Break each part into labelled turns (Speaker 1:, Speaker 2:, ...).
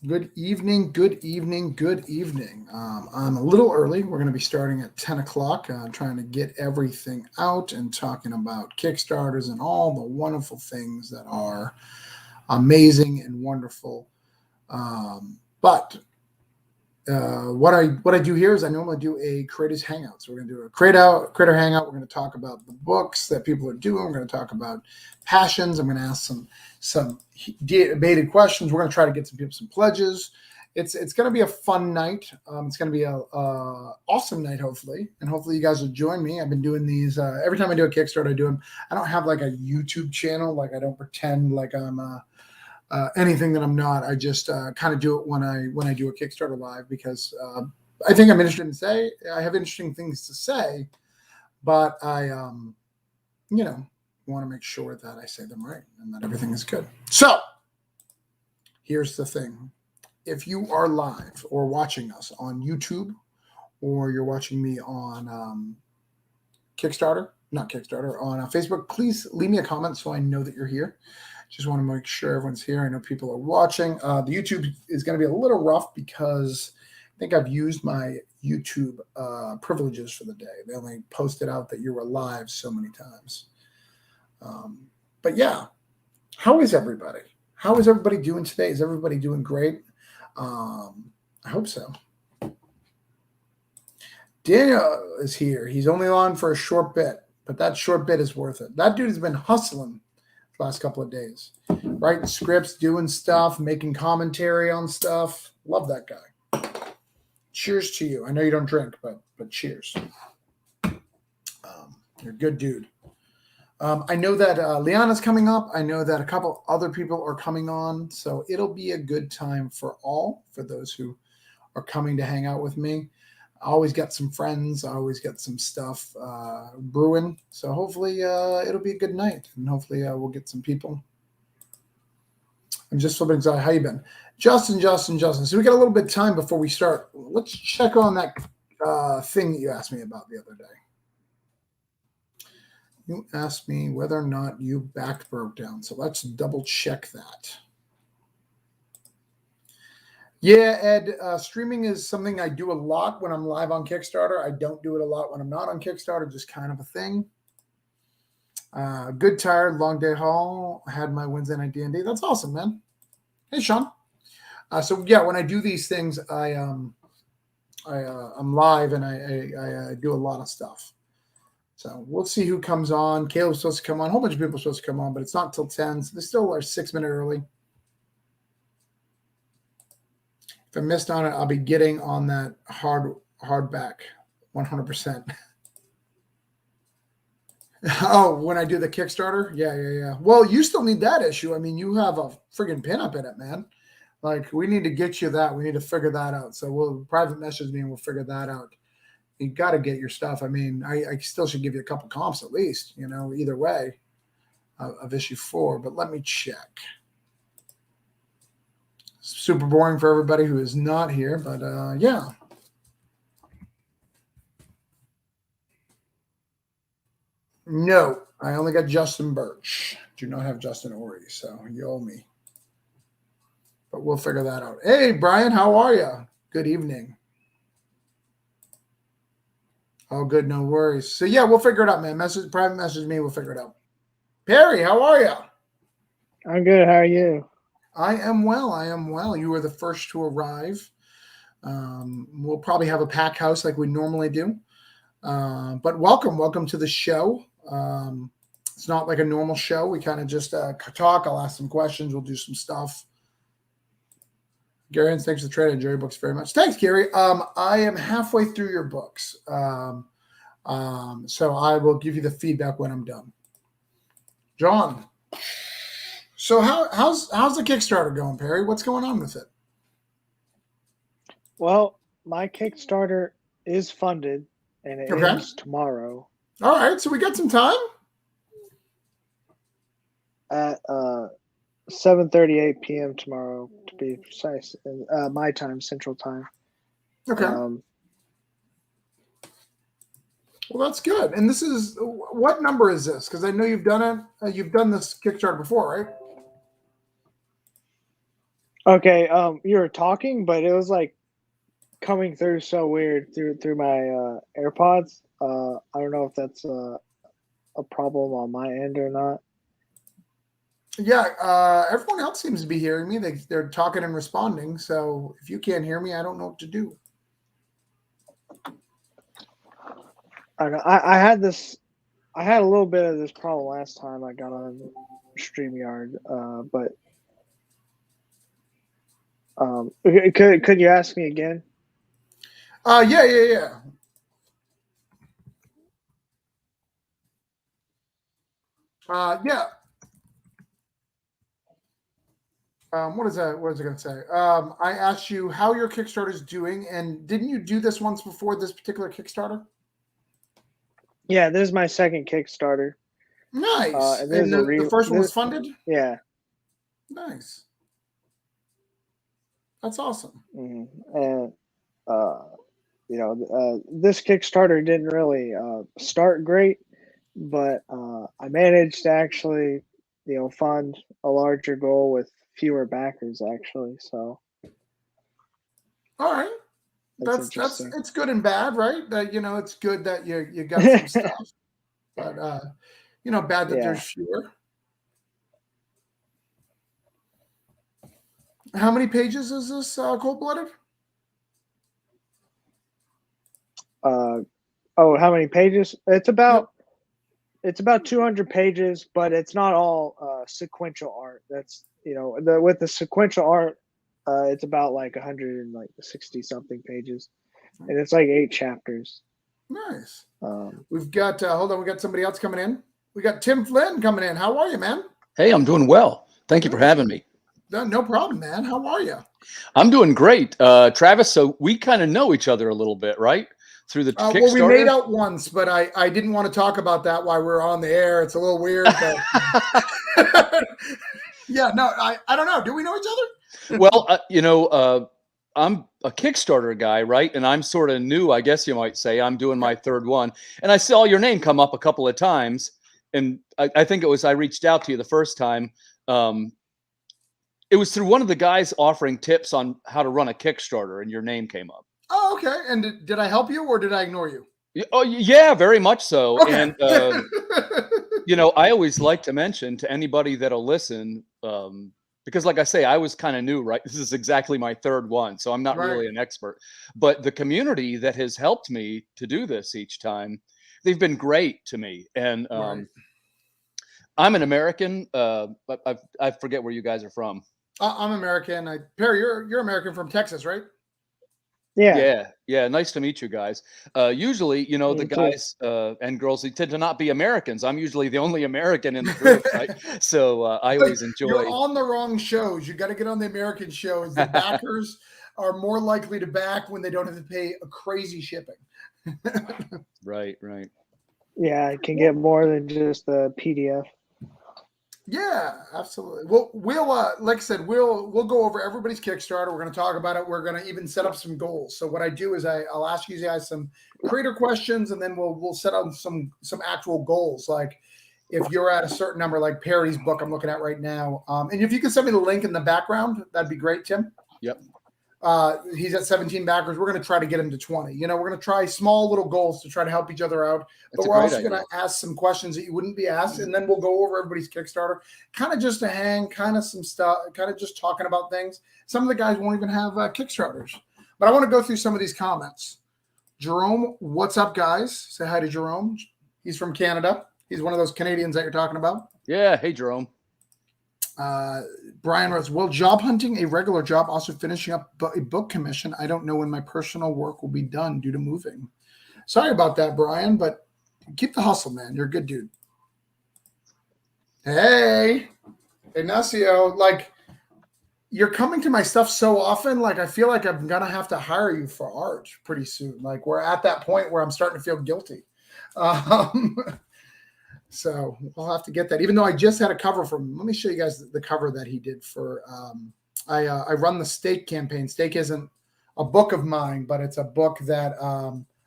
Speaker 1: Good evening, good evening, good evening. I'm a little early. We're going to be starting at 10 o'clock, trying to get everything out and talking about Kickstarters and all the wonderful things that are amazing and wonderful. But what I do here is I normally do a creators hangout. So we're going to do a creator hangout. We're going to talk about the books that people are doing. We're going to talk about passions. I'm going to ask some debated questions. We're going to try to get some people some pledges. It's going to be a fun night. It's going to be a awesome night, hopefully, and hopefully you guys will join me. I've been doing these every time I do a Kickstarter. I do them. I don't have like a YouTube channel. Like I don't pretend like I'm anything that I'm not. I just kind of do it when I do a Kickstarter live because I think I'm interested in say. I have interesting things to say, but I want to make sure that I say them right and that everything is good. So here's the thing: if you are live or watching us on YouTube, or you're watching me on Kickstarter, not Kickstarter, on Facebook, please leave me a comment so I know that you're here. Just want to make sure everyone's here. I know people are watching. The YouTube is going to be a little rough because I think I've used my YouTube privileges for the day. They only posted out that you were live so many times. But yeah, how is everybody? How is everybody doing today? Is everybody doing great? I hope so. Daniel is here. He's only on for a short bit, but that short bit is worth it. That dude has been hustling last couple of days, writing scripts, doing stuff, making commentary on stuff. Love that guy. Cheers to you. I know you don't drink, but cheers. You're a good dude. I know that Liana's coming up. I know that a couple other people are coming on, so it'll be a good time for those who are coming to hang out with me. I always got some friends. I always got some stuff brewing. So hopefully it'll be a good night. And hopefully we'll get some people. I'm just flipping excited. How you been? Justin. So we got a little bit of time before we start. Let's check on that thing that you asked me about the other day. You asked me whether or not you back broke down. So let's double check that. Yeah, Ed, streaming is something I do a lot when I'm live on Kickstarter. I don't do it a lot when I'm not on Kickstarter, just kind of a thing. Good, tired, long day haul. Had my Wednesday night D&D. That's awesome, man. Hey, Sean. So yeah, when I do these things, I'm live and I do a lot of stuff. So we'll see who comes on. Caleb's supposed to come on. A whole bunch of people are supposed to come on, but it's not till 10. So they still are 6 minutes early. If I missed on it, I'll be getting on that hardback 100%. Oh, when I do the Kickstarter? Yeah. Well, you still need that issue. I mean, you have a friggin' pinup in it, man. Like, we need to get you that. We need to figure that out. So we'll private message me and we'll figure that out. You got to get your stuff. I mean, I still should give you a couple comps at least, either way of issue 4. But let me check. Super boring for everybody who is not here, but yeah. No, I only got Justin Birch. Do not have Justin Ori, so you owe me. But we'll figure that out. Hey, Brian, how are you? Good evening. Oh, good, no worries. So yeah, we'll figure it out, man. Private message me, we'll figure it out. Perry, how are you?
Speaker 2: I'm good. How are you?
Speaker 1: I am well. You were the first to arrive. We'll probably have a pack house like we normally do. But welcome to the show. It's not like a normal show. We kind of just talk. I'll ask some questions. We'll do some stuff. Gary, thanks for the trade. I enjoy your books very much. Thanks, Gary. I am halfway through your books. So I will give you the feedback when I'm done. John. So how's the Kickstarter going, Perry? What's going on with it?
Speaker 2: Well, my Kickstarter is funded, and it ends tomorrow.
Speaker 1: All right, so we got some time?
Speaker 2: At 7:38 p.m. tomorrow, to be precise, my time, Central Time.
Speaker 1: Okay. Well, that's good. And this is, what number is this? Because I know you've done it. You've done this Kickstarter before, right?
Speaker 2: Okay, you were talking, but it was like coming through so weird through my AirPods. I don't know if that's a problem on my end or not.
Speaker 1: Yeah, everyone else seems to be hearing me. They're talking and responding. So if you can't hear me, I don't know what to do.
Speaker 2: I don't know. I had this. I had a little bit of this problem last time I got on StreamYard, but could you ask me again?
Speaker 1: Yeah. Yeah. What is that? What is it going to say? I asked you how your Kickstarter is doing, and didn't you do this once before this particular Kickstarter?
Speaker 2: Yeah, this is my second Kickstarter,
Speaker 1: Nice.
Speaker 2: and
Speaker 1: And the first one was funded?
Speaker 2: Yeah.
Speaker 1: Nice. That's awesome.
Speaker 2: And this Kickstarter didn't really start great, but I managed to actually, fund a larger goal with fewer backers actually. So
Speaker 1: All right.
Speaker 2: that's
Speaker 1: That's
Speaker 2: interesting.
Speaker 1: it's good and bad, right? That it's good that you got some stuff, but bad that
Speaker 2: Yeah.
Speaker 1: there's fewer. How many pages is this Coldblooded?
Speaker 2: How many pages?
Speaker 1: Yep.
Speaker 2: It's about 200 pages, but it's not all sequential art. That's with the sequential art, it's about like 160 something pages, and it's like 8 chapters.
Speaker 1: Nice. We've got hold on, we got somebody else coming in. We got Tim Flynn coming in. How are you, man?
Speaker 3: Hey, I'm doing well. Thank you for having me.
Speaker 1: No problem, man. How are you?
Speaker 3: I'm doing great. Travis, so we kind of know each other a little bit, right? Through the Kickstarter?
Speaker 1: Well, we made out once, but I didn't want to talk about that while we're on the air. It's a little weird. But yeah, no, I don't know. Do we know each other?
Speaker 3: Well, I'm a Kickstarter guy, right? And I'm sort of new, I guess you might say. I'm doing my third one. And I saw your name come up a couple of times. And I think I reached out to you the first time. It was through one of the guys offering tips on how to run a Kickstarter, and your name came up.
Speaker 1: Oh, okay. And did I help you or did I ignore you?
Speaker 3: Oh, yeah, very much so.
Speaker 1: Okay.
Speaker 3: And, I always like to mention to anybody that'll listen, because like I say, I was kind of new, right? This is exactly my third one, so I'm not really an expert. But the community that has helped me to do this each time, they've been great to me. And I'm an American, but I forget where you guys are from.
Speaker 1: I'm American. Perry, you're American from Texas, right?
Speaker 2: Yeah.
Speaker 3: Yeah. Nice to meet you guys. Usually, the guys and girls, they tend to not be Americans. I'm usually the only American in the group, right? So I always enjoy.
Speaker 1: You're on the wrong shows. You got to get on the American shows. The backers are more likely to back when they don't have to pay a crazy shipping.
Speaker 3: Right.
Speaker 2: Yeah, it can get more than just the PDF.
Speaker 1: Yeah, absolutely. We'll like I said, we'll go over everybody's Kickstarter. We're going to talk about it. We're going to even set up some goals. So what I do is I'll ask you guys some creator questions, and then we'll set up some actual goals. Like if you're at a certain number, like Perry's book I'm looking at right now, and if you can send me the link in the background, that'd be great, Tim.
Speaker 3: Yep.
Speaker 1: He's at 17 backers. We're going to try to get him to 20. We're going to try small little goals to try to help each other out. But we're also going to ask some questions that you wouldn't be asked. And then we'll go over everybody's Kickstarter, kind of just to hang, kind of some stuff, kind of just talking about things. Some of the guys won't even have Kickstarters. But I want to go through some of these comments. Jerome, what's up, guys? Say hi to Jerome. He's from Canada. He's one of those Canadians that you're talking about.
Speaker 3: Yeah. Hey, Jerome.
Speaker 1: Brian writes, well, job hunting a regular job, also finishing up a book commission. I don't know when my personal work will be done due to moving. Sorry about that, Brian, but keep the hustle, man. You're a good dude. Hey, Ignacio, like you're coming to my stuff so often. Like I feel like I'm going to have to hire you for art pretty soon. Like we're at that point where I'm starting to feel guilty. So we'll have to get that, even though I just had a cover from, let me show you guys the cover that he did for, I run the Stake campaign. Stake isn't a book of mine, but it's a book that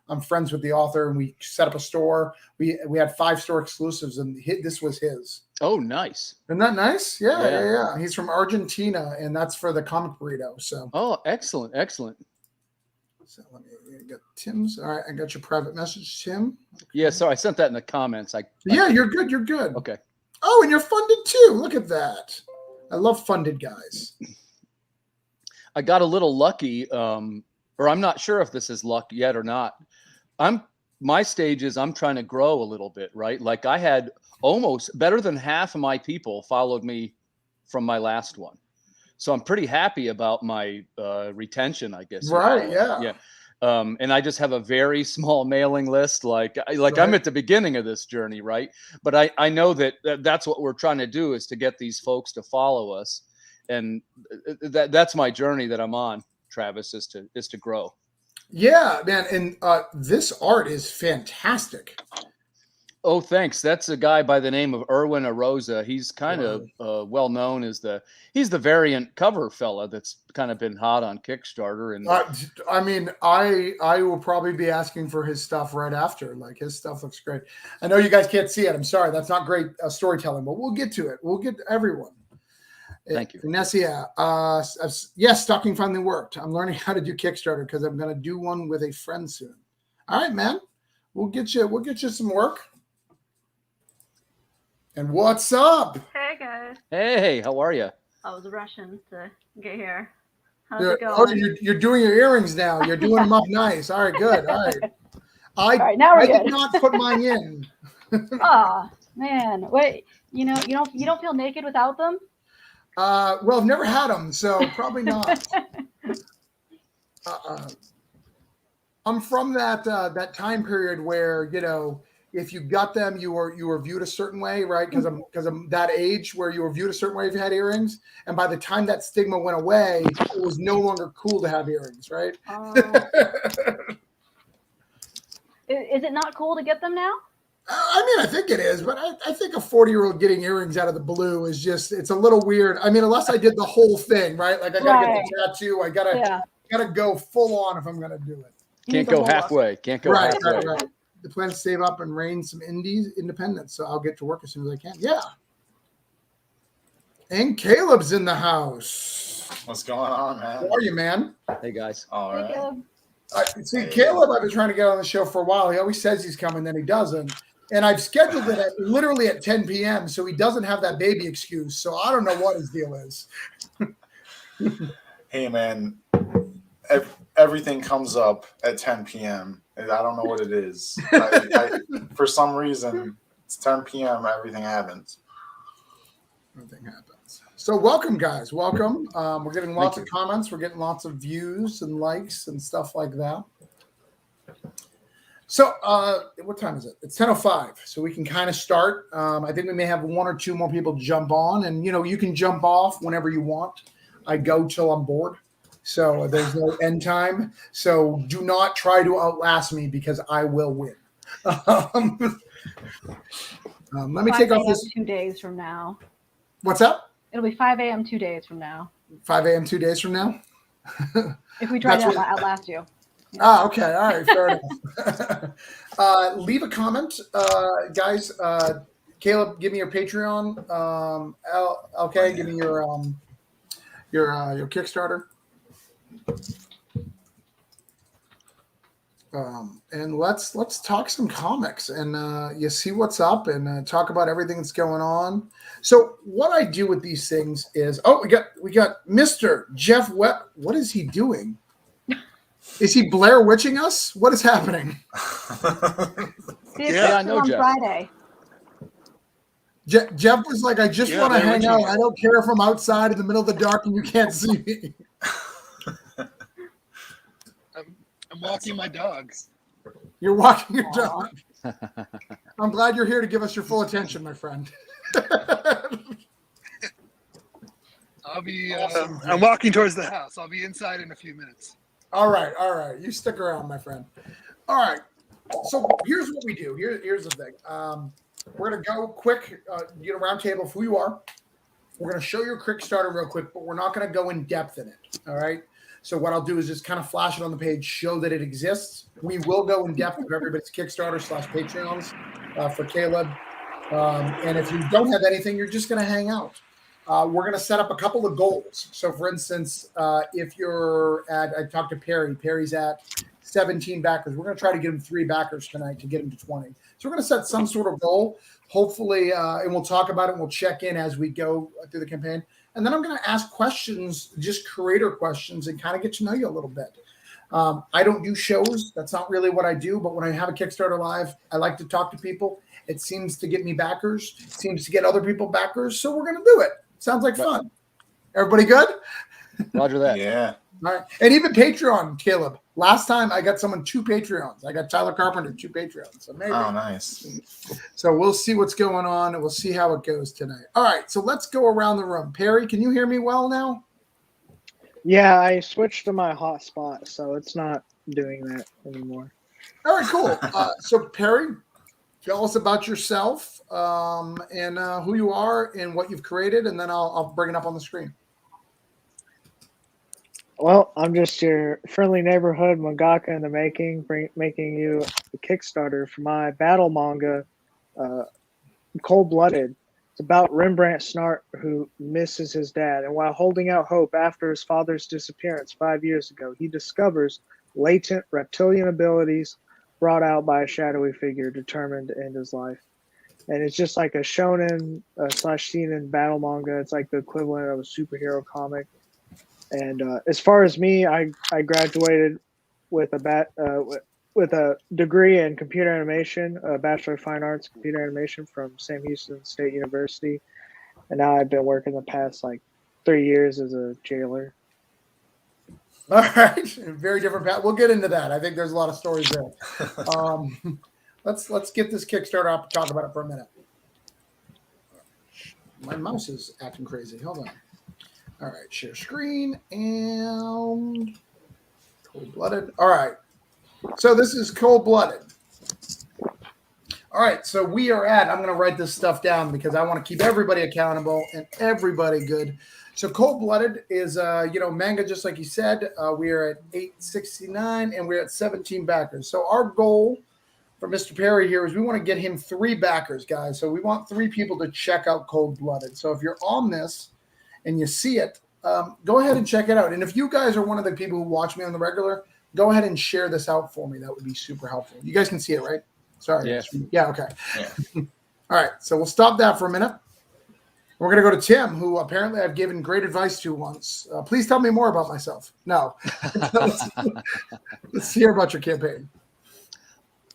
Speaker 1: I'm friends with the author, and we set up a store. We had 5 store exclusives, and this was his.
Speaker 3: Oh, nice.
Speaker 1: Isn't that nice? Yeah. He's from Argentina, and that's for the comic burrito. So.
Speaker 3: Oh, excellent.
Speaker 1: So let me get Tim's. All right, I got your private message, Tim. Okay.
Speaker 3: Yeah, sorry, I sent that in the comments.
Speaker 1: Yeah, you're good. You're good.
Speaker 3: Okay.
Speaker 1: Oh, and you're funded too. Look at that. I love funded guys.
Speaker 3: I got a little lucky, or I'm not sure if this is luck yet or not. My stage is I'm trying to grow a little bit, right? Like I had almost better than half of my people followed me from my last one. So I'm pretty happy about my retention, I guess.
Speaker 1: Right. Yeah.
Speaker 3: Yeah. And I just have a very small mailing list. Like
Speaker 1: Right.
Speaker 3: I'm at the beginning of this journey, right? But I know that's what we're trying to do, is to get these folks to follow us. And that's my journey that I'm on, Travis, is to grow.
Speaker 1: Yeah, man. And this art is fantastic.
Speaker 3: Oh, thanks. That's a guy by the name of Erwin Arosa. He's kind of well known as he's the variant cover fella that's kind of been hot on Kickstarter. And
Speaker 1: I mean, I will probably be asking for his stuff right after. Like his stuff looks great. I know you guys can't see it. I'm sorry, that's not great storytelling, but we'll get to it. We'll get to everyone.
Speaker 3: Thank you.
Speaker 1: Vanessa, yes, stocking finally worked. I'm learning how to do Kickstarter because I'm going to do one with a friend soon. All right, man. We'll get you some work. And what's up?
Speaker 4: Hey guys.
Speaker 3: Hey, how are you?
Speaker 4: I was rushing to get here. How's
Speaker 1: You're,
Speaker 4: it going?
Speaker 1: you're doing your earrings now. You're doing them up nice. All right, good. All right.
Speaker 4: All right, now we're
Speaker 1: I
Speaker 4: good.
Speaker 1: did not put mine in.
Speaker 4: Oh man, wait. You don't feel naked without them?
Speaker 1: Well, I've never had them, so probably not. I'm from that time period where, you know, if you got them, you were viewed a certain way, right? Because I'm that age where you were viewed a certain way if you had earrings, and by the time that stigma went away, it was no longer cool to have earrings, right?
Speaker 4: Is it not cool to get them now?
Speaker 1: I mean, I think it is, but I think a 40-year-old getting earrings out of the blue is it's a little weird. I mean, unless I did the whole thing, right? Like I gotta get the tattoo, I gotta go full on if I'm gonna do it.
Speaker 3: Can't go halfway. Can't go halfway.
Speaker 1: Right. The plan to save up and reign some independence, so I'll get to work as soon as I can. Yeah. And Caleb's in the house.
Speaker 5: What's going on, man?
Speaker 1: How are you, man?
Speaker 3: Hey guys.
Speaker 5: All right.
Speaker 1: Caleb, I've been trying to get on the show for a while. He always says he's coming, then he doesn't. And I've scheduled it literally at 10 p.m., so he doesn't have that baby excuse. So I don't know what his deal is.
Speaker 5: Hey, man. Everything comes up at 10 p.m. and I don't know what it is. For some reason, it's 10 p.m. Everything happens.
Speaker 1: Everything happens. So welcome, guys. Welcome. We're getting lots of comments. We're getting lots of views and likes and stuff like that. So what time is it? It's 10:05. So we can kind of start. I think we may have 1 or 2 more people jump on. And, you know, you can jump off whenever you want. I go till I'm bored. So there's no end time. So do not try to outlast me because I will win. Let me take off this.
Speaker 4: 2 days from now.
Speaker 1: What's up?
Speaker 4: It'll be 5 a.m. 2 days from now.
Speaker 1: 5 a.m. 2 days from now?
Speaker 4: If we try to outlast you.
Speaker 1: Ah, okay. All right. Fair enough. Leave a comment, guys. Caleb, give me your Patreon. LK, give me your Kickstarter. And let's talk some comics and you see what's up and talk about everything that's going on. So what I do with these things is, we got Mr. Jeff Webb. What is he doing? Is he Blair Witching us? What is happening?
Speaker 3: I know Jeff.
Speaker 4: Friday.
Speaker 1: Jeff was like, I just want to hang out. I don't care if I'm outside in the middle of the dark and you can't see me.
Speaker 6: I'm walking my dogs.
Speaker 1: You're walking your dog. I'm glad you're here to give us your full attention, my friend.
Speaker 6: I'll be. I'm walking towards the house. I'll be inside in a few minutes.
Speaker 1: All right. You stick around, my friend. All right. So here's what we do. Here's the thing. We're gonna go quick. Get a round table of who you are. We're gonna show your Kickstarter real quick, but we're not gonna go in depth in it. All right. So what I'll do is just kind of flash it on the page, show that it exists. We will go in depth with everybody's Kickstarter / Patreons for Caleb. And if you don't have anything, you're just going to hang out. We're going to set up a couple of goals. So, for instance, if you're at, I talked to Perry. Perry's at 17 backers. We're going to try to get him 3 backers tonight to get him to 20. So we're going to set some sort of goal, hopefully, and we'll talk about it. And we'll check in as we go through the campaign. And then I'm going to ask questions, just creator questions, and kind of get to know you a little bit. I don't do shows. That's not really what I do. But when I have a Kickstarter live, I like to talk to people. It seems to get me backers. It seems to get other people backers. So we're going to do it. Sounds like fun. Everybody good?
Speaker 3: Roger that.
Speaker 5: Yeah.
Speaker 1: All right. And even Patreon, Caleb. Last time I got someone 2 Patreons. I got Tyler Carpenter 2 Patreons. So maybe.
Speaker 5: Oh, nice.
Speaker 1: So we'll see what's going on, and we'll see how it goes tonight. All right. So let's go around the room. Perry, can you hear me well now?
Speaker 2: Yeah, I switched to my hotspot, so it's not doing that anymore.
Speaker 1: All right, cool. So Perry, tell us about yourself and who you are and what you've created, and then I'll bring it up on the screen.
Speaker 2: Well, I'm just your friendly neighborhood mangaka in the making, making you a Kickstarter for my battle manga, Coldblooded. It's about Rembrandt Snart, who misses his dad, and while holding out hope after his father's disappearance 5 years ago, he discovers latent reptilian abilities brought out by a shadowy figure determined to end his life. And it's just like a shonen / seinen battle manga. It's like the equivalent of a superhero comic. And as far as me, I graduated with a degree in computer animation, a Bachelor of Fine Arts computer animation from Sam Houston State University. And now I've been working the past 3 years as a jailer.
Speaker 1: All right, very different path. We'll get into that. I think there's a lot of stories there. Let's get this Kickstarter up and talk about it for a minute. My mouse is acting crazy. Hold on. All right, share screen and Coldblooded. All right, so this is Coldblooded. All right, so we are at, I'm going to write this stuff down because I want to keep everybody accountable and everybody good. So Coldblooded is, manga, just like you said. We are at 869 and we're at 17 backers. So our goal for Mr. Perry here is we want to get him 3 backers, guys. So we want 3 people to check out Coldblooded. So if you're on this and you see it, go ahead and check it out. And if you guys are one of the people who watch me on the regular, go ahead and share this out for me. That would be super helpful. You guys can see it, right? Sorry.
Speaker 3: Yeah.
Speaker 1: Yeah, okay.
Speaker 5: Yeah.
Speaker 1: All right, so we'll stop that for a minute. We're going to go to Tim, who apparently I've given great advice to once. Please tell me more about myself. No. Let's hear about your campaign.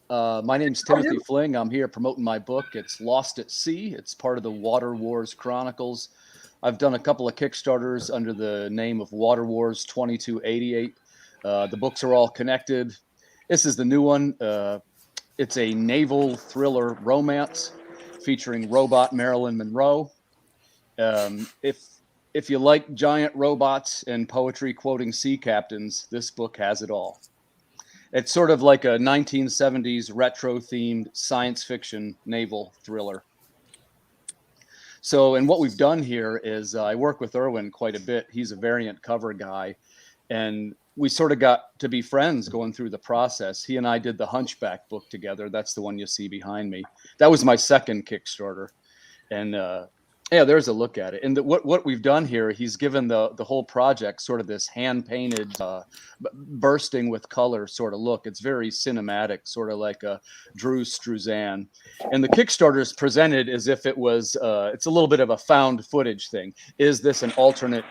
Speaker 3: My name's Timothy Flynn. I'm here promoting my book. It's Lost at Sea. It's part of the Water Wars Chronicles. I've done a couple of Kickstarters under the name of Water Wars 2288. The books are all connected. This is the new one. It's a naval thriller romance featuring robot Marilyn Monroe. If you like giant robots and poetry quoting sea captains, this book has it all. It's sort of like a 1970s retro-themed science fiction naval thriller. So, and what we've done here is I work with Erwin quite a bit. He's a variant cover guy, and we sort of got to be friends going through the process. He and I did the Hunchback book together. That's the one you see behind me. That was my second Kickstarter, and there's a look at it. And what we've done here, he's given the whole project sort of this hand-painted, bursting with color sort of look. It's very cinematic, sort of like a Drew Struzan. And the Kickstarter is presented as if it was, it's a little bit of a found footage thing. Is this an alternate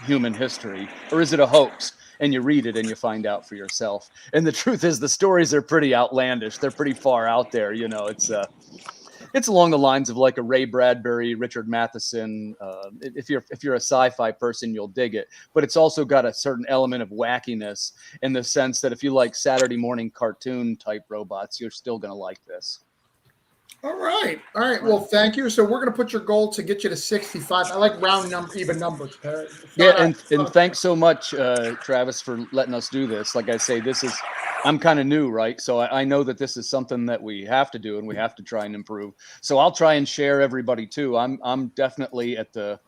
Speaker 3: human history, or is it a hoax? And you read it and you find out for yourself. And the truth is the stories are pretty outlandish. They're pretty far out there. You know, it's along the lines of like a Ray Bradbury, Richard Matheson. If you're a sci-fi person, you'll dig it. But it's also got a certain element of wackiness in the sense that if you like Saturday morning cartoon type robots, you're still going to like this.
Speaker 1: All right. Well, thank you. So we're going to put your goal to get you to 65. I like round even numbers.
Speaker 3: Yeah, and thanks so much, Travis, for letting us do this. Like I say, I'm kind of new, right? So I know that this is something that we have to do and we have to try and improve. So I'll try and share everybody too. I'm definitely at the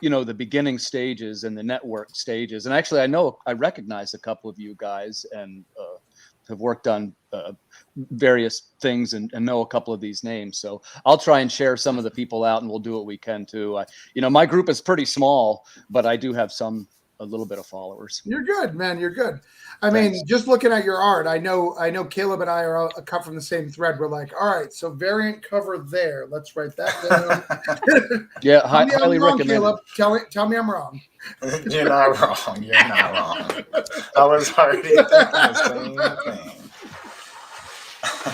Speaker 3: the beginning stages and the network stages. And actually, I recognize a couple of you guys and have worked on various things and know a couple of these names. So I'll try and share some of the people out, and we'll do what we can too. My group is pretty small, but I do have a little bit of followers.
Speaker 1: You're good, man. You're good. I mean, just looking at your art, I know Caleb and I are cut from the same thread. We're like, all right, so variant cover there. Let's write that down.
Speaker 3: Yeah,
Speaker 1: highly
Speaker 3: recommend.
Speaker 1: Caleb. Tell me I'm wrong.
Speaker 5: You're not wrong. You're not wrong. I was already thinking the same thing.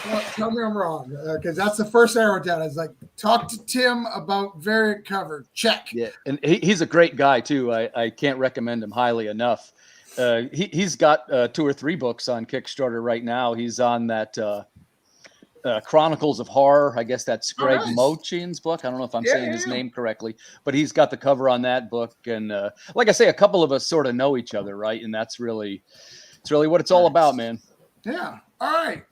Speaker 1: Well, tell me I'm wrong, because that's the first arrow down. It's like, talk to Tim about variant cover. Check.
Speaker 3: Yeah, and he's a great guy too. I can't recommend him highly enough. He's got 2 or 3 books on Kickstarter right now. He's on that Chronicles of Horror. I guess that's Greg Mochin's book. I don't know if I'm saying his name correctly, but he's got the cover on that book. And like I say, a couple of us sort of know each other, right? And it's really what it's all about, man.
Speaker 1: Yeah. All right.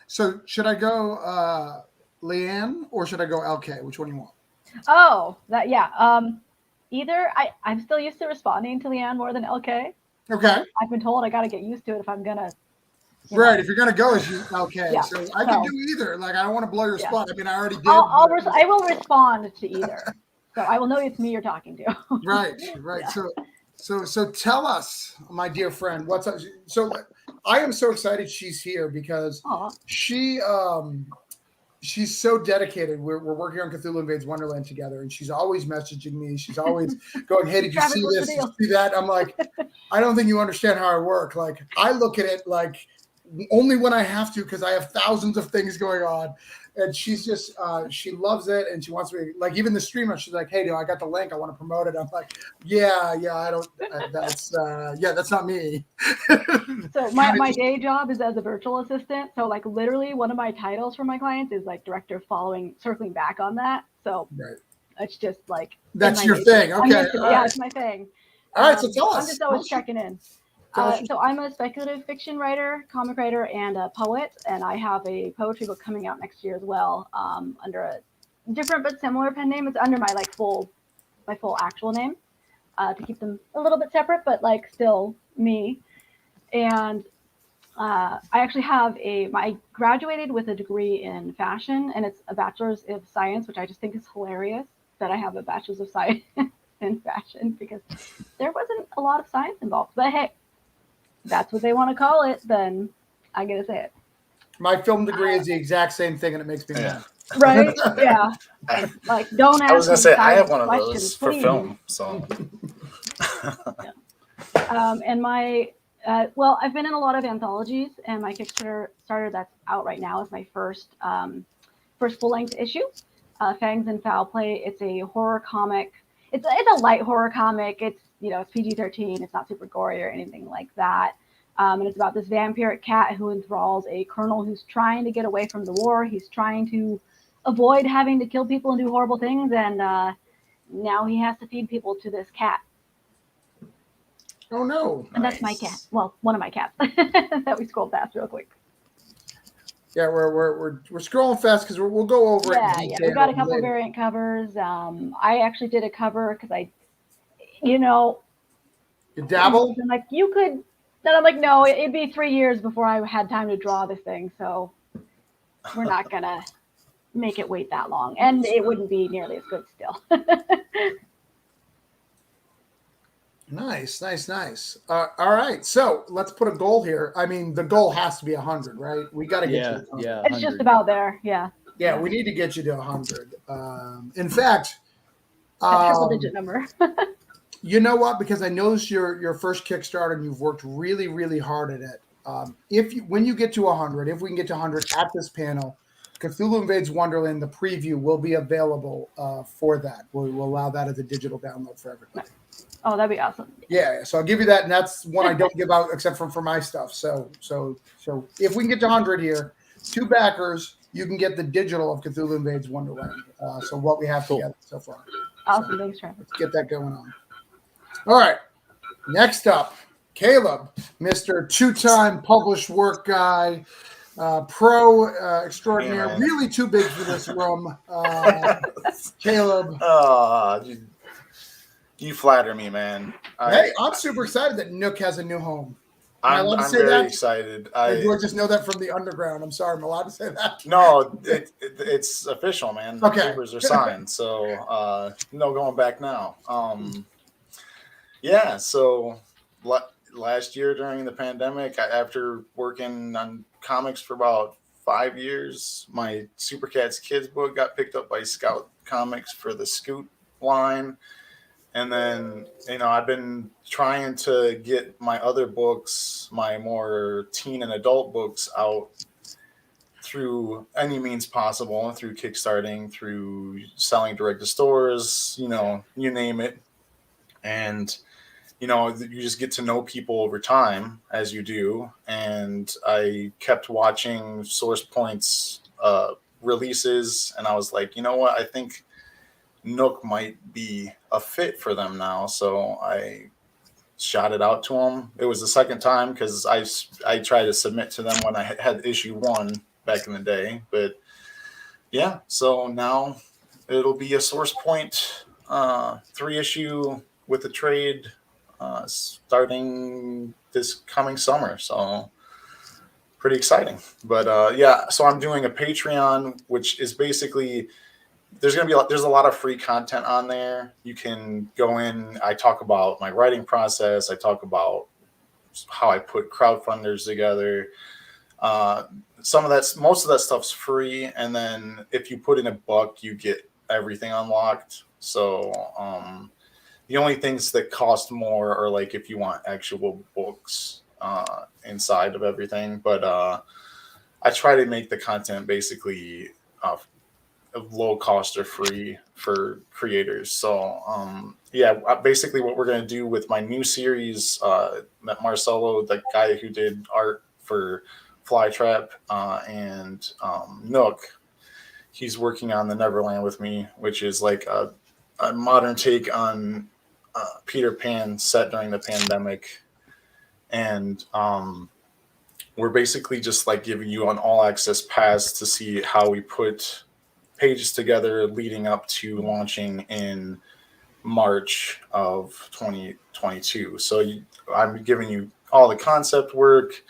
Speaker 1: So should I go Leanne or should I go LK? Which one do you want?
Speaker 4: Oh, either. I'm still used to responding to Leanne more than LK.
Speaker 1: Okay.
Speaker 4: I've been told I got to get used to it if I'm gonna.
Speaker 1: Right. If you're gonna go as LK,
Speaker 4: Yeah.
Speaker 1: so I can do either. Like, I don't want to blow your spot. I mean, I already did.
Speaker 4: I will respond to either. So I will know it's me you're talking to.
Speaker 1: Right.
Speaker 4: Yeah.
Speaker 1: So tell us, my dear friend, what's up? So I am so excited she's here because she's so dedicated. We're working on Cthulhu Invades Wonderland together, and she's always messaging me. She's always going, "Hey, did you see this? Did you see that?" I'm like, I don't think you understand how I work. Like, I look at it like only when I have to, because I have thousands of things going on. And she's just, she loves it. And she wants me, like, even the streamer, she's like, "Hey, I got the link. I want to promote it." I'm like, yeah, I don't, that's not me.
Speaker 4: So my day job is as a virtual assistant. So like literally one of my titles for my clients is like director of circling back on that. So it's just like.
Speaker 1: That's your thing. Okay.
Speaker 4: It's my thing.
Speaker 1: All right. So tell us.
Speaker 4: I'm just always checking in. So I'm a speculative fiction writer, comic writer, and a poet, and I have a poetry book coming out next year as well, under a different but similar pen name. It's under my full actual name, to keep them a little bit separate, but like still me. And I actually have I graduated with a degree in fashion, and it's a bachelor's of science, which I just think is hilarious that I have a bachelor's of science in fashion, because there wasn't a lot of science involved. But hey, that's what they want to call it, then I get to say it.
Speaker 1: My film degree is the exact same thing, and it makes me mad.
Speaker 4: Right? Yeah. Like, don't ask.
Speaker 5: I was gonna say I have one of
Speaker 4: questions,
Speaker 5: those for
Speaker 4: please.
Speaker 5: film. So.
Speaker 4: And my I've been in a lot of anthologies, and my Kickstarter that's out right now is my first full-length issue, Fangs and Foul Play. It's a horror comic. It's a light horror comic. It's it's PG-13. It's not super gory or anything like that. And it's about this vampiric cat who enthralls a colonel who's trying to get away from the war. He's trying to avoid having to kill people and do horrible things. And now he has to feed people to this cat.
Speaker 1: Oh, no.
Speaker 4: And that's my cat. Well, one of my cats that we scrolled past real quick.
Speaker 1: Yeah, we're scrolling fast because we'll go over it in detail.
Speaker 4: Yeah, we got a couple variant covers. I actually did a cover because you
Speaker 1: dabble?
Speaker 4: I'm like, you could. Then I'm like, no, it'd be 3 years before I had time to draw this thing. So we're not going to make it wait that long. And it wouldn't be nearly as good still.
Speaker 1: Nice. All right. So let's put a goal here. I mean, the goal has to be 100, right? We got to get you to 100.
Speaker 3: Yeah,
Speaker 4: it's just about there. Yeah.
Speaker 1: Yeah, we need to get you to 100. In fact,
Speaker 4: a triple digit number.
Speaker 1: You know what? Because I noticed your first Kickstarter and you've worked really, really hard at it. When you get to 100, if we can get to 100 at this panel, Cthulhu Invades Wonderland, the preview will be available for that. We'll allow that as a digital download for everybody.
Speaker 4: Oh, that'd be awesome.
Speaker 1: Yeah, so I'll give you that, and that's one I don't give out except for my stuff. So if we can get to 100 here, 2 backers, you can get the digital of Cthulhu Invades Wonderland. So what we have together so far.
Speaker 4: Awesome, thanks, Travis.
Speaker 1: Let's get that going on. All right, next up, Caleb, Mr. 2-time published work guy, pro extraordinaire, really too big for this room. Caleb.
Speaker 5: You flatter me, man.
Speaker 1: Hey, I'm super excited that Nook has a new home.
Speaker 5: I'm very excited.
Speaker 1: Or do I just know that from the underground? I'm sorry, I'm allowed to say that.
Speaker 5: No, it's official, man. The
Speaker 1: Okay.
Speaker 5: papers are signed, so no going back now. Yeah, so last year during the pandemic, after working on comics for about 5 years, my Super Cats Kids book got picked up by Scout Comics for the Scoot line. And then, I've been trying to get my other books, my more teen and adult books out through any means possible, through Kickstarting, through selling direct to stores, you name it. And, you just get to know people over time as you do. And I kept watching Source Point's releases, and I was like, you know what, I think Nook might be a fit for them now. So I shot it out to them. It was the second time because I tried to submit to them when I had issue 1 back in the day. But yeah, so now it'll be a Source Point 3-issue with a trade starting this coming summer. So pretty exciting. But yeah, so I'm doing a Patreon, which is basically there's a lot of free content on there. You can go in. I talk about my writing process. I talk about how I put crowdfunders together. Most of that stuff's free, and then if you put in $1, you get everything unlocked. So the only things that cost more are like if you want actual books inside of everything. But I try to make the content basically low cost or free for creators. So yeah, basically what we're going to do with my new series, that Marcelo, the guy who did art for Flytrap and Nook, he's working on the Neverland with me, which is like a modern take on Peter Pan set during the pandemic. And we're basically just like giving you an all access pass to see how we put pages together leading up to launching in March of 2022. So I'm giving you all the concept work.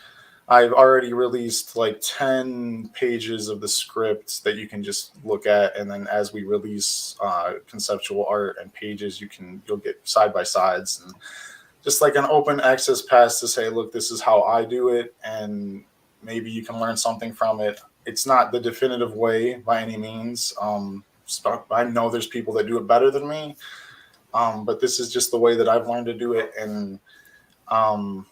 Speaker 5: I've already released like 10 pages of the script that you can just look at, and then as we release conceptual art and pages, you'll get side by sides and just like an open access pass to say, look, this is how I do it, and maybe you can learn something from it. It's not the definitive way by any means. I know there's people that do it better than me, but this is just the way that I've learned to do it. And I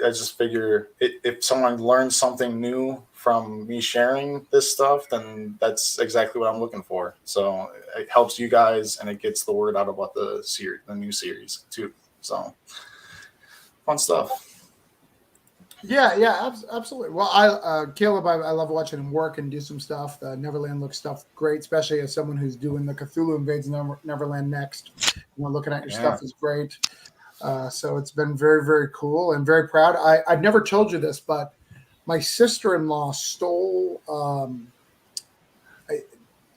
Speaker 5: just figure if someone learns something new from me sharing this stuff, then that's exactly what I'm looking for. So it helps you guys, and it gets the word out about the new series too. So fun stuff.
Speaker 1: Yeah, absolutely. Well, Caleb, I love watching him work and do some stuff. The Neverland looks stuff great, especially as someone who's doing the Cthulhu Invades Neverland next. When looking at your stuff is great. So it's been very, very cool and very proud. I've never told you this, but my sister-in-law stole,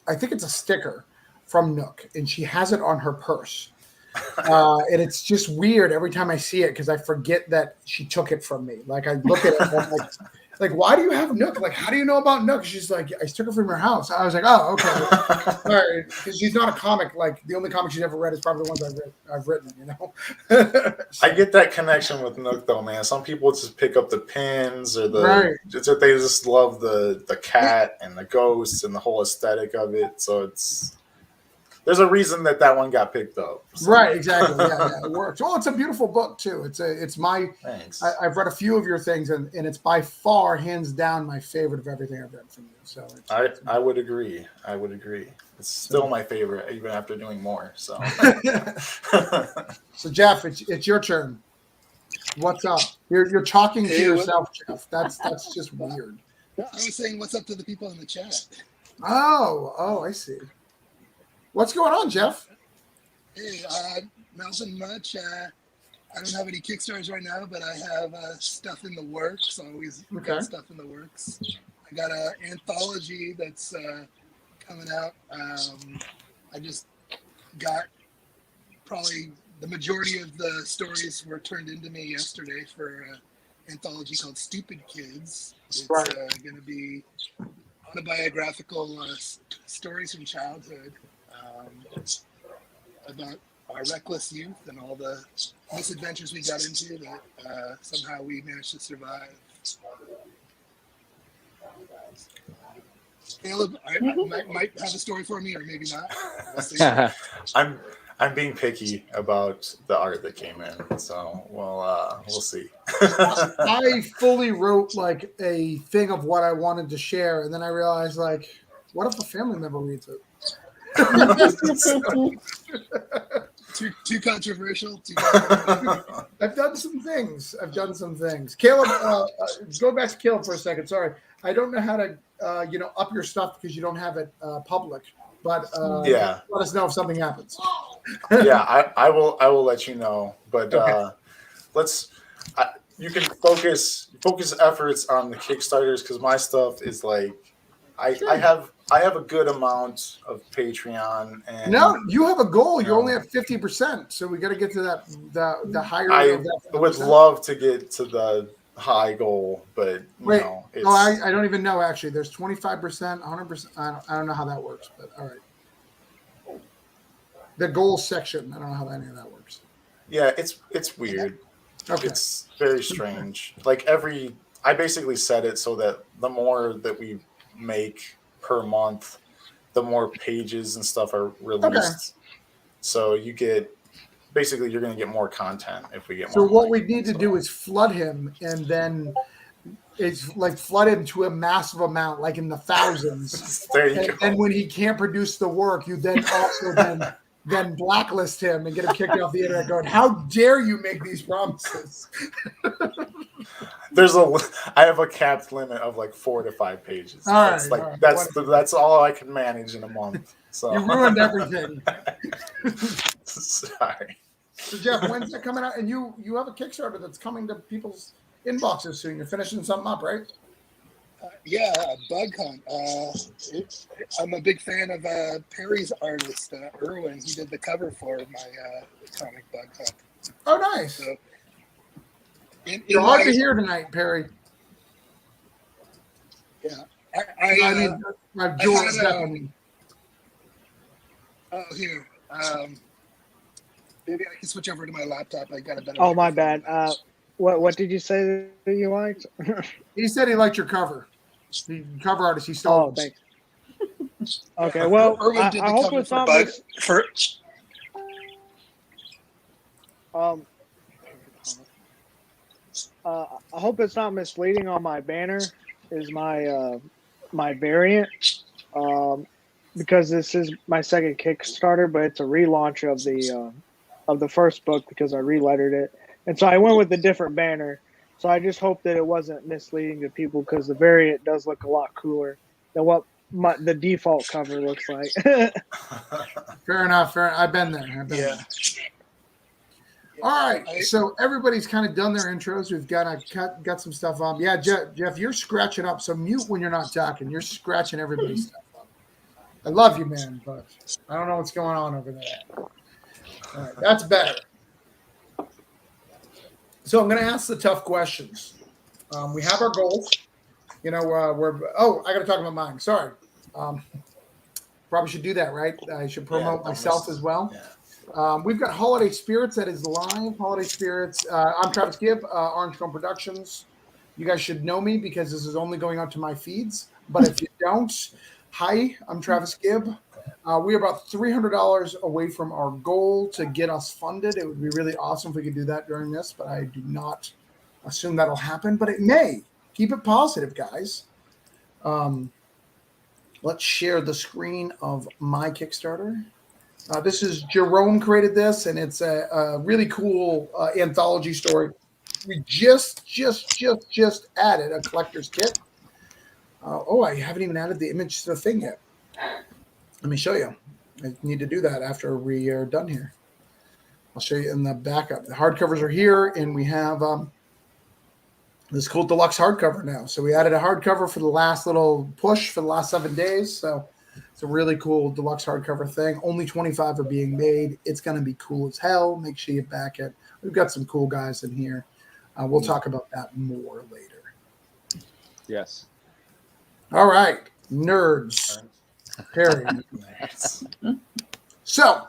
Speaker 1: I think it's a sticker from Nook, and she has it on her purse. And it's just weird every time I see it because I forget that she took it from me. Like I look at it and I'm like, why do you have Nook? Like, how do you know about Nook? She's like, I took it from your house. I was like, oh, okay. All right. Because she's not a comic. Like the only comic she's ever read is probably the ones I've written,
Speaker 5: I get that connection with Nook though, man. Some people just pick up the pins or they just love the cat and the ghosts and the whole aesthetic of it. So there's a reason that one got picked up. So.
Speaker 1: Right, exactly. Yeah, it works. Well, it's a beautiful book too. It's my. Thanks. I've read a few of your things, and it's by far, hands down, my favorite of everything I've read from you. So
Speaker 5: I would agree. It's still my favorite, even after doing more. So.
Speaker 1: So Jeff, it's your turn. What's up? You're talking to yourself, Jeff. That's just weird.
Speaker 6: I was saying, what's up to the people in the chat?
Speaker 1: Oh, I see. What's going on, Jeff?
Speaker 6: Hey, nothing much. I don't have any Kickstarters right now, but I have stuff in the works. Always got stuff in the works. I got an anthology that's coming out. I just got probably the majority of the stories were turned into me yesterday for an anthology called Stupid Kids. It's going to be autobiographical stories from childhood about our reckless youth and all the misadventures we got into that somehow we managed to survive. Caleb, I might have a story for me, or maybe not. We'll see.
Speaker 5: I'm being picky about the art that came in, so we'll see.
Speaker 1: I fully wrote like a thing of what I wanted to share, and then I realized, like, what if a family member reads it?
Speaker 6: Too controversial.
Speaker 1: I've done some things. Caleb, go back to Caleb for a second. Sorry, I don't know how to up your stuff because you don't have it public. But let us know if something happens.
Speaker 5: Yeah, I will let you know. But
Speaker 1: okay.
Speaker 5: You can focus efforts on the Kickstarters, because my stuff is like I have a good amount of Patreon. And
Speaker 1: no, you have a goal. You're only at 50%, so we got to get to that the higher.
Speaker 5: I would love to get to the high goal, but
Speaker 1: I don't even know actually. There's 25%, 100%. I don't know how that works, but all right. The goals section. I don't know how any of that works.
Speaker 5: Yeah, it's weird. Okay. It's very strange. Like I basically set it so that the more that we make per month, the more pages and stuff are released. Okay. So you get. Basically, you're going to get more content if we get more.
Speaker 1: So what we need to do is flood him, and then it's like flood him to a massive amount, like in the thousands.
Speaker 5: There you go.
Speaker 1: And when he can't produce the work, you then also then blacklist him and get him kicked off the internet. Going, how dare you make these promises?
Speaker 5: I have a capped limit of like 4 to 5 pages. That's all I can manage in a month. So
Speaker 1: you ruined everything.
Speaker 5: Sorry.
Speaker 1: So Jeff, when's that coming out? And you have a Kickstarter that's coming to people's inboxes soon. You're finishing something up, right?
Speaker 6: Bug Hunt. I'm a big fan of Perry's artist, Erwin. He did the cover for my comic Bug Hunt.
Speaker 1: Oh, nice. So, you're hard to hear tonight, Perry.
Speaker 6: Yeah.
Speaker 1: My jaw is definitely.
Speaker 6: Oh, here. Maybe I can switch over to my laptop. I got a better.
Speaker 2: Oh, my bad. What did you say that you liked?
Speaker 1: He said he liked your cover. The cover artist he stole.
Speaker 2: Oh, thanks. Okay, well, I hope it's not I hope it's not misleading on my banner. Is my my variant. Because this is my second Kickstarter, but it's a relaunch of the first book because I relettered it, and so I went with a different banner. So I just hope that it wasn't misleading to people, because the variant does look a lot cooler than what the default cover looks like.
Speaker 1: Fair enough. I've been there. There. All right, so everybody's kind of done their intros. We've got some stuff on. Yeah, Jeff, you're scratching up. So mute when you're not talking. You're scratching everybody's stuff up. I love you, man, but I don't know what's going on over there. All right, that's better. So I'm going to ask the tough questions. We have our goals. I got to talk about mine. Sorry. Probably should do that, right? I should promote myself as well. Yeah. We've got Holiday Spirits that is live. Holiday Spirits. I'm Travis Gibb, Orange Cone Productions. You guys should know me because this is only going out to my feeds. But if you don't, hi, I'm Travis Gibb. We're about $300 away from our goal to get us funded. It would be really awesome if we could do that during this, but I do not assume that'll happen. But it may. Keep it positive, guys. Let's share the screen of my Kickstarter. This is Jerome created this, and it's a really cool anthology story. We just added a collector's kit. I haven't even added the image to the thing yet. Let me show you. I need to do that after we are done here. I'll show you in the backup. The hardcovers are here, and we have this cool deluxe hardcover now. So we added a hardcover for the last little push for the last 7 days. So It's a really cool deluxe hardcover thing. Only 25 are being made. It's going to be cool as hell. Make sure you back it. We've got some cool guys in here. We'll talk about that more later.
Speaker 3: Yes.
Speaker 1: All right, nerds. Perry. So,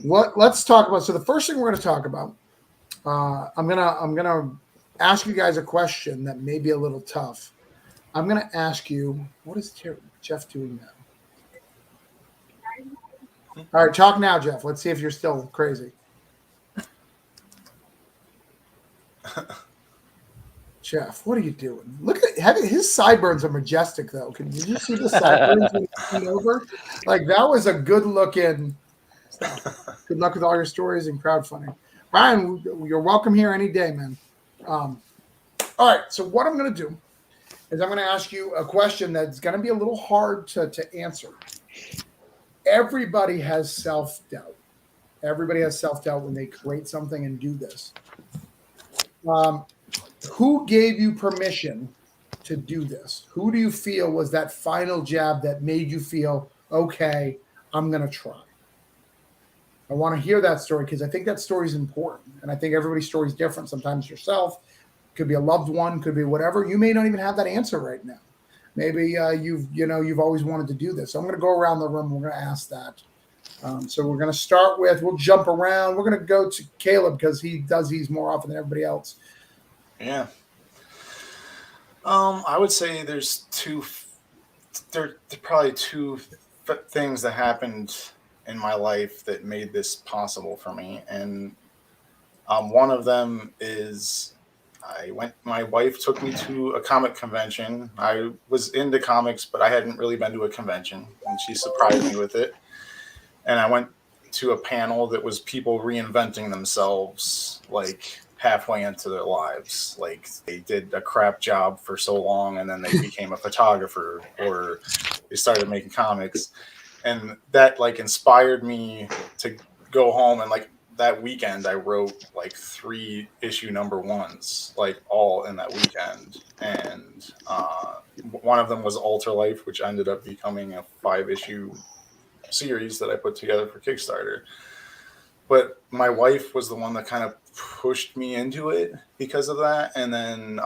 Speaker 1: let's talk about. So the first thing we're going to talk about, I'm gonna ask you guys a question that may be a little tough. I'm going to ask you, what is Jeff doing now? All right, talk now, Jeff. Let's see if you're still crazy. Jeff, what are you doing? Look at his sideburns are majestic, though. Did you see the sideburns when he came over? Like, that was a good looking stuff. Good luck with all your stories and crowdfunding. Ryan, you're welcome here any day, man. All right, so what I'm going to do is I'm going to ask you a question that's going to be a little hard to answer. Everybody has self-doubt. Everybody has self-doubt when they create something and do this. Who gave you permission to do this? Who do you feel was that final jab that made you feel, okay, I'm going to try? I want to hear that story because I think that story is important. And I think everybody's story is different. Sometimes yourself, could be a loved one, could be whatever. You may not even have that answer right now. Maybe you've always wanted to do this. So I'm going to go around the room. We're going to ask that. So we're going to start with, we'll jump around. We're going to go to Caleb because he does these more often than everybody else.
Speaker 5: Yeah. I would say there's probably two things that happened in my life that made this possible for me. And one of them is my wife took me to a comic convention. I was into comics, but I hadn't really been to a convention, and she surprised me with it. And I went to a panel that was people reinventing themselves, like halfway into their lives. Like they did a crap job for so long, and then they became a photographer, or they started making comics. And that like inspired me to go home, and like that weekend I wrote like 3 issue number ones, like all in that weekend. And one of them was Alter Life, which ended up becoming a 5-issue series that I put together for Kickstarter. But my wife was the one that kind of pushed me into it because of that. And then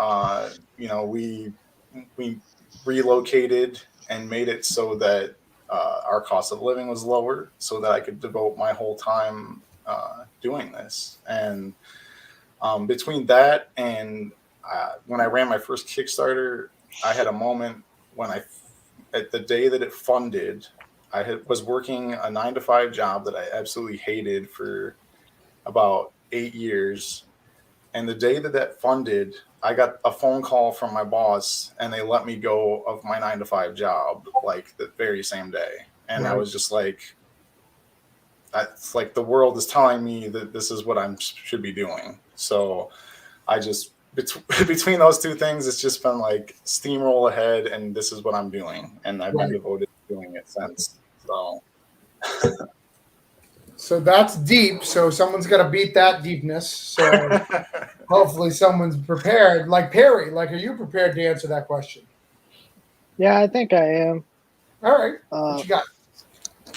Speaker 5: we relocated and made it so that our cost of living was lower, so that I could devote my whole time doing this. And between that and when I ran my first Kickstarter, I had a moment when at the day that it funded, was working a 9-to-5 job that I absolutely hated for about 8 years. And the day that funded, I got a phone call from my boss, and they let me go of my 9-to-5 job like the very same day. And right. I was just like, it's like the world is telling me that this is what I should be doing. So I just, between those two things, it's just been like steamroll ahead, and this is what I'm doing. And I've been devoted to doing it since.
Speaker 1: So that's deep. So someone's got to beat that deepness. So hopefully someone's prepared. Like Perry, like, are you prepared to answer that question?
Speaker 2: Yeah, I think I am.
Speaker 1: All right. What you got?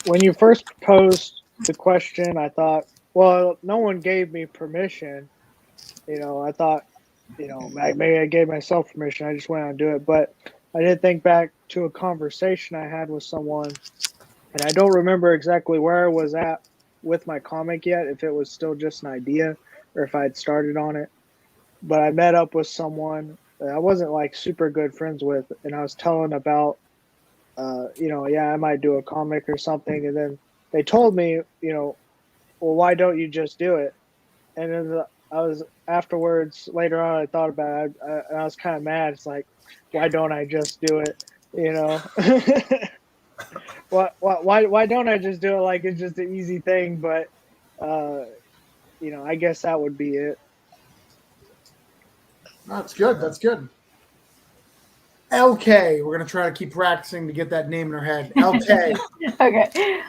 Speaker 2: When you first posed the question, I thought, well, no one gave me permission. I thought, maybe I gave myself permission. I just went out and do it. But I did think back to a conversation I had with someone, and I don't remember exactly where I was at with my comic yet, if it was still just an idea or if I had started on it. But I met up with someone that I wasn't like super good friends with, and I was telling about, I might do a comic or something. And then they told me, well, why don't you just do it? And then I was afterwards, later on, I thought about it, and I was kind of mad. It's like, why don't I just do it? Why don't I just do it like it's just an easy thing? But, I guess that would be it.
Speaker 1: That's good. That's good. LK. We're going to try to keep practicing to get that name in our head. LK.
Speaker 4: Okay.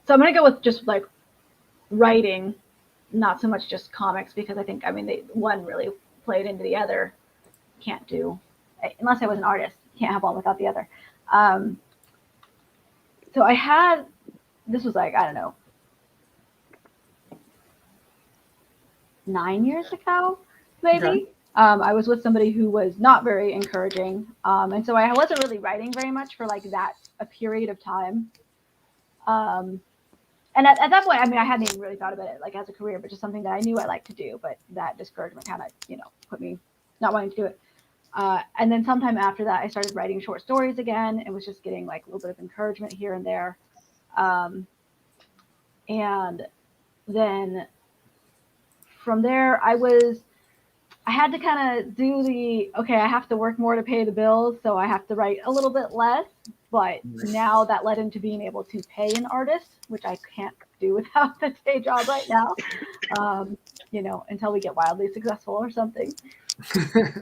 Speaker 4: So I'm going to go with just like writing, not so much just comics, because one really played into the other. Can't do, unless I was an artist, can't have one without the other. So this was like, I don't know, 9 years ago, maybe.
Speaker 1: Okay.
Speaker 4: I was with somebody who was not very encouraging. And so I wasn't really writing very much for like a period of time. And at that point, I mean, I hadn't even really thought about it like as a career, but just something that I knew I liked to do. But that discouragement kind of, put me not wanting to do it. And then sometime after that, I started writing short stories again and was just getting like a little bit of encouragement here and there. And then from there, I had to kind of do I have to work more to pay the bills, so I have to write a little bit less. But now that led into being able to pay an artist, which I can't do without the day job right now, until we get wildly successful or something.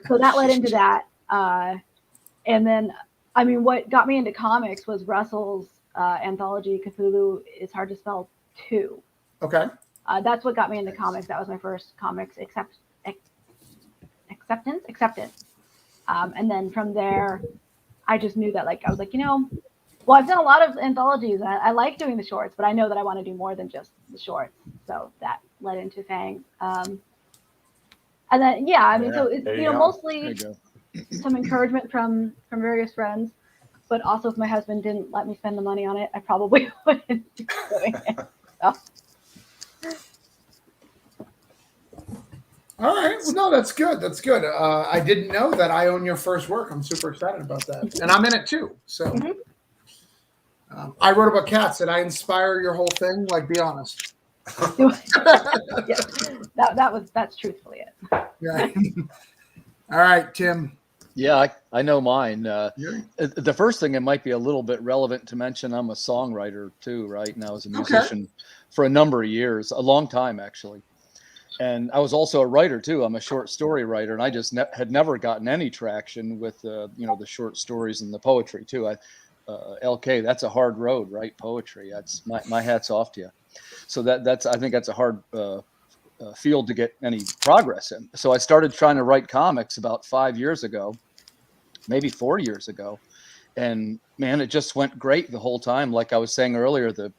Speaker 4: So that led into that. And then, I mean, what got me into comics was Russell's anthology, Cthulhu is Hard to Spell 2.
Speaker 1: Okay.
Speaker 4: That's what got me into comics. That was my first comics acceptance. And then from there, I just knew that, like, I was like, well, I've done a lot of anthologies. I like doing the shorts, but I know that I want to do more than just the shorts. So that led into Fangs. And then, so it's, mostly some encouragement from various friends, but also if my husband didn't let me spend the money on it, I probably wouldn't be doing it. So.
Speaker 1: All right. Well, no, that's good. That's good. I didn't know that I own your first work. I'm super excited about that. And I'm in it too. So I wrote about cats. Did I inspire your whole thing? Like, be honest.
Speaker 4: That's truthfully it.
Speaker 1: Yeah. All right, Tim.
Speaker 3: Yeah, I know mine. The first thing, it might be a little bit relevant to mention, I'm a songwriter too, right? And I was a musician for a number of years, a long time actually. And I was also a writer too. I'm a short story writer, and I just had never gotten any traction with the short stories and the poetry too. LK, that's a hard road, right? Poetry. That's my hat's off to you. So I think that's a hard field to get any progress in. So I started trying to write comics about 5 years ago, maybe 4 years ago, and man, it just went great the whole time. Like I was saying earlier, the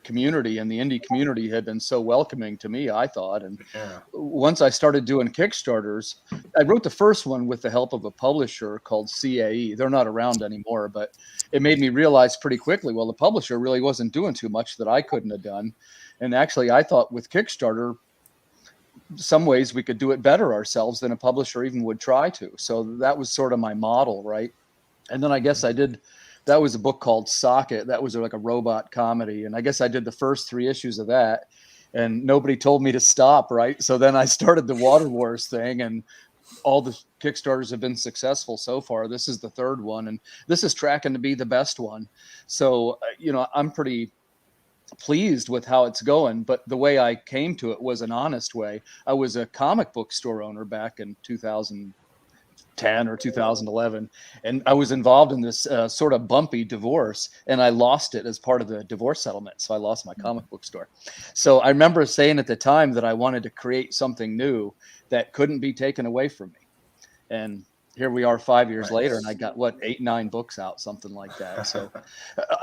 Speaker 3: community and the indie community had been so welcoming to me, I thought. And once I started doing Kickstarters, I wrote the first one with the help of a publisher called CAE. They're not around anymore, but it made me realize pretty quickly, well, the publisher really wasn't doing too much that I couldn't have done. And actually, I thought with Kickstarter, some ways we could do it better ourselves than a publisher even would try to. So that was sort of my model, right? And then I guess that was a book called Socket. That was like a robot comedy. And I guess I did the first 3 issues of that, and nobody told me to stop, right? So then I started the Water Wars thing, and all the Kickstarters have been successful so far. This is the 3rd one, and this is tracking to be the best one. So, I'm pretty pleased with how it's going, but the way I came to it was an honest way. I was a comic book store owner back in 2010 or 2011, and I was involved in this sort of bumpy divorce, and I lost it as part of the divorce settlement. So I lost my comic book store. So I remember saying at the time that I wanted to create something new that couldn't be taken away from me. And here we are 5 years later, and I got 8, 9 books out, something like that. So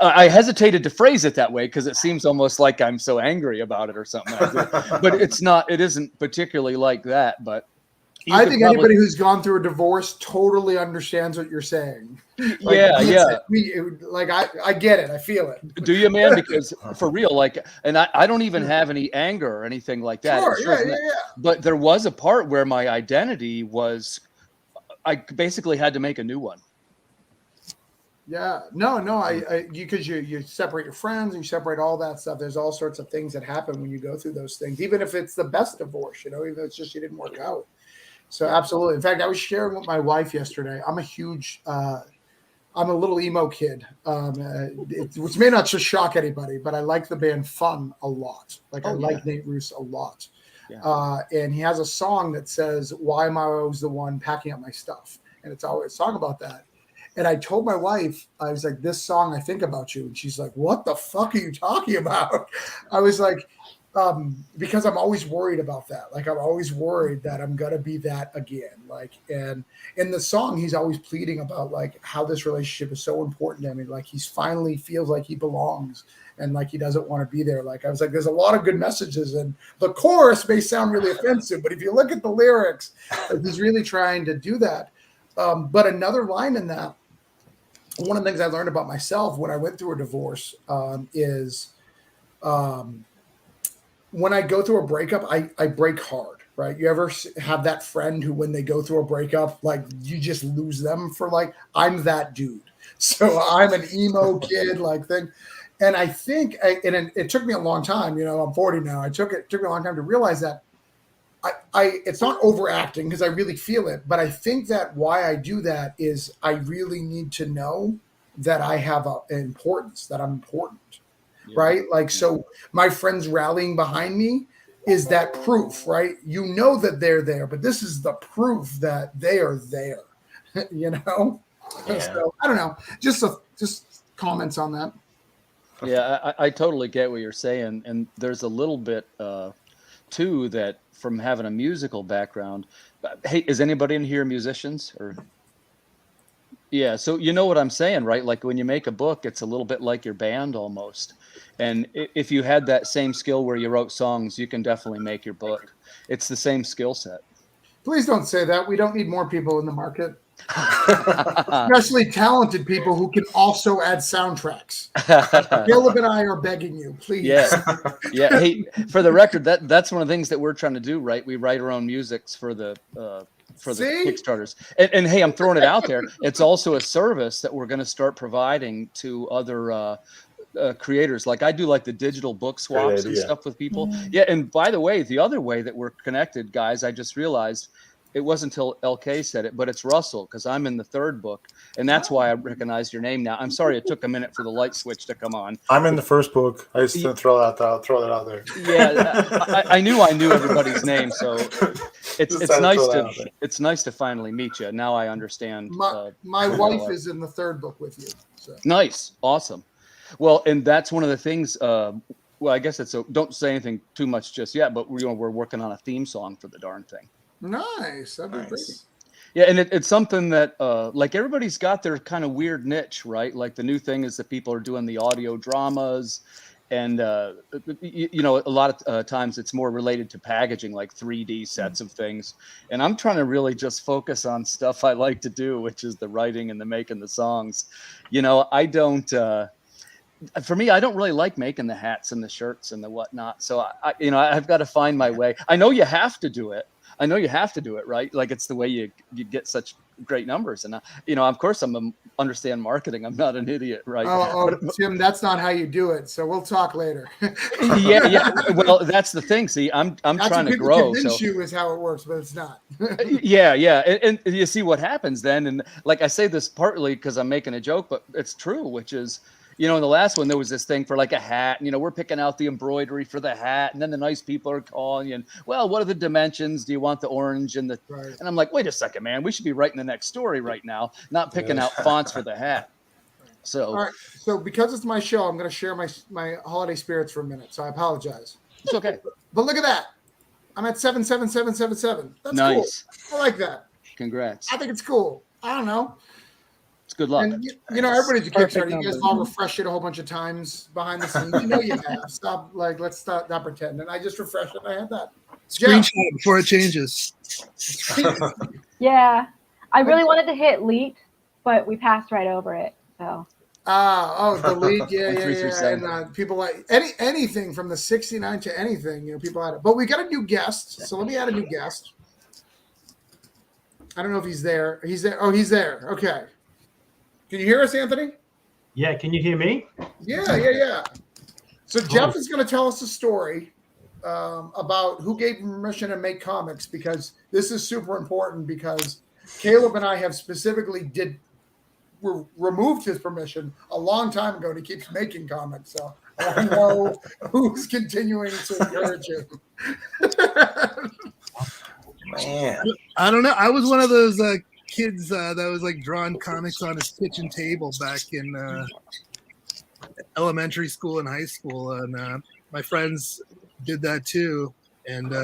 Speaker 3: I hesitated to phrase it that way because it seems almost like I'm so angry about it or something like that. But it's not. It isn't particularly like that. But
Speaker 1: I think anybody who's gone through a divorce totally understands what you're saying. Like, I get it. I feel it.
Speaker 3: Do you, man? Because for real, and I don't even have any anger or anything like that.
Speaker 1: Sure, yeah.
Speaker 3: But there was a part where my identity was, I basically had to make a new one.
Speaker 1: Yeah, no, because you separate your friends and you separate all that stuff. There's all sorts of things that happen when you go through those things, even if it's the best divorce, even if it's just you didn't work out. So absolutely. In fact, I was sharing with my wife yesterday. I'm a little emo kid, which may not just shock anybody, but I like the band Fun a lot. I like Nate Roos a lot. Yeah. And he has a song that says, "Why am I always the one packing up my stuff?" And it's always a song about that. And I told my wife, I was like, "This song, I think about you." And she's like, "What the fuck are you talking about?" I was like, Because I'm always worried about that. Like I'm always worried that I'm gonna be that again. Like, and in the song, he's always pleading about like how this relationship is so important to him. And like he's finally feels like he belongs and like he doesn't want to be there. Like I was like, there's a lot of good messages, and the chorus may sound really offensive, but if you look at the lyrics, like, he's really trying to do that. But another line in that, one of the things I learned about myself when I went through a divorce is. When I go through a breakup, I break hard, right? You ever have that friend who, when they go through a breakup, like you just lose them for like, I'm that dude. So I'm an emo kid like thing. And I think, it took me a long time, you know, I'm 40 now. It took me a long time to realize that it's not overacting because I really feel it. But I think that why I do that is I really need to know that I have an importance, that I'm important. Right? Like, so my friends rallying behind me is that proof, right? You know that they're there, but this is the proof that they are there, you know? Yeah. So I don't know, just comments on that.
Speaker 3: Yeah, I totally get what you're saying. And there's a little bit too, that from having a musical background. Hey, is anybody in here musicians or? Yeah, so you know what I'm saying, right? Like when you make a book, it's a little bit like your band almost. And if you had that same skill where you wrote songs, you can definitely make your book. It's the same skill set.
Speaker 1: Please don't say that. We don't need more people in the market. Especially talented people who can also add soundtracks. Caleb and I are begging you, please.
Speaker 3: Yeah. Hey, for the record, that's one of the things that we're trying to do, right? We write our own musics for the Kickstarters. And hey, I'm throwing it out there. It's also a service that we're going to start providing to other creators. Like I do like the digital book swaps and stuff with people. Yeah. And by the way, the other way that we're connected, guys, I just realized it wasn't until LK said it, but it's Russell, because I'm in the third book. And that's why I recognized your name now. I'm sorry it took a minute for the light switch to come on.
Speaker 5: I'm in the first book. I just throw that out there.
Speaker 3: Yeah, I knew everybody's name, so it's nice to finally meet you. Now I understand.
Speaker 1: My wife is in the third book with you. So.
Speaker 3: Nice, awesome. Well, and that's one of the things. Well, I guess don't say anything too much just yet, but we're working on a theme song for the darn thing.
Speaker 1: Nice, that'd be great.
Speaker 3: Yeah, and it's something that like everybody's got their kind of weird niche, right? Like the new thing is that people are doing the audio dramas, and you know, a lot of times it's more related to packaging, like 3D sets of things. And I'm trying to really just focus on stuff I like to do, which is the writing and the making the songs. You know, I don't. For me, I don't really like making the hats and the shirts and the whatnot. So I've got to find my way. I know you have to do it. Right? Like it's the way you get such great numbers. And of course, understand marketing. I'm not an idiot, right?
Speaker 1: Oh, Tim, that's not how you do it. So we'll talk later.
Speaker 3: yeah. Well, that's the thing. See, I'm trying to grow.
Speaker 1: Convince you is how it works, but it's not.
Speaker 3: yeah. And you see what happens then. And like I say this partly because I'm making a joke, but it's true, which is. You know, in the last one, there was this thing for like a hat. And, we're picking out the embroidery for the hat. And then the nice people are calling you. And, well, what are the dimensions? Do you want the orange and the... Right. And I'm like, wait a second, man. We should be writing the next story right now, not picking out fonts for the hat. So...
Speaker 1: All right. So because it's my show, I'm going to share my holiday spirits for a minute. So I apologize.
Speaker 3: It's okay.
Speaker 1: But look at that. I'm at 77777. That's
Speaker 3: nice.
Speaker 1: Cool. I like that.
Speaker 3: Congrats.
Speaker 1: I think it's cool. I don't know.
Speaker 3: It's good luck.
Speaker 1: And, everybody's a Kickstarter. You guys all refresh it a whole bunch of times behind the scenes. You have. Stop. Like, let's stop pretending. I just refreshed it. I had that.
Speaker 6: Screenshot before it changes.
Speaker 4: Yeah. I really wanted to hit leak, but we passed right over it. So.
Speaker 1: The leak. Yeah. And people like anything from the 69 to anything, people had it. But we got a new guest. So let me add a new guest. I don't know if he's there. He's there. Oh, he's there. Okay. Can you hear us, Anthony?
Speaker 7: Yeah, can you hear me?
Speaker 1: Yeah. So Jeff is going to tell us a story about who gave him permission to make comics, because this is super important, because Caleb and I have specifically removed his permission a long time ago, and he keeps making comics. So I want to know who's continuing to encourage him.
Speaker 5: Man.
Speaker 6: I don't know. I was one of those kids that was like drawing comics on his kitchen table back in elementary school and high school, and my friends did that too, and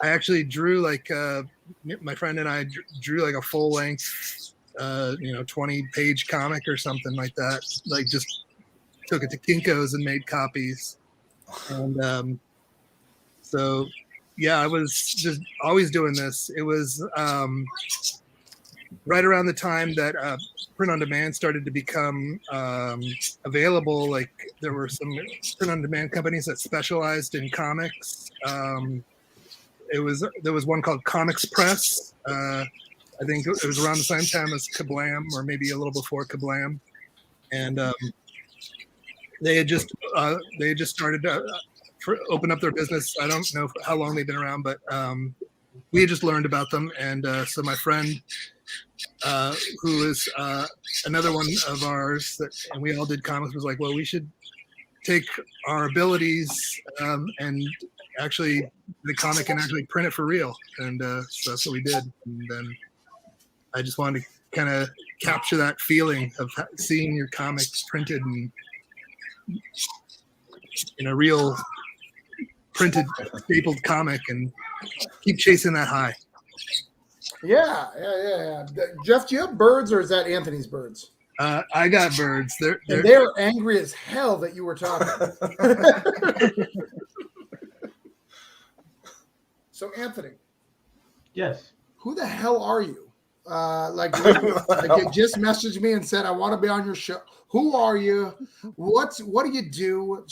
Speaker 6: I actually drew like my friend and I drew like a full length, 20-page comic or something like that. Like just took it to Kinko's and made copies, and so yeah, I was just always doing this. It was right around the time that print on demand started to become available. Like there were some print on demand companies that specialized in comics. There was one called Comics Press. I think it was around the same time as Kablam, or maybe a little before Kablam, and they had just started to open up their business. I don't know how long they've been around, but we had just learned about them, and so my friend, who is another one of ours, and we all did comics, was like, well, we should take our abilities and actually the comic and actually print it for real, and so that's what we did. And then I just wanted to kind of capture that feeling of seeing your comics printed in a real printed stapled comic and keep chasing that high.
Speaker 1: Yeah. Jeff, do you have birds, or is that Anthony's birds?
Speaker 6: I got birds.
Speaker 1: They're angry as hell that you were talking. So, Anthony.
Speaker 7: Yes.
Speaker 1: Who the hell are you? You just messaged me and said, I want to be on your show. Who are you? What do you do?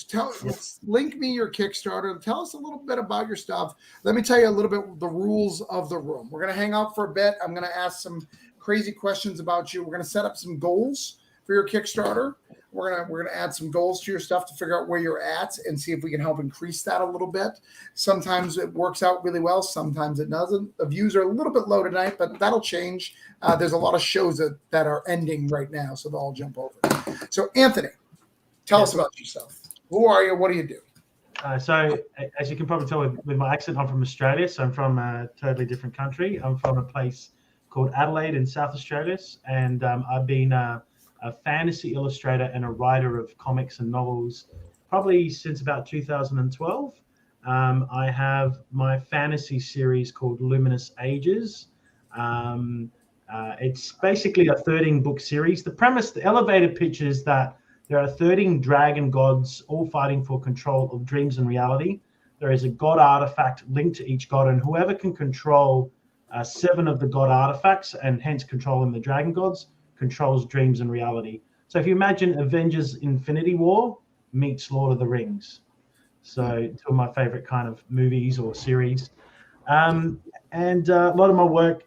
Speaker 1: Link me your Kickstarter. Tell us a little bit about your stuff. Let me tell you a little bit the rules of the room. We're going to hang out for a bit. I'm going to ask some crazy questions about you. We're going to set up some goals for your Kickstarter. We're gonna add some goals to your stuff to figure out where you're at and see if we can help increase that a little bit. Sometimes it works out really well. Sometimes it doesn't. The views are a little bit low tonight, but that'll change. There's a lot of shows that are ending right now, so they'll all jump over. So, Anthony, tell us about yourself. Who are you? What do you do?
Speaker 7: So, as you can probably tell with my accent, I'm from Australia. So I'm from a totally different country. I'm from a place called Adelaide in South Australia, and I've been a fantasy illustrator and a writer of comics and novels probably since about 2012. I have my fantasy series called Luminous Ages. It's basically a 13-book series. The premise, the elevator pitch is that there are 13 dragon gods all fighting for control of dreams and reality. There is a god artifact linked to each god, and whoever can control 7 of the god artifacts and hence controlling the dragon gods controls dreams and reality. So if you imagine Avengers Infinity War meets Lord of the Rings. So two of my favorite kind of movies or series. And a lot of my work,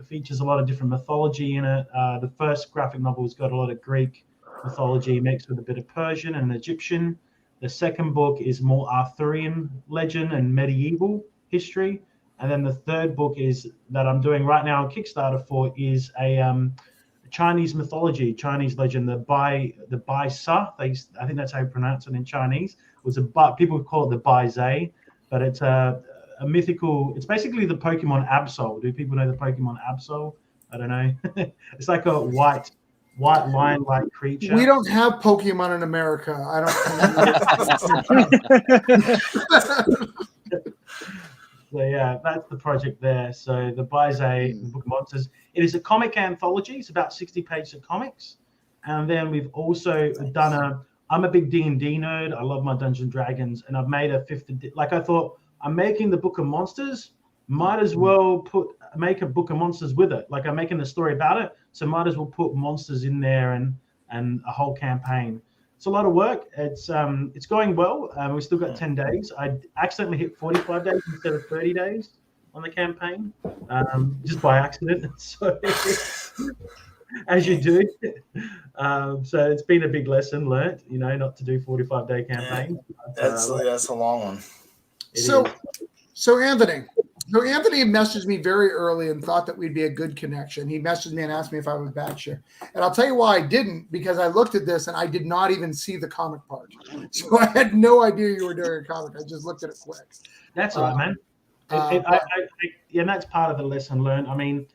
Speaker 7: features a lot of different mythology in it. The first graphic novel's got a lot of Greek mythology mixed with a bit of Persian and Egyptian. The second book is more Arthurian legend and medieval history. And then the third book is that I'm doing right now on Kickstarter for is a Chinese mythology, Chinese legend, the Bai Sa. I think that's how you pronounce it in Chinese. People call it the Bai Zai, but it's a mythical. It's basically the Pokemon Absol. Do people know the Pokemon Absol? I don't know. It's like a white lion-like creature.
Speaker 1: We don't have Pokemon in America. I don't.
Speaker 7: So yeah, that's the project there. So the Baize, the Book of Monsters. It is a comic anthology. It's about 60 pages of comics. And then we've also done I'm a big D&D nerd. I love my Dungeons & Dragons. And I've made a 5th, I thought, I'm making the Book of Monsters. Might as well make a Book of Monsters with it. Like I'm making the story about it. So might as well put monsters in there and a whole campaign. It's a lot of work. It's going well. We've still got 10 days. I accidentally hit 45 days instead of 30 days on the campaign, just by accident. So as you do. So it's been a big lesson learned, not to do 45-day campaigns.
Speaker 5: That's a long one.
Speaker 1: So Anthony messaged me very early and thought that we'd be a good connection. He messaged me and asked me if I would batch you. And I'll tell you why I didn't, because I looked at this and I did not even see the comic part. So I had no idea you were doing a comic. I just looked at it quick.
Speaker 7: That's all right, man. And that's part of the lesson learned. I mean,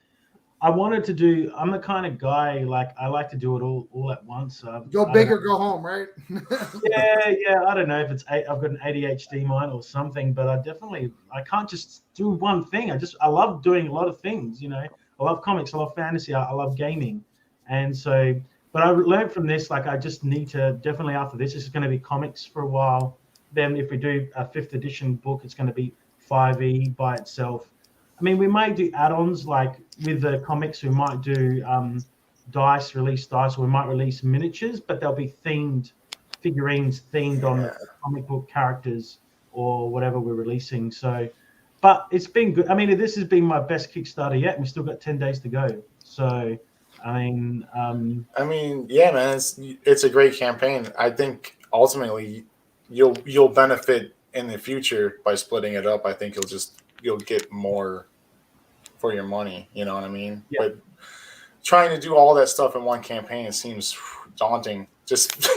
Speaker 7: I wanted to do. I'm the kind of guy like I like to do it all at once.
Speaker 1: Go big or go home, right?
Speaker 7: Yeah. I don't know if I've got an ADHD mind or something, but I can't just do one thing. I love doing a lot of things. I love comics, I love fantasy, I love gaming, and so. But I learned from this, like I just need to definitely after this is going to be comics for a while. Then if we do a 5th edition book, it's going to be 5e by itself. I mean, we might do add-ons like with the comics. We might do release dice, or we might release miniatures, but they'll be themed figurines, themed on the comic book characters or whatever we're releasing. So, but it's been good. I mean, this has been my best Kickstarter yet. And we still got 10 days to go. So, yeah, man,
Speaker 5: it's a great campaign. I think ultimately you'll benefit in the future by splitting it up. I think you'll get more for your money. You know what I mean?
Speaker 7: Yeah.
Speaker 5: But trying to do all that stuff in one campaign, it seems daunting. Just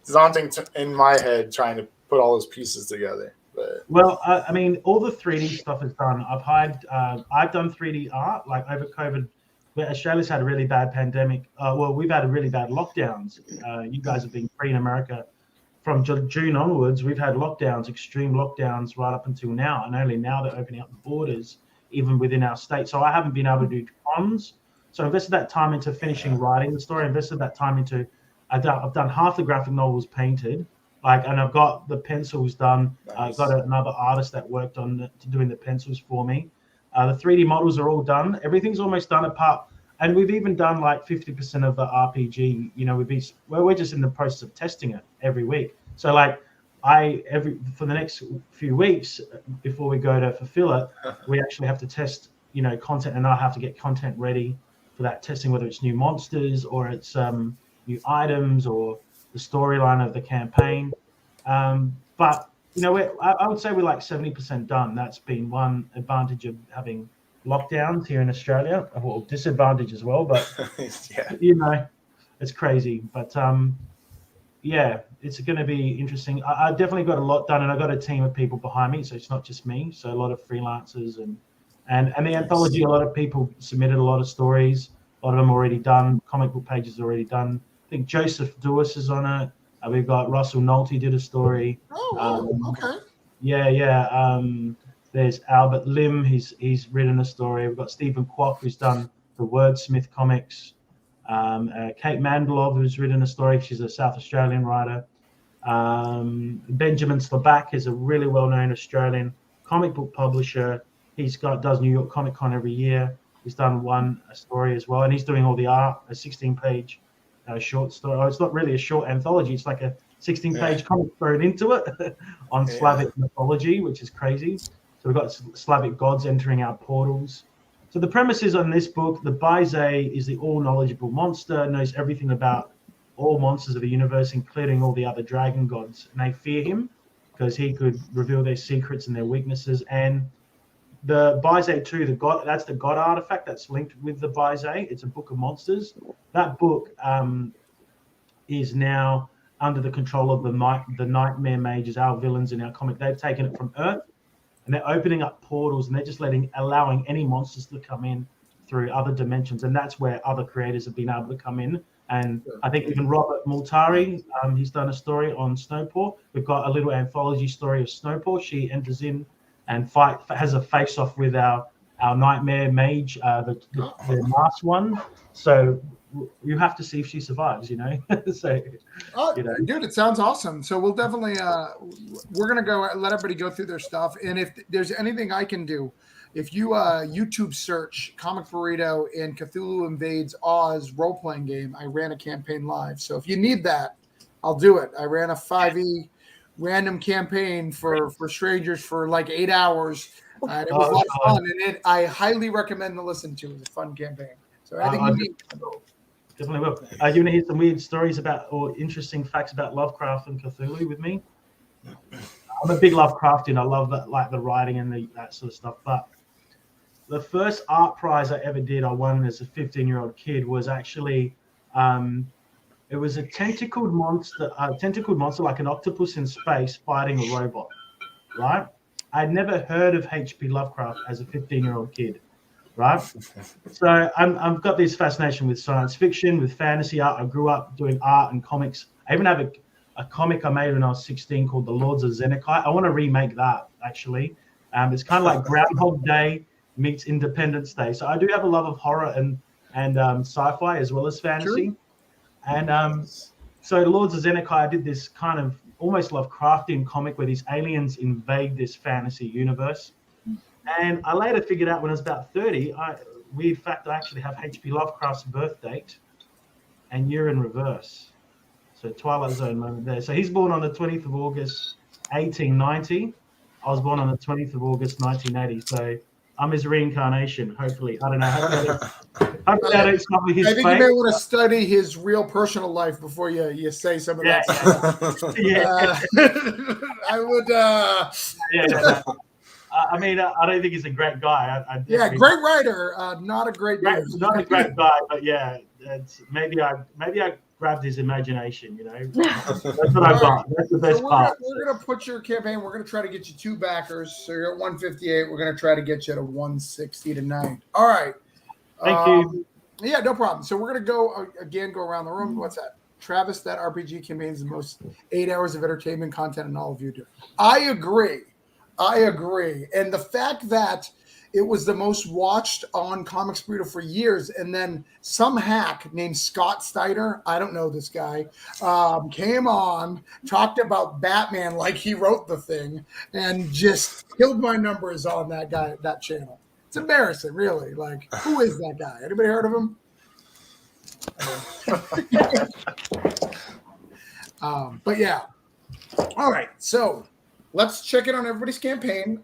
Speaker 5: daunting in my head trying to put all those pieces together. But
Speaker 7: well, I mean, all the 3D stuff is done. I've done 3D art like over COVID. Australia's had a really bad pandemic. We've had a really bad lockdowns. You guys have been free in America. From June onwards, we've had lockdowns, extreme lockdowns right up until now. And only now they're opening up the borders, even within our state. So I haven't been able to do cons. So I invested that time into finishing writing the story, invested that time into, I've done half the graphic novels painted, and I've got the pencils done.
Speaker 5: Nice.
Speaker 7: I've got another artist that worked on doing the pencils for me. The 3D models are all done. Everything's almost done apart. And we've even done like 50% of the RPG. We're just in the process of testing it every week. So for the next few weeks before we go to fulfill it, we actually have to test, content, and I have to get content ready for that testing, whether it's new monsters or it's new items or the storyline of the campaign. But I would say we're like 70% done. That's been one advantage of having lockdowns here in Australia, or disadvantage as well. But it's crazy. But yeah, it's going to be interesting. I definitely got a lot done, and I got a team of people behind me, so it's not just me. So a lot of freelancers and the anthology. A lot of people submitted a lot of stories. A lot of them already done. Comic book pages already done. I think Joseph Dewis is on it. We've got Russell Nolte did a story.
Speaker 1: Okay.
Speaker 7: Yeah. There's Albert Lim. He's written a story. We've got Stephen Kwok, who's done the Wordsmith comics. Kate Mandelov, who's written a story. She's a South Australian writer. Benjamin Slabak is a really well-known Australian comic book publisher. Does New York Comic Con every year. He's done a story as well, and he's doing all the art. A 16-page short story. Oh, it's not really a short anthology. It's like a 16-page comic thrown into it on Slavic mythology, which is crazy. So we've got Slavic gods entering our portals. So the premise is on this book, the Baizé is the all-knowledgeable monster, knows everything about all monsters of the universe, including all the other dragon gods. And they fear him because he could reveal their secrets and their weaknesses. And the Baizé 2, that's the god artifact that's linked with the Baizé. It's a book of monsters. That book is now under the control of the Nightmare Mages, our villains in our comic. They've taken it from Earth, and they're opening up portals, and they're just allowing any monsters to come in through other dimensions. And that's where other creators have been able to come in. And I think even Robert Multari, he's done a story on Snowpaw. We've got a little anthology story of Snowpaw. She enters in and has a face-off with our Nightmare Mage, the last one. So you have to see if she survives, So,
Speaker 1: dude, it sounds awesome. So we'll definitely we're gonna go let everybody go through their stuff, and if there's anything I can do, if you YouTube search Comic Burrito and Cthulhu Invades Oz role-playing game, I ran a campaign live. So if you need that, I'll do it. I ran a 5e random campaign for strangers for like 8 hours. And it was a lot of fun, and I highly recommend to listen to. It was a fun campaign. So I think you need.
Speaker 7: Definitely will. You want to hear some weird stories or interesting facts about Lovecraft and Cthulhu with me? I'm a big Lovecraftian. I love that, like the writing and that sort of stuff. But the first art prize I ever did, I won as a 15-year-old kid, was actually it was a tentacled monster like an octopus in space fighting a robot. Right? I'd never heard of H.P. Lovecraft as a 15-year-old kid. right? So I've got this fascination with science fiction, with fantasy art. I grew up doing art and comics. I even have a comic I made when I was 16 called The Lords of Zenekai. I want to remake that, actually. It's kind of like Groundhog Day meets Independence Day. So I do have a love of horror and sci-fi as well as fantasy.
Speaker 1: Sure.
Speaker 7: And so The Lords of Zenekai, I did this kind of almost Lovecraftian comic where these aliens invade this fantasy universe. And I later figured out when I was about 30, weird fact, I actually have H.P. Lovecraft's birth date and year in reverse. So Twilight Zone moment there. So he's born on the 20th of August, 1890. I was born on the 20th of August, 1980. So I'm his reincarnation, hopefully. I don't know. Hopefully I don't stop with his
Speaker 1: I think
Speaker 7: fate.
Speaker 1: you may want to study his real personal life before you say some of that stuff. I would.
Speaker 7: I mean, I don't think he's a great guy.
Speaker 1: Great writer, not a great dude.
Speaker 7: Not a great guy, but yeah, maybe I grabbed his imagination. You know, that's what I got. That's the best part.
Speaker 1: We're gonna put your campaign. We're gonna try to get you 2 backers. So you're at 158. We're gonna try to get you to 160 tonight. All right.
Speaker 7: Thank you.
Speaker 1: Yeah, no problem. So we're gonna go around the room. What's that? Travis, that RPG campaign is the most 8 hours of entertainment content in all of YouTube. I agree. And the fact that it was the most watched on Comics Burrito for years, and then some hack named Scott Steiner, I don't know this guy, came on, talked about Batman like he wrote the thing, and just killed my numbers on that channel. It's embarrassing, really. Like, who is that guy? Anybody heard of him? But yeah. All right, so let's check in on everybody's campaign.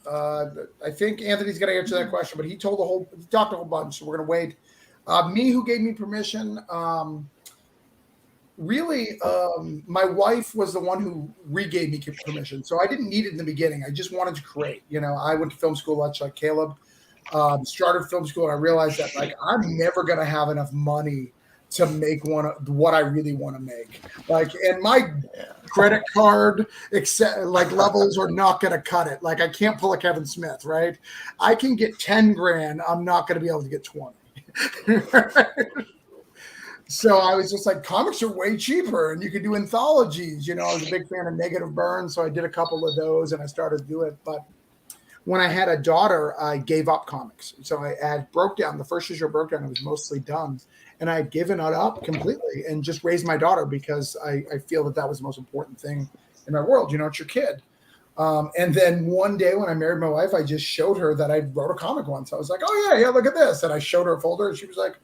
Speaker 1: I think Anthony's going to answer that question, but he talked a whole bunch, so we're going to wait. Me, who gave me permission, my wife was the one who re-gave me permission, so I didn't need it in the beginning. I just wanted to create. You know, I went to film school, much like Caleb, started film school, and I realized that, like, I'm never going to have enough money to make what I really want to make. Like, and my credit card levels are not going to cut it. Like, I can't pull a Kevin Smith, right? I can get 10 grand. I'm not going to be able to get 20. So I was just like, comics are way cheaper and you can do anthologies. You know, I was a big fan of Negative Burn. So I did a couple of those and I started to do it. But when I had a daughter, I gave up comics. So I broke down. The first issue broke down. It was mostly done. And I had given it up completely and just raised my daughter because I feel that was the most important thing in my world. You know, it's your kid. And then one day when I married my wife, I just showed her that I wrote a comic once. I was like, oh, yeah, look at this. And I showed her a folder and she was like,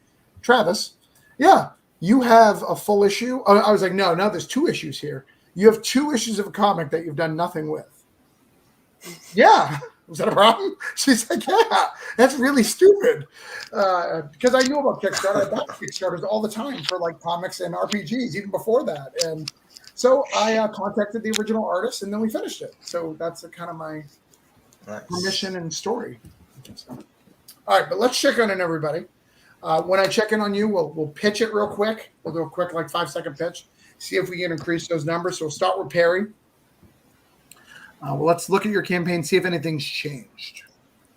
Speaker 1: Travis, yeah, you have a full issue. I was like, no, there's 2 issues here. You have 2 issues of a comic that you've done nothing with. Yeah. Was that a problem? She's like, yeah, that's really stupid. Because I knew about Kickstarter. I bought Kickstarters all the time for like comics and RPGs, even before that. And so I contacted the original artist and then we finished it. So that's kind of my permission and story. All right, but let's check in on everybody. When I check in on you, we'll pitch it real quick. We'll do a quick 5-second pitch. See if we can increase those numbers. So we'll start with Perry. Well, let's look at your campaign, see if anything's changed.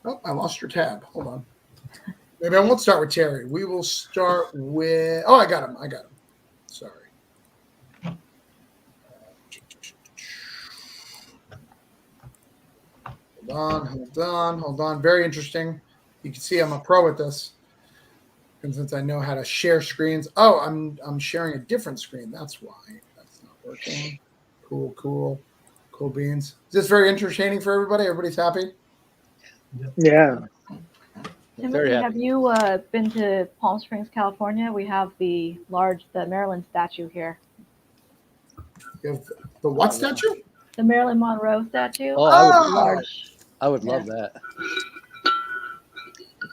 Speaker 1: Oh, I lost your tab. Hold on. Maybe I won't start with Terry. We will start with... Oh, I got him. Sorry. Hold on. Very interesting. You can see I'm a pro at this. And since I know how to share screens... Oh, I'm sharing a different screen. That's why. That's not working. Cool beans. Is this very entertaining for everybody? Everybody's happy?
Speaker 2: Yeah.
Speaker 4: Timothy, have you been to Palm Springs, California? We have the Maryland statue here.
Speaker 1: You have the what statue?
Speaker 4: The Marilyn Monroe statue.
Speaker 3: Oh, I would love that.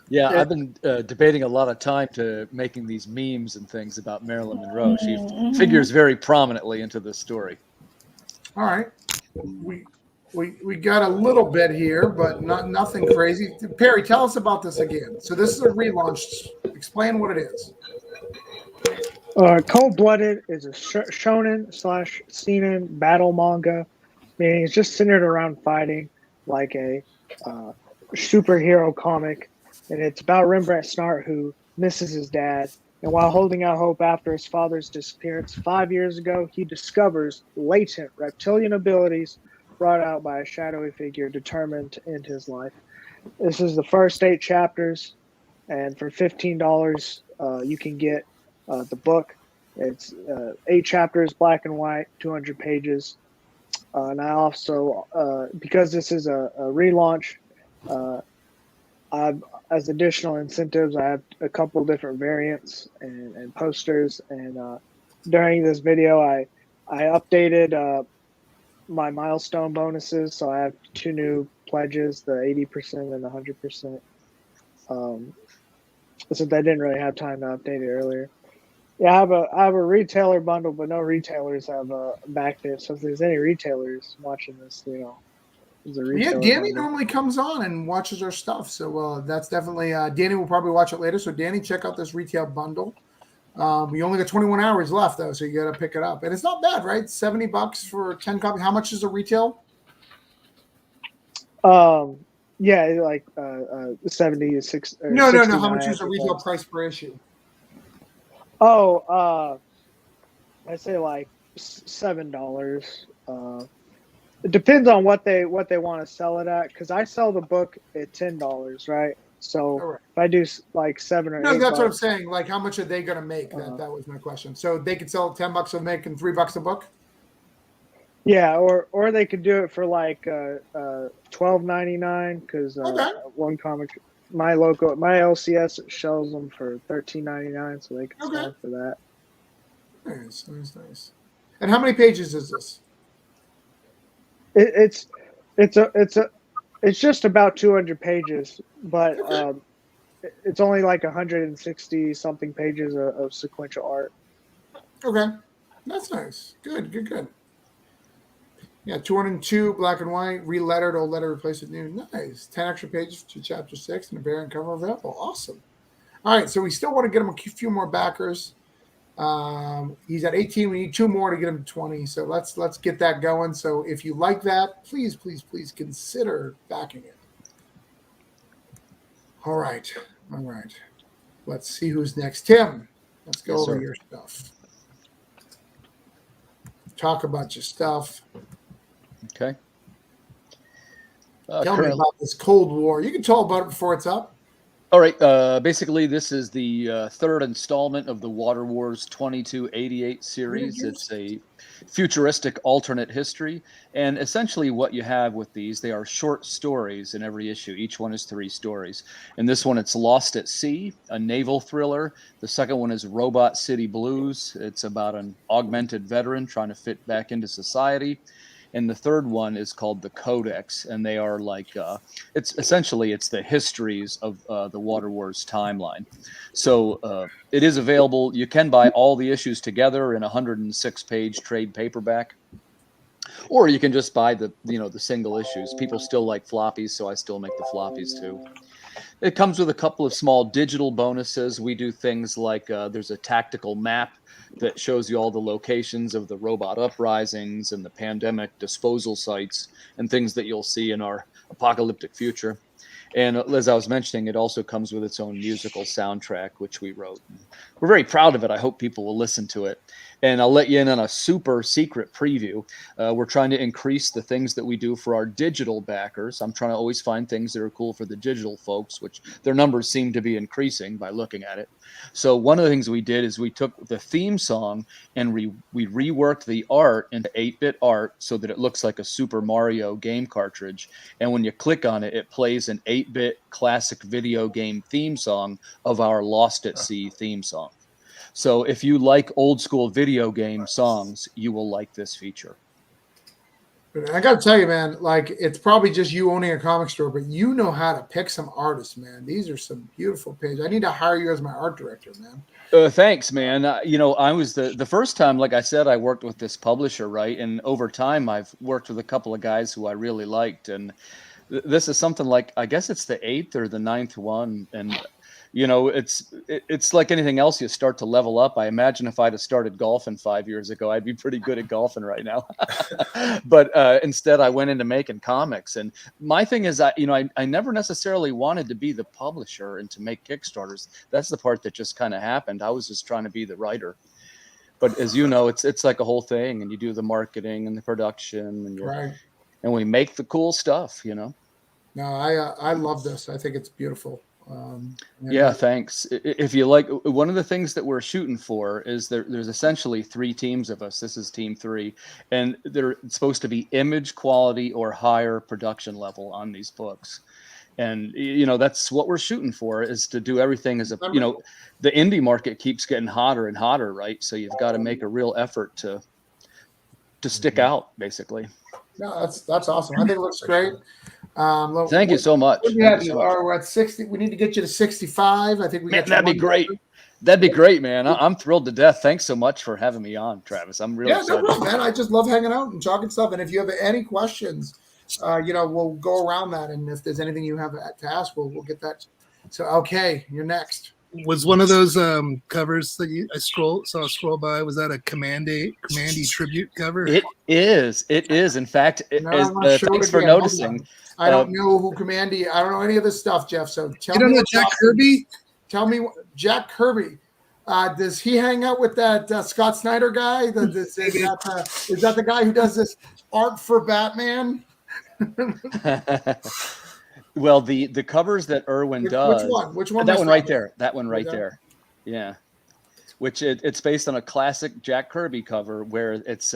Speaker 3: Yeah, I've been debating a lot of time to making these memes and things about Marilyn Monroe. She figures very prominently into the story.
Speaker 1: All right. We got a little bit here, but nothing crazy. Perry, tell us about this again. So this is a relaunch. Explain what it is.
Speaker 2: Coldblooded is a shonen/seinen battle manga, meaning it's just centered around fighting, like a superhero comic and it's about Rembrandt Snart, who misses his dad. And while holding out hope after his father's disappearance 5 years ago, he discovers latent reptilian abilities brought out by a shadowy figure determined to end his life. This is the first 8 chapters, and for $15, you can get the book. It's 8 chapters, black and white, 200 pages. And I also, because this is a relaunch, as additional incentives, I have a couple different variants and posters. And during this video, I updated my milestone bonuses. So I have 2 new pledges, the 80% and the 100%. Since I didn't really have time to update it earlier. Yeah, I have a retailer bundle, but no retailers have backed it. So if there's any retailers watching this, there's a retailer
Speaker 1: Danny
Speaker 2: bundle.
Speaker 1: normally comes on and watches our stuff. So that's definitely Danny will probably watch it later. So Danny, check out this retail bundle. We only got 21 hours left though, so you got to pick it up. And it's not bad, right? $70 for 10 copies. How much is a retail?
Speaker 2: Yeah, like 70 to 6.
Speaker 1: No. How much is a retail price per issue?
Speaker 2: Oh, I say like $7. It depends on what they want to sell it at, because I sell the book at $10, right? So
Speaker 1: Right.
Speaker 2: if I do like $7 or $8,
Speaker 1: No, that's what I'm saying. Like, how much are they going to make? That was my question. So they could sell $10 and making $3 a book.
Speaker 2: Yeah, or they could do it for like $12.99, because one comic, my LCS sells them for $13.99, so they can sell it for that.
Speaker 1: Nice. And how many pages is this?
Speaker 2: It's just about 200 pages, but it's only like 160 something pages of sequential art.
Speaker 1: Okay, that's nice. Good. Yeah, 202 black and white, relettered, old letter replaced with new. Nice. 10 extra pages to chapter 6 and a variant cover available. Awesome. All right, so we still want to get him a few more backers. He's at 18. We need 2 more to get him to 20. So let's get that going. So if you like that, please consider backing it. All right. Let's see who's next. Tim, let's go over your stuff. Talk about your stuff.
Speaker 3: Okay.
Speaker 1: Tell me about this Cold War. You can tell about it before it's up.
Speaker 3: All right. Basically, this is the third installment of the Water Wars 2288 series. It's a futuristic alternate history. And essentially what you have with these, they are short stories in every issue. Each one is 3 stories. And this one, it's Lost at Sea, a naval thriller. The second one is Robot City Blues. It's about an augmented veteran trying to fit back into society. And the third one is called The Codex, and they are like it's the histories of the Water Wars timeline. So it is available. You can buy all the issues together in a 106-page trade paperback, or you can just buy the single issues. People still like floppies, so I still make the floppies too. It comes with a couple of small digital bonuses. We do things like there's a tactical map that shows you all the locations of the robot uprisings and the pandemic disposal sites and things that you'll see in our apocalyptic future. And as I was mentioning, it also comes with its own musical soundtrack, which we wrote. We're very proud of it. I hope people will listen to it. And I'll let you in on a super secret preview. We're trying to increase the things that we do for our digital backers. I'm trying to always find things that are cool for the digital folks, which their numbers seem to be increasing by looking at it. So one of the things we did is we took the theme song and we reworked the art into 8-bit art so that it looks like a Super Mario game cartridge. And when you click on it, it plays an 8-bit classic video game theme song of our Lost at Sea theme song. So if you like old school video game songs, you will like this feature.
Speaker 1: I got to tell you, man, like it's probably just you owning a comic store, but you know how to pick some artists, man. These are some beautiful pages. I need to hire you as my art director, man.
Speaker 3: Thanks, man. I was the first time, like I said, I worked with this publisher, right? And over time, I've worked with a couple of guys who I really liked. And this is something like, I guess it's the 8th or the 9th one. And you know, it's like anything else. You start to level up. I imagine if I'd have started golfing 5 years ago, I'd be pretty good at golfing right now. But instead, I went into making comics. And my thing is, I never necessarily wanted to be the publisher and to make Kickstarters. That's the part that just kind of happened. I was just trying to be the writer. But as you know, it's like a whole thing, and you do the marketing and the production, and and we make the cool stuff, you know.
Speaker 1: No, I love this. I think it's beautiful.
Speaker 3: Yeah, thanks. If you like, one of the things that we're shooting for is there's essentially 3 teams of us. This is team 3, and they're supposed to be image quality or higher production level on these books. And, you know, that's what we're shooting for, is to do everything as a, you know, the indie market keeps getting hotter and hotter, right? So you've got to make a real effort to stick out, basically.
Speaker 1: No, that's awesome. I think it looks great.
Speaker 3: Thank you so much.
Speaker 1: We're at 60. We need to get you to 65. I think we.
Speaker 3: Man, that'd be great. That'd be great, man. I'm thrilled to death. Thanks so much for having me on, Travis. I'm really excited.
Speaker 1: No problem, man. I just love hanging out and talking stuff. And if you have any questions, you know, we'll go around that. And if there's anything you have to ask, we'll get that. So, okay, you're next.
Speaker 6: Was one of those covers that I saw scroll by? Was that a Commandy tribute cover?
Speaker 3: It is. In fact, thanks for noticing.
Speaker 1: I don't know who Commandy. I don't know any of this stuff, Jeff. So tell me.
Speaker 6: You don't know Jack Kirby?
Speaker 1: Tell me, Jack Kirby. Does he hang out with that Scott Snyder guy? Is that the guy who does this art for Batman?
Speaker 3: Well, the covers that Irwin does.
Speaker 1: Which one?
Speaker 3: That one right there. That one right there. Yeah. Which it's based on a classic Jack Kirby cover where it's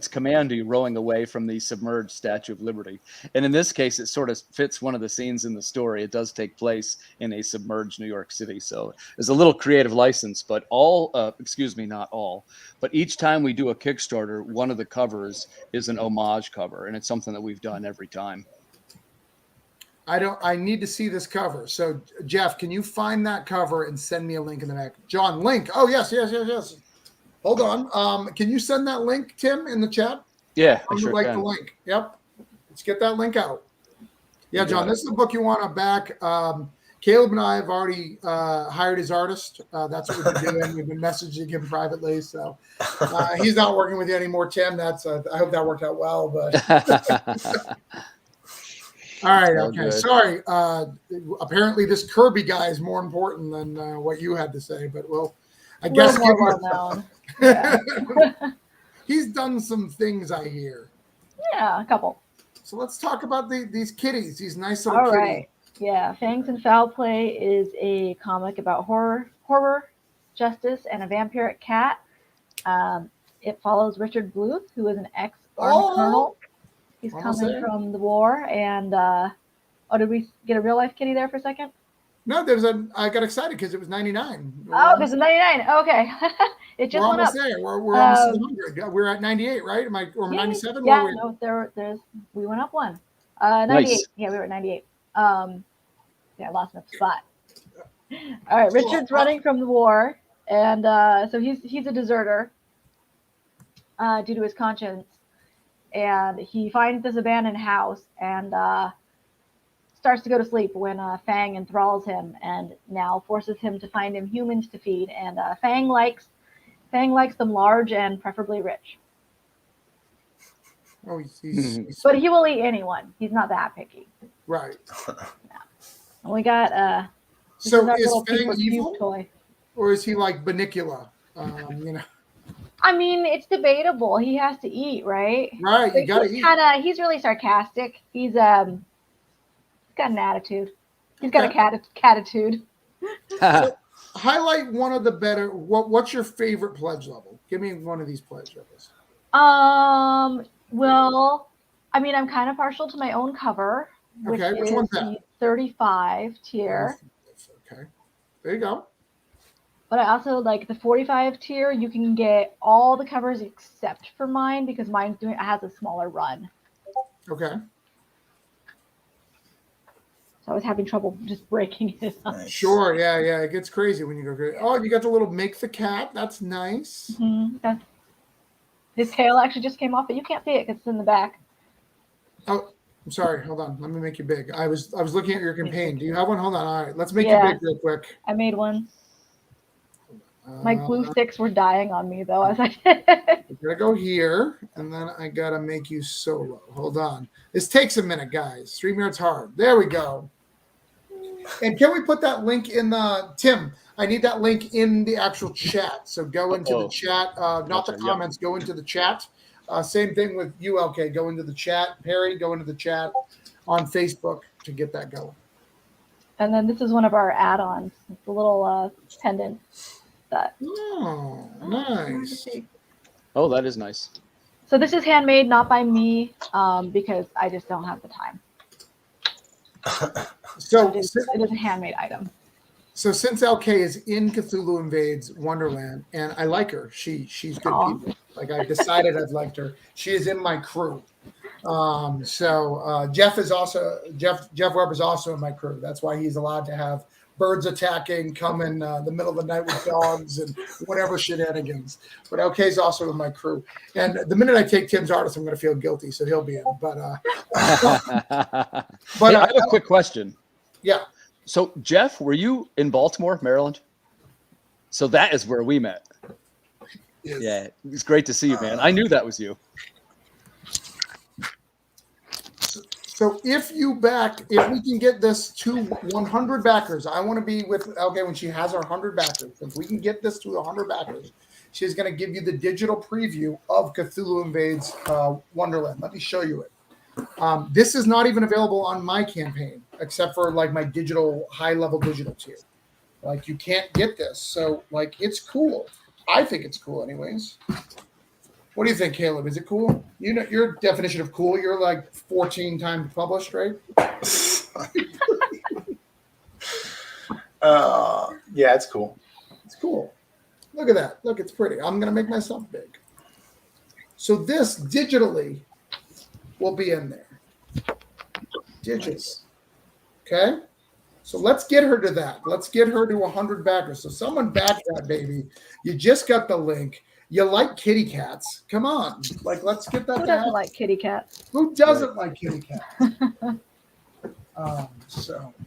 Speaker 3: Commandy rowing away from the submerged Statue of Liberty. And in this case, it sort of fits one of the scenes in the story. It does take place in a submerged New York City. So there's a little creative license, but not all, but each time we do a Kickstarter, one of the covers is an homage cover. And it's something that we've done every time.
Speaker 1: I need to see this cover. So Jeff, can you find that cover and send me a link in the back? John, link. Oh, yes. Hold on. Can you send that link, Tim, in the chat?
Speaker 3: Yeah,
Speaker 1: I sure can. The link. Yep. Let's get that link out. Yeah, John, this is the book you want to back. Caleb and I have already hired his artist. That's what we've been doing. We've been messaging him privately. So he's not working with you anymore, Tim. I hope that worked out well. But all right. Okay. Good. Sorry. Apparently, this Kirby guy is more important than what you had to say. But I guess he's done some things, I hear.
Speaker 4: Yeah, a couple.
Speaker 1: So let's talk about these kitties. These nice little
Speaker 4: kitties.
Speaker 1: All
Speaker 4: right. Yeah, Fangs and Foul Play is a comic about horror, justice, and a vampiric cat. It follows Richard Bluth, who is an ex-army colonel. He's coming from the war, and did we get a real life kitty there for a second?
Speaker 1: No, I got excited because it was 99.
Speaker 4: There's a 99. Okay, it just went up.
Speaker 1: We're almost 100. We're at 98, right? Or 97?
Speaker 4: Yeah, we went up one. 98. Nice. Yeah, we were at 98. I lost my spot. All right, Richard's running from the war, and so he's a deserter due to his conscience. And he finds this abandoned house and starts to go to sleep when Fang enthralls him and now forces him to find him humans to feed. And Fang likes them large and preferably rich.
Speaker 1: Oh, he's
Speaker 4: but he will eat anyone. He's not that picky.
Speaker 1: Right.
Speaker 4: Yeah. And we got
Speaker 1: so is Fang evil, toy. Or is he like Banicula?
Speaker 4: I mean, it's debatable. He has to eat, right?
Speaker 1: Right, you gotta eat.
Speaker 4: He's really sarcastic. He's got an attitude. He's got a catitude.
Speaker 1: Highlight one of the better. What's your favorite pledge level? Give me one of these pledge levels.
Speaker 4: Well, I mean, I'm kind of partial to my own cover, which one's that? 35 tier.
Speaker 1: Okay, there you go.
Speaker 4: But I also like the 45 tier. You can get all the covers except for mine because mine has a smaller run.
Speaker 1: Okay.
Speaker 4: So I was having trouble just breaking it up.
Speaker 1: Sure. Yeah. It gets crazy when you go crazy. Oh, you got the little make the cat. That's nice.
Speaker 4: His tail actually just came off, but you can't see it because it's in the back.
Speaker 1: Oh, I'm sorry. Hold on. Let me make you big. I was looking at your campaign. Do you have one? Hold on. All right. Let's make you big real quick.
Speaker 4: I made one. My glue sticks were dying on me though as I did.
Speaker 1: I gotta go here, and then I gotta make you solo. Hold on. This takes a minute, guys. StreamYard's hard. There we go. And can we put that link in the Tim? I need that link in the actual chat. So go into the chat, not the comments. Go into the chat. Same thing with you, LK. Go into the chat. Perry, go into the chat on Facebook to get that going.
Speaker 4: And then this is one of our add-ons. It's a little pendant.
Speaker 1: Oh, nice.
Speaker 3: Oh, that is nice.
Speaker 4: So this is handmade, not by me, because I just don't have the time.
Speaker 1: So
Speaker 4: it is a handmade item.
Speaker 1: So since LK is in Cthulhu Invades Wonderland, and I like her, she's good people. Like I decided I've liked her. She is in my crew. Jeff Webb is also in my crew. That's why he's allowed to have birds attacking, come in the middle of the night with dogs and whatever shenanigans. But LK's also in my crew. And the minute I take Tim's artist, I'm going to feel guilty, so he'll be in. But
Speaker 3: I have a quick question.
Speaker 1: Yeah.
Speaker 3: So, Jeff, were you in Baltimore, Maryland? So that is where we met.
Speaker 1: Yes.
Speaker 3: Yeah, it's great to see you, man. I knew that was you.
Speaker 1: So if we can get this to 100 backers, I want to be with LK when she has our 100 backers. If we can get this to 100 backers, she's going to give you the digital preview of Cthulhu Invades Wonderland. Let me show you it. This is not even available on my campaign, except for like my high-level digital tier. Like you can't get this. So like it's cool. I think it's cool anyways. What do you think, Caleb? Is it cool? You know your definition of cool. You're like 14 times published, right?
Speaker 5: Yeah, it's cool.
Speaker 1: It's cool. Look at that. Look, it's pretty. I'm gonna make myself big. So this digitally will be in there. Digits. Okay. So let's get her to that. Let's get her to 100 backers. So someone back that baby. You just got the link. You like kitty cats. Come on. Like, let's get that.
Speaker 4: Who doesn't like kitty cats?
Speaker 1: Who doesn't like kitty cats?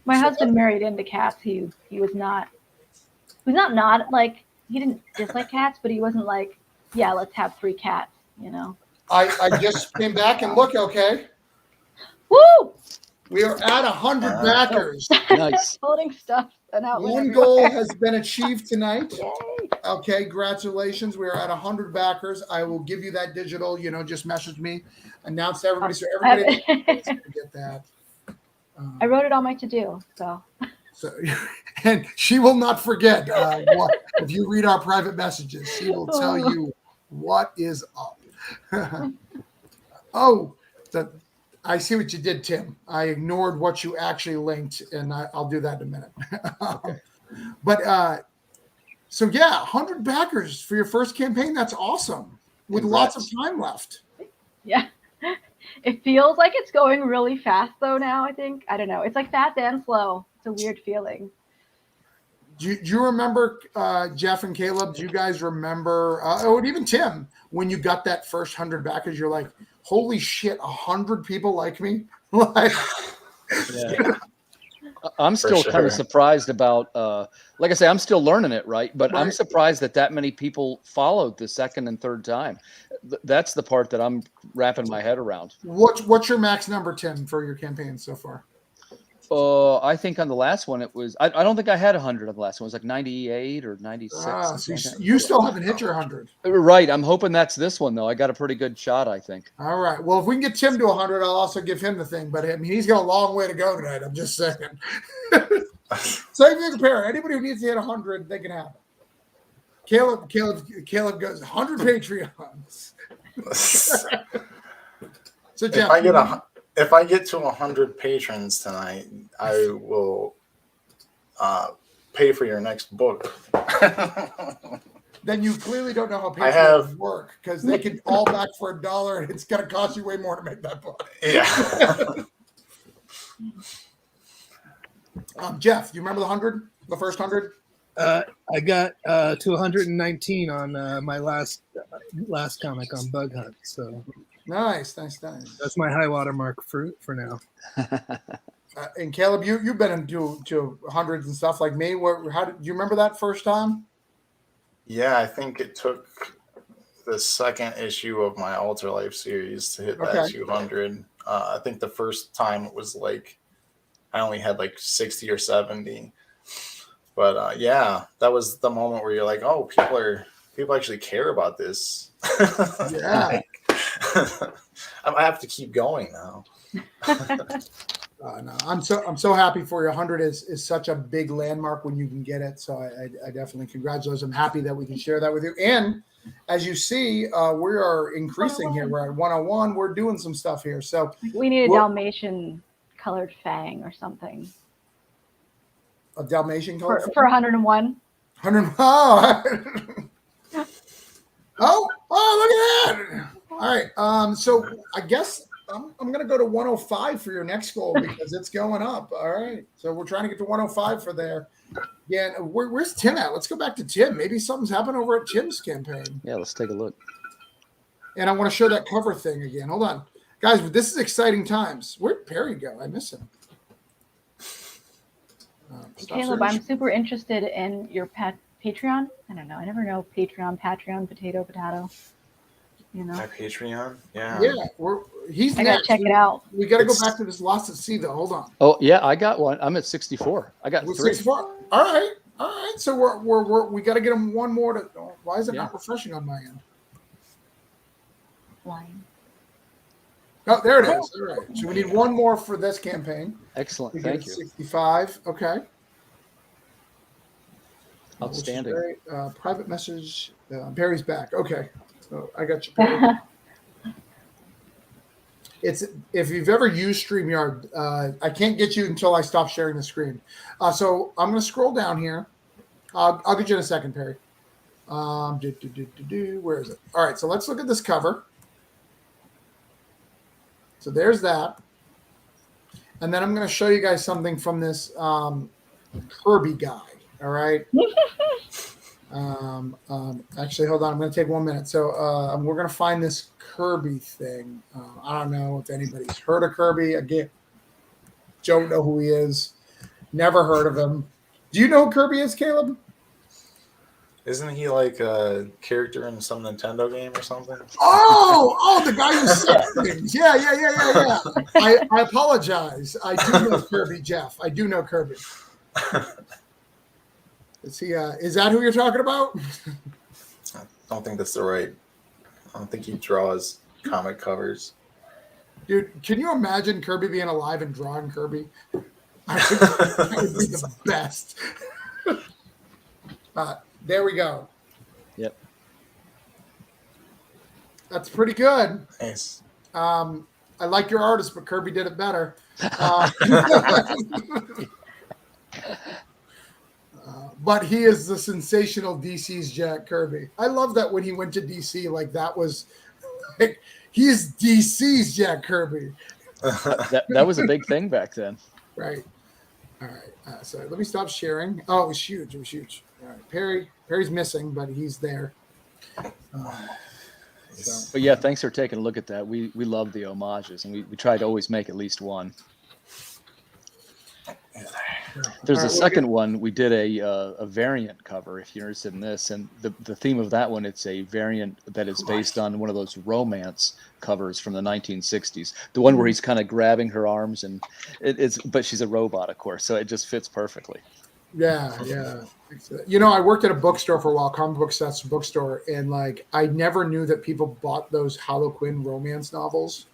Speaker 4: My husband married into cats. He was not like, he didn't dislike cats, but he wasn't like, yeah, let's have 3 cats, you know.
Speaker 1: I just came back and look, okay.
Speaker 4: Woo!
Speaker 1: We are at 100 backers.
Speaker 3: Nice.
Speaker 4: Holding stuff.
Speaker 1: One goal has been achieved tonight.
Speaker 4: Yay.
Speaker 1: Okay, congratulations. We are at 100 backers. I will give you that digital, just message me, announce to everybody so everybody is going to get that.
Speaker 4: I wrote it on my to-do, so.
Speaker 1: And she will not forget if you read our private messages. She will tell you what is up. I see what you did, Tim. I ignored what you actually linked, and I'll do that in a minute. But 100 backers for your first campaign. That's awesome. With lots of time left.
Speaker 4: Yeah. It feels like it's going really fast, though, now, I think. I don't know. It's like fast and slow. It's a weird feeling.
Speaker 1: Do you remember, Jeff and Caleb, do you guys remember, and even Tim, when you got that first 100 backers, you're like, holy shit, 100 people like me? Like,
Speaker 3: yeah. I'm still kind of surprised about, like I say, I'm still learning it, right? But I'm surprised that many people followed the second and third time. That's the part that I'm wrapping my head around.
Speaker 1: What's your max number, Tim, for your campaign so far?
Speaker 3: I think on the last one it was. I don't think I had 100 on the last one. It was like 98 or 96.
Speaker 1: So you still haven't hit your 100.
Speaker 3: Right. I'm hoping that's this one though. I got a pretty good shot, I think.
Speaker 1: All right. Well, if we can get Tim to 100, I'll also give him the thing. But I mean, he's got a long way to go tonight. I'm just saying. Same thing, compare. Anybody who needs to hit 100, they can have it. Caleb goes 100 Patreons. So Jeff,
Speaker 5: if I get to 100 patrons tonight, I will pay for your next book.
Speaker 1: Then you clearly don't know how Patreons work, because they can all back for $1 and it's going to cost you way more to make that book.
Speaker 5: Yeah.
Speaker 1: Jeff, you remember the first 100?
Speaker 6: I got to 119 on my last comic on Bug Hunt. So
Speaker 1: Nice.
Speaker 6: That's my high water mark for now.
Speaker 1: And Caleb, you've been into hundreds and stuff like me. How do you remember that first time?
Speaker 5: Yeah, I think it took the second issue of my Alter Life series to hit that 200. I think the first time it was like I only had like 60 or 70. But yeah, that was the moment where you're like, oh, people actually care about this.
Speaker 1: Yeah.
Speaker 5: I have to keep going now.
Speaker 1: No, I'm so happy for you. 100 is such a big landmark when you can get it. So I definitely congratulate. I'm happy that we can share that with you. And as you see, we are increasing here. We're at 101. We're doing some stuff here. So
Speaker 4: we need a Dalmatian colored fang or something.
Speaker 1: A Dalmatian color
Speaker 4: for 101.
Speaker 1: 100. Oh, look at that! All right. So I guess I'm gonna go to 105 for your next goal because it's going up. All right. So we're trying to get to 105 for there. Yeah. Where's Tim at? Let's go back to Tim. Maybe something's happened over at Tim's campaign.
Speaker 3: Yeah, let's take a look.
Speaker 1: And I want to show that cover thing again. Hold on, guys. This is exciting times. Where'd Perry go? I miss him.
Speaker 4: Caleb, I'm super interested in your Patreon. I don't know. I never know Patreon, potato. You know.
Speaker 5: My Patreon? Yeah.
Speaker 1: Yeah. He's
Speaker 4: I gotta check it out.
Speaker 1: We got to go back to this Lost at Sea though. Hold on.
Speaker 3: Oh yeah, I got one. I'm at 64. I got 3.
Speaker 1: 64. All right. So we got to get him one more to. Why is it not refreshing on my end?
Speaker 4: Line.
Speaker 1: Oh, there it is. All right. So we need one more for this campaign.
Speaker 3: Excellent.
Speaker 1: We
Speaker 3: Thank
Speaker 1: get
Speaker 3: you.
Speaker 1: 65. Okay.
Speaker 3: Outstanding.
Speaker 1: Private message. Barry's back. Okay. So I got you, Barry. It's if you've ever used StreamYard, I can't get you until I stop sharing the screen. So I'm going to scroll down here. I'll get you in a second, Perry. Where is it? All right. So let's look at this cover. So there's that. And then I'm going to show you guys something from this Kirby guide. All right. Actually, hold on. I'm going to take 1 minute. So we're going to find this Kirby thing. I don't know if anybody's heard of Kirby. Again, don't know who he is. Never heard of him. Do you know who Kirby is, Caleb?
Speaker 5: Isn't he like a character in some Nintendo game or something?
Speaker 1: Oh, the guy who said things. Yeah. I apologize. I do know Kirby, Jeff. I do know Kirby. Is that who you're talking about?
Speaker 5: I don't think that's I don't think he draws comic covers.
Speaker 1: Dude, can you imagine Kirby being alive and drawing Kirby? That would be the best. There we go.
Speaker 3: Yep.
Speaker 1: That's pretty good.
Speaker 5: Nice.
Speaker 1: I like your artist, but Kirby did it better. But he is the sensational DC's Jack Kirby. I love that when he went to DC, like that was like he's DC's Jack Kirby.
Speaker 3: that was a big thing back then.
Speaker 1: Right. All right. So let me stop sharing. Oh, it was huge. All right. Perry's missing, but he's there.
Speaker 3: But yeah, thanks for taking a look at that. We love the homages, and we try to always make at least one. There's a second one. We did a variant cover, if you're interested in this, and the theme of that one, it's a variant that is based on one of those romance covers from the 1960s. The one where he's kind of grabbing her arms, and but she's a robot, of course, so it just fits perfectly.
Speaker 1: Yeah. You know, I worked at a bookstore for a while, comic book sets bookstore, and like I never knew that people bought those Harlequin romance novels,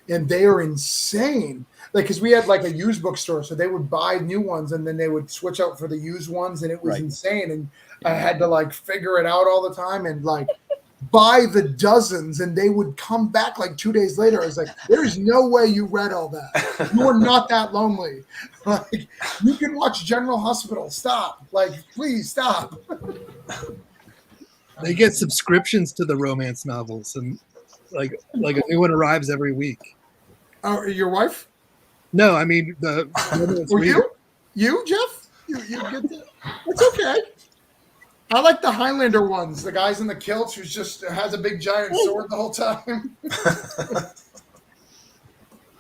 Speaker 1: and they are insane. Like, because we had like a used bookstore, so they would buy new ones and then they would switch out for the used ones, and it was insane. And I had to like figure it out all the time and like buy the dozens, and they would come back like 2 days later. I was like, there's no way you read all that. You are not that lonely. Like, you can watch General Hospital. Stop. Like, please stop.
Speaker 6: They get subscriptions to the romance novels, and like a new one arrives every week.
Speaker 1: Oh, your wife?
Speaker 6: No, I mean
Speaker 1: or you, Jeff? You get that? It's okay. I like the Highlander ones. The guys in the kilts who just has a big giant sword the whole time.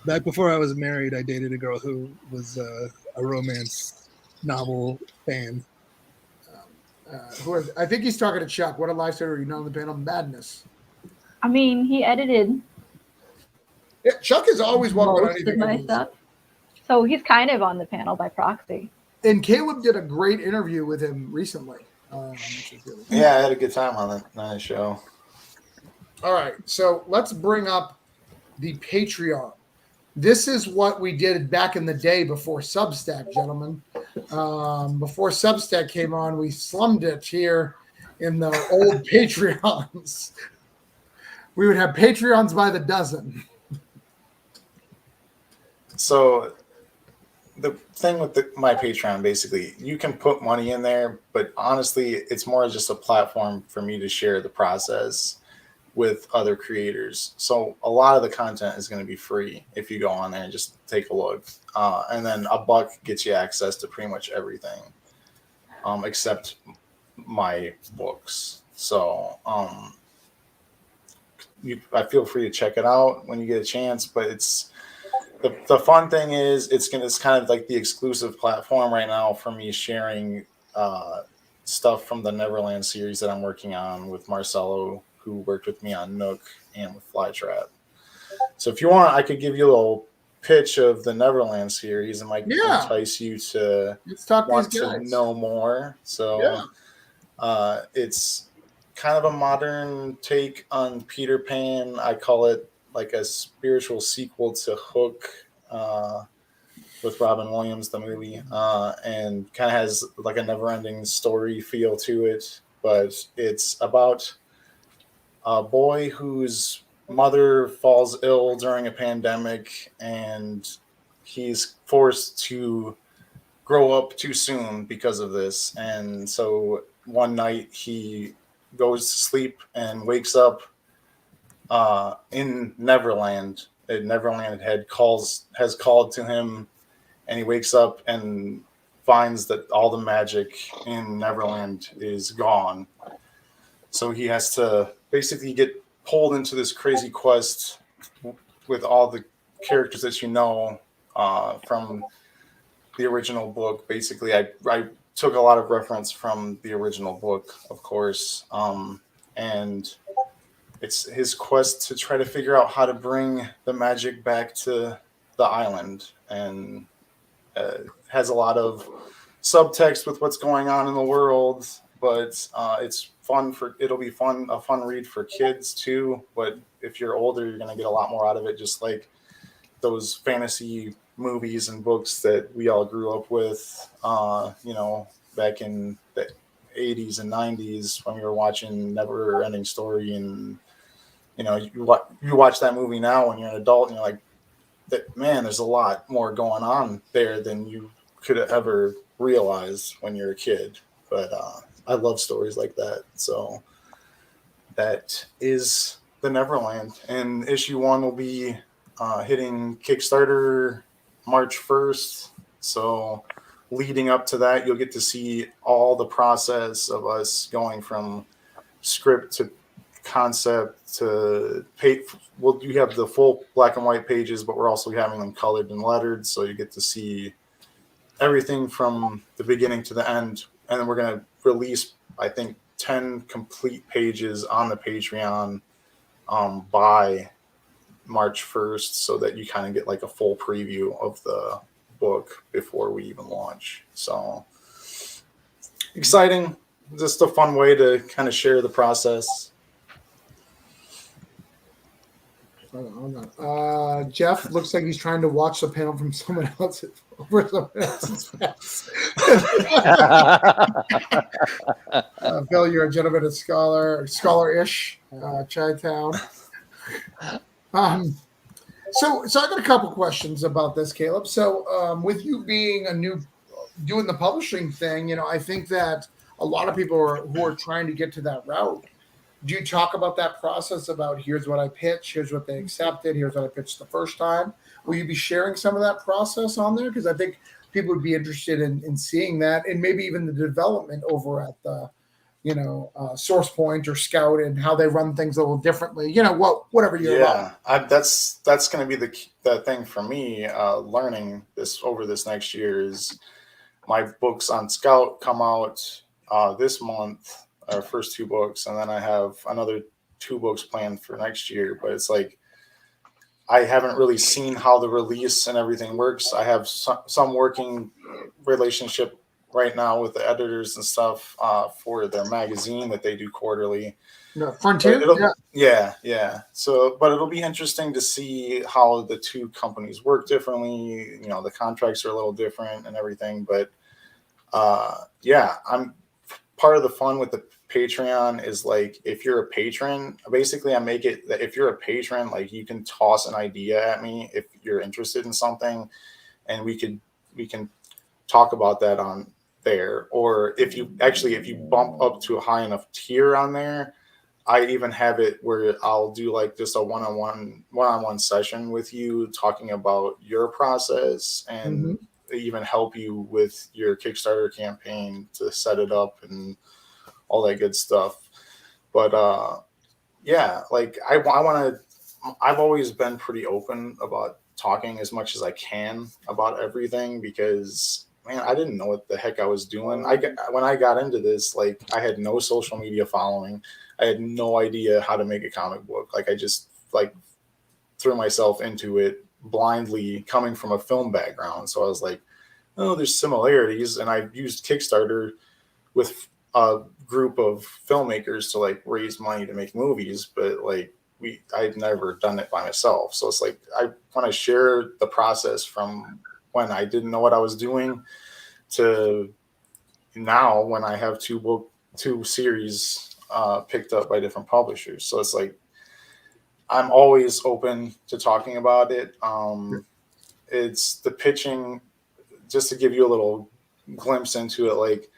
Speaker 6: Back before I was married, I dated a girl who was a romance novel fan.
Speaker 1: I think he's talking to Chuck. What a lifesaver you know on the panel. Madness.
Speaker 4: I mean, he edited
Speaker 1: Yeah, Chuck is always welcome on
Speaker 4: most
Speaker 1: anything.
Speaker 4: of my stuff. So he's kind of on the panel by proxy.
Speaker 1: And Caleb did a great interview with him recently. Which is really cool.
Speaker 5: Yeah, I had a good time on that show.
Speaker 1: All right, so let's bring up the Patreon. This is what we did back in the day before Substack, gentlemen. Before Substack came on, we slummed it here in the old Patreons. We would have Patreons by the dozen.
Speaker 5: So the thing with my Patreon, basically, you can put money in there, but honestly, it's more just a platform for me to share the process with other creators. So a lot of the content is going to be free if you go on there and just take a look. And then $1 gets you access to pretty much everything, except my books. So I feel free to check it out when you get a chance, but it's the fun thing is it's kind of like the exclusive platform right now for me sharing stuff from the Neverland series that I'm working on with Marcelo, who worked with me on Nook and with Flytrap. So if you want, I could give you a little pitch of the Neverland series. It might entice you to want to know more. So it's kind of a modern take on Peter Pan. I call it like a spiritual sequel to Hook with Robin Williams, the movie, and kind of has like a never-ending story feel to it. But it's about a boy whose mother falls ill during a pandemic, and he's forced to grow up too soon because of this. And so one night he goes to sleep and wakes up in Neverland. Neverland has called to him, and he wakes up and finds that all the magic in Neverland is gone. So he has to basically get pulled into this crazy quest with all the characters that you know from the original book. Basically, I took a lot of reference from the original book, of course, and it's his quest to try to figure out how to bring the magic back to the island, and has a lot of subtext with what's going on in the world. But it's fun it'll be a fun read for kids too. But if you're older, you're gonna get a lot more out of it, just like those fantasy movies and books that we all grew up with, back in the 80s and 90s when we were watching Never Ending Story. And you watch that movie now when you're an adult, and you're like, man, there's a lot more going on there than you could ever realize when you're a kid. But I love stories like that. So that is the Neverland. And issue 1 will be hitting Kickstarter March 1st. So leading up to that, you'll get to see all the process of us going from script to concept to page. You have the full black and white pages, but we're also having them colored and lettered. So you get to see everything from the beginning to the end. And then we're going to release, I think, 10 complete pages on the Patreon by March 1st, so that you kind of get like a full preview of the book before we even launch. So exciting. Just a fun way to kind of share the process.
Speaker 1: Hold on. Jeff looks like he's trying to watch the panel from someone else over someone else's face. Phil, you're a gentleman and scholar-ish, Chi-Town. So I got a couple questions about this, Caleb. So with you being doing the publishing thing, I think that a lot of people who are trying to get to that route. Do you talk about that process about here's what I pitch, here's what they accepted, here's what I pitched the first time? Will you be sharing some of that process on there? Because I think people would be interested in seeing that, and maybe even the development over at the Source Point or Scout and how they run things a little differently. Whatever you're about.
Speaker 5: That's going to be the thing for me. Learning this over this next year is my books on Scout come out this month, our first 2 books, and then I have another 2 books planned for next year. But it's like I haven't really seen how the release and everything works. I have some working relationship right now with the editors and stuff for their magazine that they do quarterly.
Speaker 1: Frontier?
Speaker 5: Yeah. So, but it'll be interesting to see how the 2 companies work differently. The contracts are a little different and everything. But I'm part of the fun with the Patreon is like, if you're a patron, basically I make it that if you're a patron, like you can toss an idea at me if you're interested in something, and we can talk about that on there. Or if you bump up to a high enough tier on there, I even have it where I'll do like just a one-on-one session with you talking about your process and even help you with your Kickstarter campaign to set it up and all that good stuff. But like I've always been pretty open about talking as much as I can about everything, because man, I didn't know what the heck I was doing. When I got into this, like I had no social media following. I had no idea how to make a comic book. Like I just threw myself into it blindly, coming from a film background. So I was like, oh, there's similarities. And I used Kickstarter with a group of filmmakers to raise money to make movies. But I'd never done it by myself. So it's like, I want to share the process from when I didn't know what I was doing to now when I have 2 series picked up by different publishers. So it's like, I'm always open to talking about it. It's the pitching, just to give you a little glimpse into it.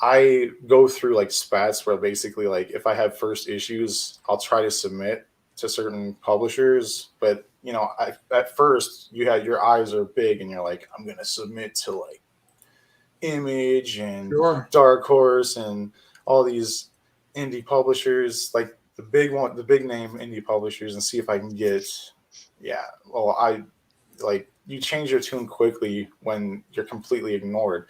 Speaker 5: I go through spats where basically if I have first issues, I'll try to submit to certain publishers, but at first your eyes are big and you're like, I'm going to submit to Image and Dark Horse and all these indie publishers, the big name indie publishers, and see if I can get, you change your tune quickly when you're completely ignored.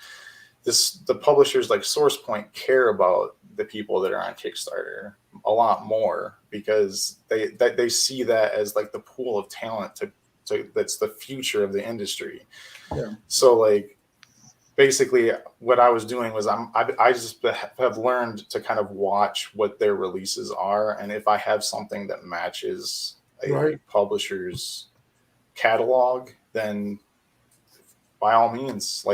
Speaker 5: The publishers like Source Point care about the people that are on Kickstarter a lot more, because they see that as the pool of talent that's the future of the industry. Yeah. So basically what I was doing was I just have learned to kind of watch what their releases are, and if I have something that matches a publisher's catalog, then by all means,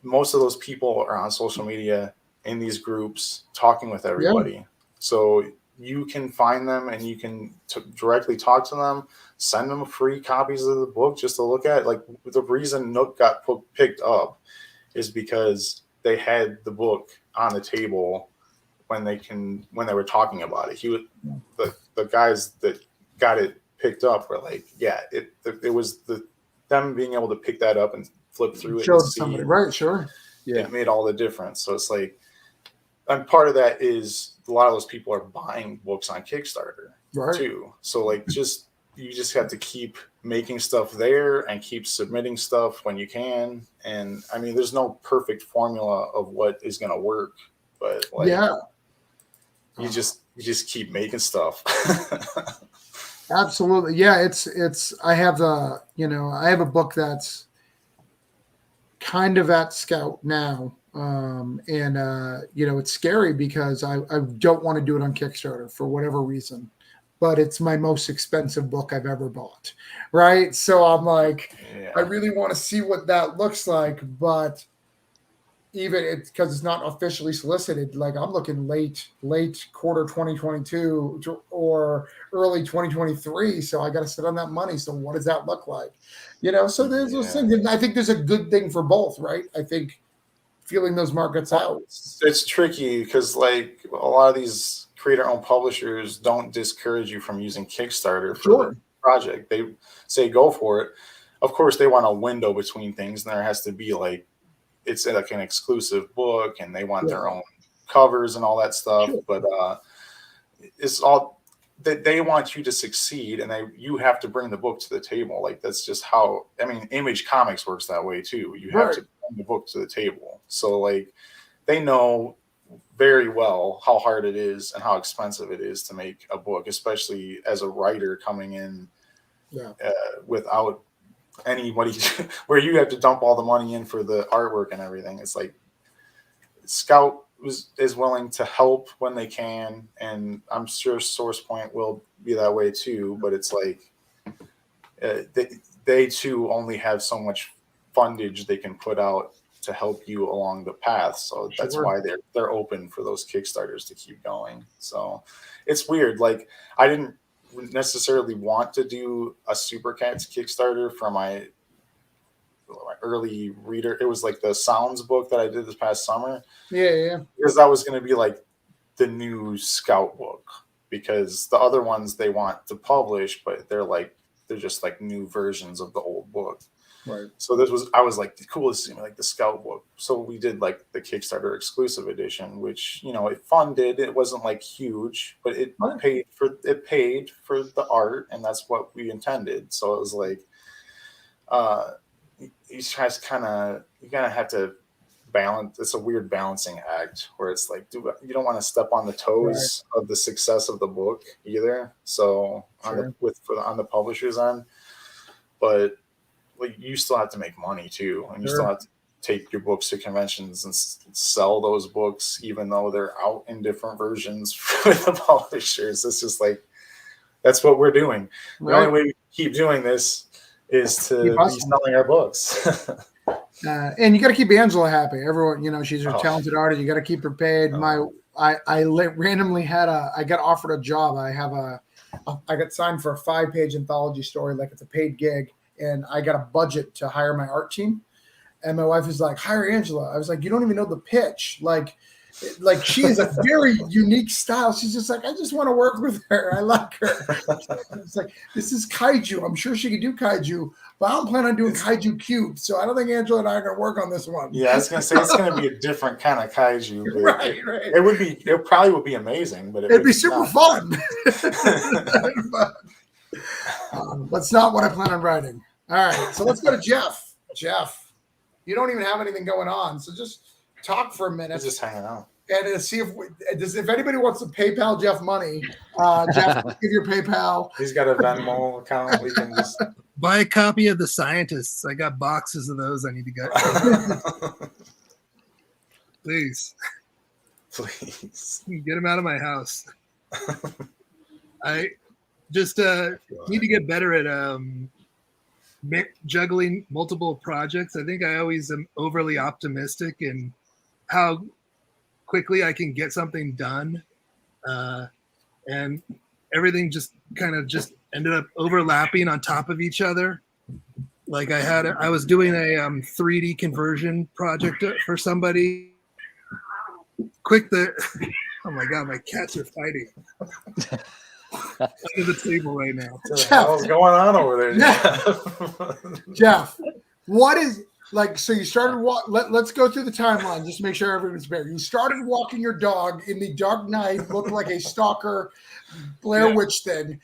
Speaker 5: most of those people are on social media in these groups talking with everybody. Yeah. So you can find them and you can directly talk to them, send them free copies of the book just to look at. The reason Nook got picked up is because they had the book on the table when they were talking about it. The guys that got it picked up were it was them being able to pick that up and flip through it.
Speaker 1: Show somebody, right? Sure.
Speaker 5: Yeah. It made all the difference. So it's and part of that is a lot of those people are buying books on Kickstarter too. So you just have to keep making stuff there and keep submitting stuff when you can. And I mean, there's no perfect formula of what is going to work, but you just keep making stuff.
Speaker 1: Absolutely. Yeah. I have a book that's kind of at Scout now. It's scary because I don't want to do it on Kickstarter for whatever reason, but it's my most expensive book I've ever bought. Right. So I'm I really want to see what that looks like, but even because it's not officially solicited, I'm looking late quarter 2022 or early 2023. So I got to sit on that money. So what does that look like? So there's those things. And I think there's a good thing for both, right? I think feeling those markets out.
Speaker 5: It's tricky because a lot of these creator-owned publishers don't discourage you from using Kickstarter for the project. They say go for it. Of course, they want a window between things, and there has to be it's an exclusive book, and they want their own covers and all that stuff,
Speaker 1: Sure.
Speaker 5: but it's all they want you to succeed, and you have to bring the book to the table. Like that's just how, I mean, Image Comics works that way too. You have to bring the book to the table. So like they know very well how hard it is and how expensive it is to make a book, especially as a writer coming in without anybody where you have to dump all the money in for the artwork and everything. It's like Scout is willing to help when they can, and I'm sure Source Point will be that way too, but it's like they too only have so much fundage they can put out to help you along the path. So that's why they're open for those Kickstarters to keep going. So it's weird. Like I didn't necessarily want to do a Super Cats Kickstarter for my early reader. It was like the Sounds book that I did this past summer.
Speaker 1: Yeah.
Speaker 5: Because that was going to be like the new Scout book, because the other ones they want to publish, but they're just like new versions of the old book.
Speaker 1: Right.
Speaker 5: So I was like, cool, this is like the Scout book. So we did like the Kickstarter exclusive edition, which, you know, it funded. It wasn't like huge, but it paid for the art, and that's what we intended. So it was like, you guys you kind of have to balance. It's a weird balancing act where it's like, you don't want to step on the toes of the success of the book either. So on the publisher's end, but like you still have to make money too, and you still have to take your books to conventions and sell those books, even though they're out in different versions with the publishers. It's just like, that's what we're doing. The only way we keep doing this is to be selling our books.
Speaker 1: And you got to keep Angela happy. Everyone, you know, she's a talented artist. You got to keep her paid. I randomly I got offered a job. I got signed for a 5-page anthology story, like it's a paid gig, and I got a budget to hire my art team. And my wife is like, hire Angela. I was like, you don't even know the pitch. Like she is a very unique style. She's just like, I just want to work with her. I like her. It's like, this is kaiju. I'm sure she could do kaiju, but I don't plan on doing kaiju cube. So I don't think Angela and I are going to work on this one.
Speaker 5: Yeah, I was going to say, it's going to be a different kind of kaiju.
Speaker 1: Right.
Speaker 5: It probably would be amazing, but
Speaker 1: it'd be super fun. That's not what I plan on writing. All right, so let's go to Jeff. Jeff, you don't even have anything going on, so just talk for a minute.
Speaker 5: Just hanging out.
Speaker 1: And see if anybody wants to PayPal Jeff money, Jeff, give your PayPal.
Speaker 5: He's got a Venmo account. We can just
Speaker 6: buy a copy of The Scientists. I got boxes of those I need to get. Please. Get them out of my house. I just need to get better at juggling multiple projects. I think I always am overly optimistic in how quickly I can get something done, and everything just kind of just ended up overlapping on top of each other. Like I was doing a 3D conversion project for somebody. Oh my god, my cats are fighting under the table right now.
Speaker 5: What's going on over there,
Speaker 1: Jeff? What is so you started let's go through the timeline just to make sure everyone's fair. You started walking your dog in the dark night, looked like a stalker Blair Witch thing.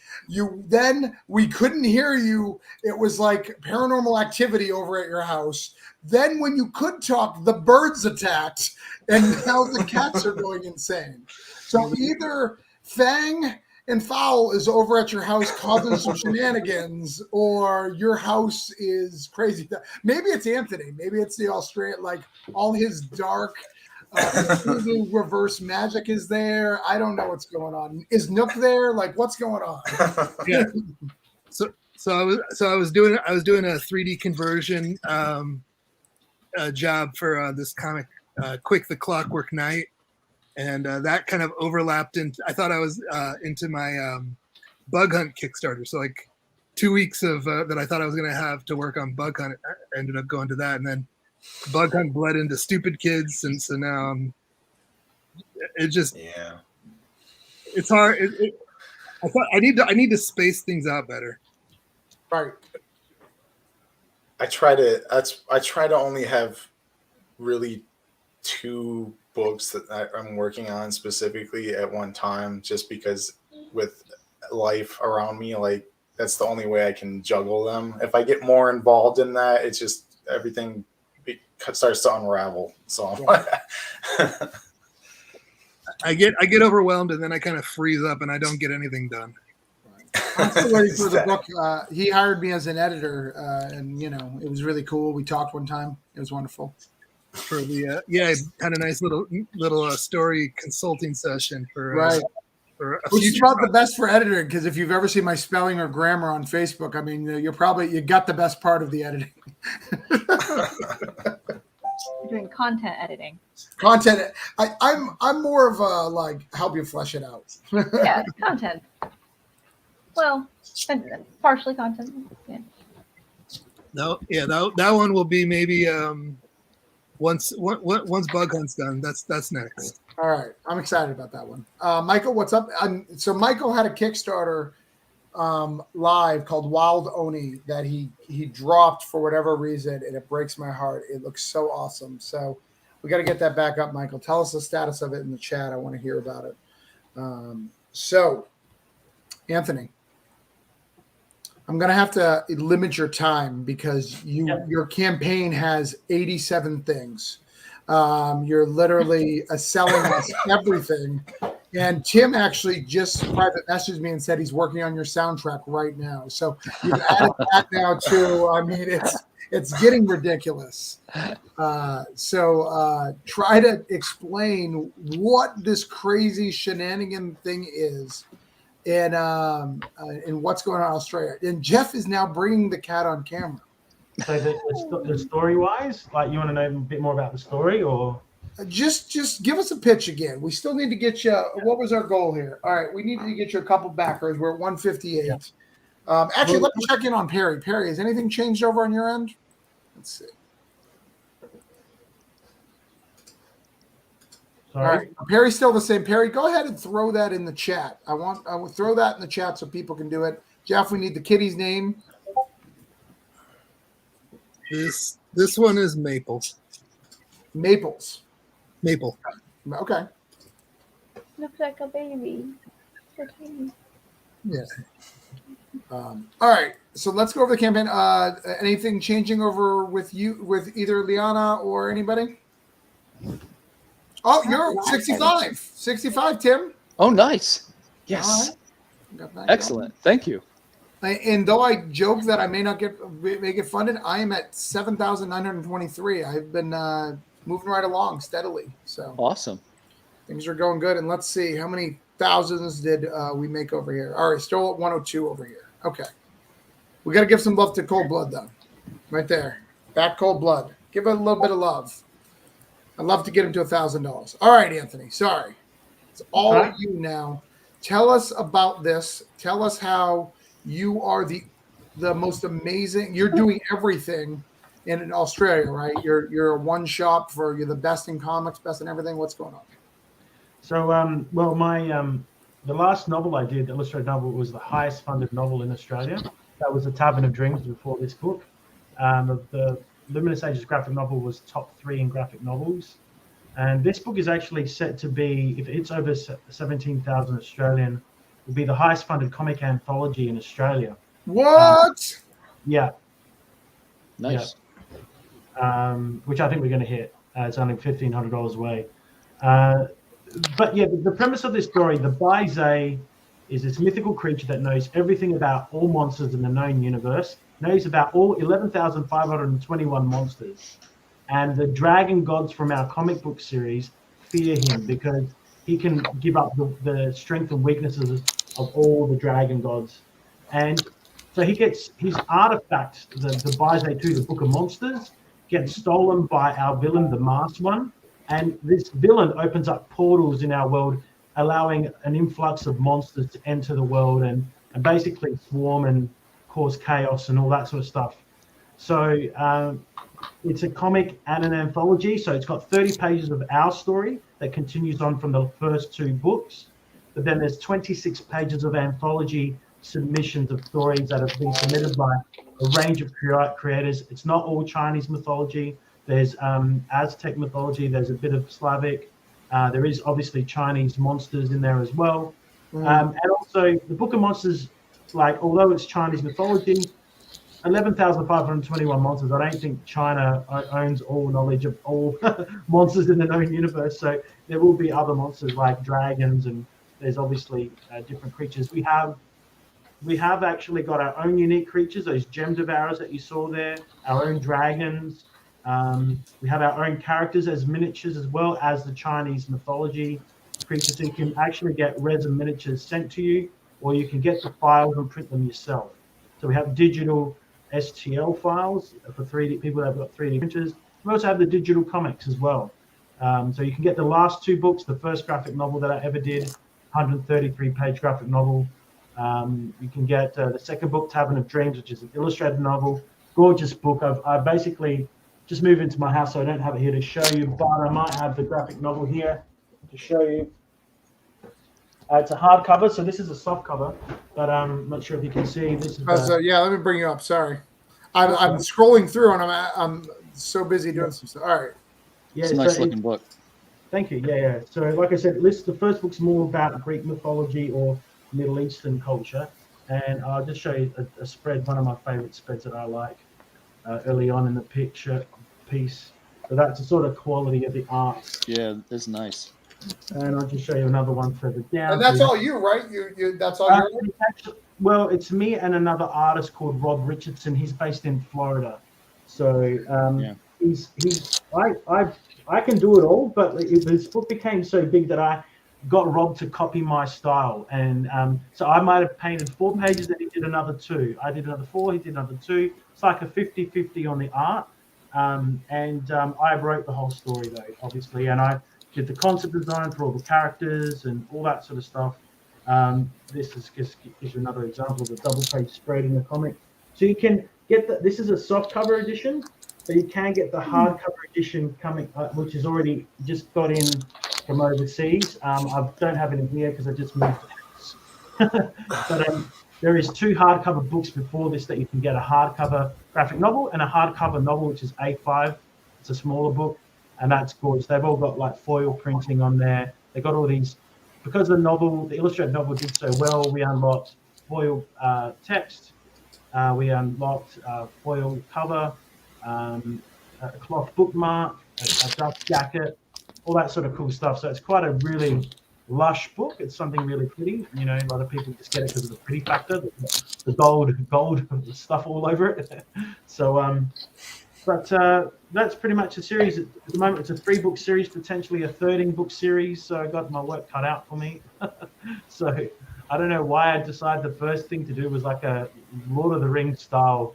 Speaker 1: We couldn't hear you. It was like Paranormal Activity over at your house. Then when you could talk, the birds attacked, and now the cats are going insane. So either Fang and Fowl is over at your house causing some shenanigans, or your house is crazy. Maybe it's Anthony. Maybe it's the Australian, like all his dark reverse magic is there. I don't know what's going on. Is Nook there? Like, what's going on?
Speaker 6: Yeah. So I was doing a 3D conversion job for this comic, Quick the Clockwork Knight. And that kind of overlapped I thought I was into my Bug Hunt Kickstarter. So like 2 weeks of that I thought I was going to have to work on Bug Hunt. I ended up going to that. And then Bug Hunt bled into Stupid Kids. And so now it's hard. I thought I need to space things out better.
Speaker 1: Right.
Speaker 5: I try to only have really 2 books that I'm working on specifically at one time, just because with life around me, like that's the only way I can juggle them. If I get more involved in that, it's just everything starts to unravel. So
Speaker 6: I get overwhelmed, and then I kind of freeze up, and I don't get anything done.
Speaker 1: I'm still waiting for the book. He hired me as an editor, and it was really cool. We talked one time. It was wonderful.
Speaker 6: For the I had a nice little story consulting session for
Speaker 1: Right.
Speaker 6: for a
Speaker 1: Which is
Speaker 6: future
Speaker 1: about the best for editing, because if you've ever seen my spelling or grammar on Facebook, I mean, you got the best part of the editing.
Speaker 8: You're doing content editing.
Speaker 1: Content. I'm more of a like help you flesh it out.
Speaker 8: Yeah, content. Well, partially content. Yeah.
Speaker 6: No, yeah, that one will be maybe once Bug Hunt's done. That's next.
Speaker 1: All right, I'm excited about that one. Michael, what's up? So Michael had a Kickstarter live called Wild Oni that he dropped for whatever reason, and it breaks my heart. It looks so awesome. So we got to get that back up, Michael. Tell us the status of it in the chat. I want to hear about it. So, Anthony, I'm going to have to limit your time because your campaign has 87 things. You're literally selling us everything. And Tim actually just private messaged me and said he's working on your soundtrack right now. So you've added that now too. I mean, it's getting ridiculous. So try to explain what this crazy shenanigan thing is, and what's going on in Australia. And Jeff is now bringing the cat on camera.
Speaker 7: So the story-wise, like you want to know a bit more about the story, or
Speaker 1: just give us a pitch again. We still need to get you. What was our goal here? All right, we need to get you a couple backers. We're at 158. Yeah. Actually, let me check in on Perry. Perry, has anything changed over on your end? Let's see.
Speaker 7: Sorry.
Speaker 1: All right, Perry's still the same. Perry, go ahead and throw that in the chat. I will throw that in the chat so people can do it. Jeff, we need the kitty's name.
Speaker 6: This one is Maple.
Speaker 1: Maples.
Speaker 6: Maple.
Speaker 1: Okay.
Speaker 8: Looks like a baby. So tiny.
Speaker 1: Yeah. All right. So let's go over the campaign. Anything changing over with either Liana or anybody? Oh, you're 65. 65, Tim.
Speaker 3: Oh, nice. Yes.
Speaker 1: Right.
Speaker 3: Excellent. Thank you.
Speaker 1: And though I joke that I may not make it funded, I am at 7,923. I've been moving right along steadily. So
Speaker 3: awesome.
Speaker 1: Things are going good. And let's see, how many thousands did we make over here? All right, still at 102 over here. Okay. We got to give some love to Coldblood, though. Right there. Back Coldblood. Give it a little bit of love. I'd love to get him to $1,000. All right, Anthony. Sorry. It's all you now. Tell us about this. Tell us how you are the most amazing. You're doing everything in Australia, right? You're a one shop you're the best in comics, best in everything. What's going on?
Speaker 7: So, well, my the last novel I did, the illustrated novel, was the highest funded novel in Australia. That was The Tavern of Dreams before this book. The Luminous Ages graphic novel was top 3 in graphic novels. And this book is actually set to be, if it's over 17,000 Australian, will be the highest funded comic anthology in Australia.
Speaker 1: What?
Speaker 7: Yeah.
Speaker 3: Nice.
Speaker 7: Yeah. Which I think we're going to hit. It's only $1,500 away. But yeah, the premise of this story, the Baizé is this mythical creature that knows everything about all monsters in the known universe, knows about all 11,521 monsters. And the dragon gods from our comic book series fear him because he can give up the strength and weaknesses of all the dragon gods. And so he gets his artifact, the Baizé 2, the Book of Monsters, gets stolen by our villain, the Masked One. And this villain opens up portals in our world, allowing an influx of monsters to enter the world and basically swarm and cause chaos and all that sort of stuff. So it's a comic and an anthology. So it's got 30 pages of our story that continues on from the first 2 books. But then there's 26 pages of anthology submissions of stories that have been submitted by a range of creators. It's not all Chinese mythology. There's Aztec mythology. There's a bit of Slavic. There is obviously Chinese monsters in there as well.
Speaker 1: Mm.
Speaker 7: And also the Book of Monsters, like although it's Chinese mythology, 11,521 monsters. I don't think China owns all knowledge of all monsters in the known universe. So there will be other monsters like dragons, and there's obviously different creatures. We have actually got our own unique creatures, those gem devourers that you saw there, our own dragons. We have our own characters as miniatures as well as the Chinese mythology creatures. So you can actually get resin miniatures sent to you, or you can get the files and print them yourself. So we have digital STL files for 3D people that have got 3D printers. We also have the digital comics as well. So you can get the last 2 books, the first graphic novel that I ever did, 133-page graphic novel. You can get the second book, Tavern of Dreams, which is an illustrated novel, gorgeous book. I basically just moved into my house, so I don't have it here to show you, but I might have the graphic novel here to show you. It's a hardcover, so this is a soft cover, but I'm not sure if you can see. This is
Speaker 1: Yeah, let me bring you up. Sorry, I'm scrolling through and I'm so busy doing some stuff. All right.
Speaker 7: Yeah,
Speaker 3: it's a nice looking book.
Speaker 7: Thank you. Yeah. So, like I said, the first book's more about Greek mythology or Middle Eastern culture, and I'll just show you a spread, one of my favorite spreads that I like early on in the picture piece. So that's the sort of quality of the art.
Speaker 3: Yeah, it's nice.
Speaker 7: And I'll just show you another one further down.
Speaker 1: And that's all you, right? You that's all you.
Speaker 7: Well, it's me and another artist called Rob Richardson. He's based in Florida, so I can do it all. But this book became so big that I got Rob to copy my style, and so I might have painted 4 pages, and he did another 2. I did another 4, he did another 2. It's like a 50-50 on the art, I wrote the whole story though, obviously, and I did the concept design for all the characters and all that sort of stuff. This is just gives you another example of the double-page spread in the comic. So you can get this is a soft cover edition, but you can get the hardcover edition coming, which is already just got in from overseas. I don't have it in here because I just moved the house. But there is 2 hardcover books before this that you can get: a hardcover graphic novel and a hardcover novel, which is A5. It's a smaller book, and that's gorgeous. They've all got like foil printing on there. They got all these, because the illustrated novel did so well. We unlocked foil text. We unlocked foil cover, a cloth bookmark, a dust jacket, all that sort of cool stuff. So it's quite a really lush book. It's something really pretty. You know, a lot of people just get it because of the pretty factor, the gold stuff all over it. So, that's pretty much the series. At the moment, it's a 3-book series, potentially a 13-book series. So I got my work cut out for me. So I don't know why I decided the first thing to do was like a Lord of the Rings style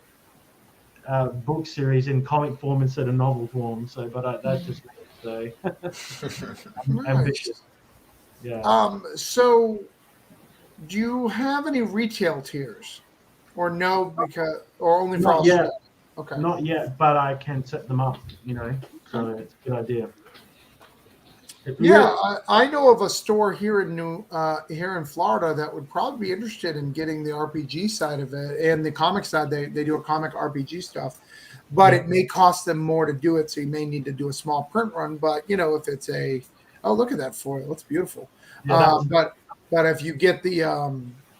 Speaker 7: book series in comic form instead of novel form. So, but that's just me. So I'm ambitious. Yeah.
Speaker 1: So do you have any retail tiers, or no? Or only for Australia? Okay.
Speaker 7: Not yet, but I can set them up, you know, so it's a good idea.
Speaker 1: I know of a store here in Florida that would probably be interested in getting the RPG side of it and the comic side. They do a comic RPG stuff, but it may cost them more to do it, so you may need to do a small print run. But if it's look at that foil, it's beautiful.
Speaker 7: Yeah,
Speaker 1: but if you get the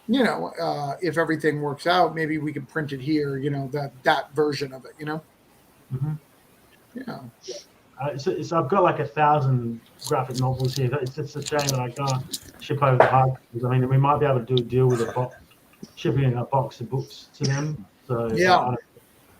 Speaker 1: if everything works out, maybe we could print it here, that version of it,
Speaker 7: Mm-hmm.
Speaker 1: Yeah.
Speaker 7: So I've got like 1,000 graphic novels here. It's just a shame that I can't ship over the hard covers. I mean, we might be able to do a deal with shipping a box of books to them. So
Speaker 1: yeah,